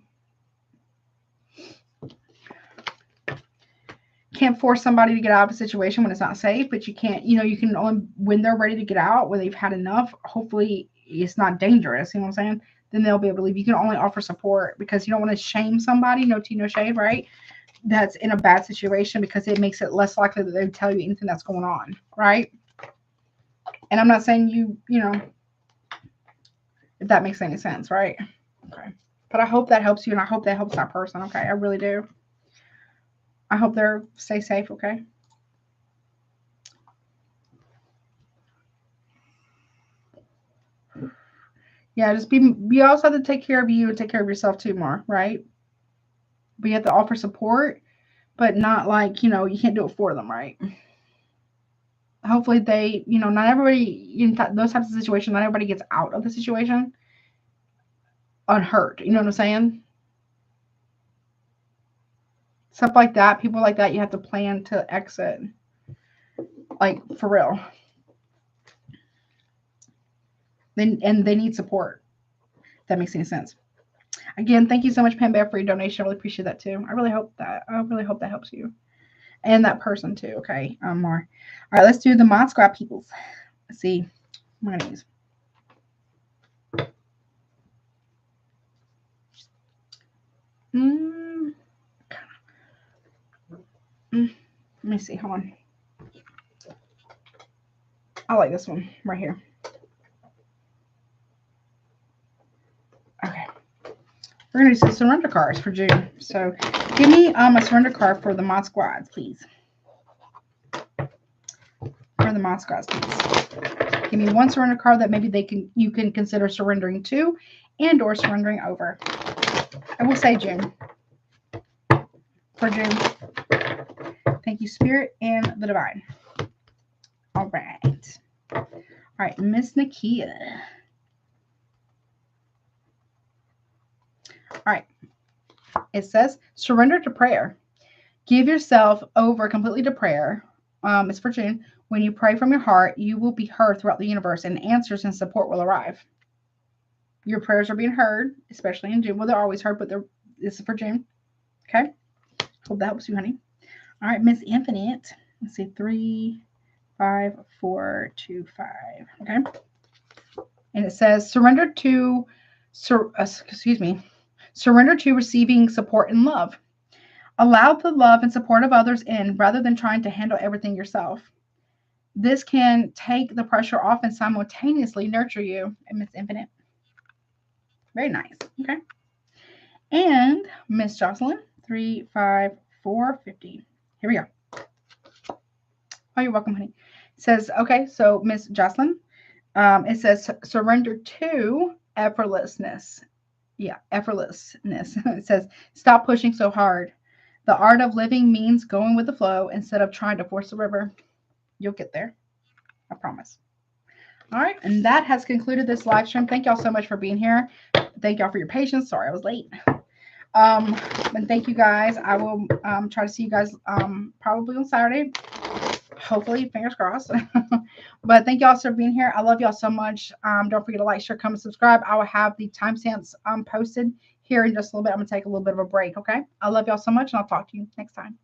Can't force somebody to get out of a situation when it's not safe, but you can't, you can only, when they're ready to get out, when they've had enough, hopefully it's not dangerous, you know what I'm saying? Then they'll be able to leave. You can only offer support because you don't want to shame somebody, no tea, no shade, right? That's in a bad situation, because it makes it less likely that they would tell you anything that's going on, right? And I'm not saying if that makes any sense, right? Okay. But I hope that helps you, and I hope that helps that person, okay? I really do. I hope they're stay safe, okay? Yeah, just you also have to take care of you and take care of yourself too more, right? But you have to offer support, but not like, you can't do it for them, right? Hopefully they, not everybody in those types of situations, not everybody gets out of the situation unhurt. You know what I'm saying? Stuff like that, people like that, you have to plan to exit. Like, for real. And they need support. If that makes any sense. Again, thank you so much, Pam Bear, for your donation. I really appreciate that too. I really hope that helps you. And that person too, okay? More. All right, let's do the Mod Squad peoples. Let's see. My names. Let me see. Hold on. I like this one right here. Okay. We're going to do some surrender cards for June. So give me a surrender card for the Mod Squads, please. For the Mod Squads, please. Give me one surrender card that maybe you can consider surrendering to and or surrendering over. I will say June. For June. Thank you, Spirit and the Divine. All right. All right, Miss Nakia. All right. It says, surrender to prayer. Give yourself over completely to prayer. It's for June. When you pray from your heart, you will be heard throughout the universe, and answers and support will arrive. Your prayers are being heard, especially in June. Well, they're always heard, but this is for June. Okay? Hope that helps you, honey. All right, Miss Infinite. Let's see, 3, 5, 4, 2, 5. Okay? And it says, surrender to receiving support and love. Allow the love and support of others in rather than trying to handle everything yourself. This can take the pressure off and simultaneously nurture you. And Miss Infinite. Very nice. Okay. And Miss Jocelyn, 35450. Here we go. Oh, you're welcome, honey. It says, okay, so Miss Jocelyn, it says surrender to effortlessness. Yeah, effortlessness. It says stop pushing so hard. The art of living means going with the flow instead of trying to force the river. You'll get there. I promise. All right, and that has concluded this live stream. Thank y'all so much for being here. Thank y'all for your patience. Sorry I was late. And thank you guys. I will try to see you guys probably on Saturday. Hopefully, fingers crossed. But thank y'all for being here. I love y'all so much. Don't forget to like, share, comment, subscribe. I will have the timestamps posted here in just a little bit. I'm going to take a little bit of a break, okay? I love y'all so much, and I'll talk to you next time.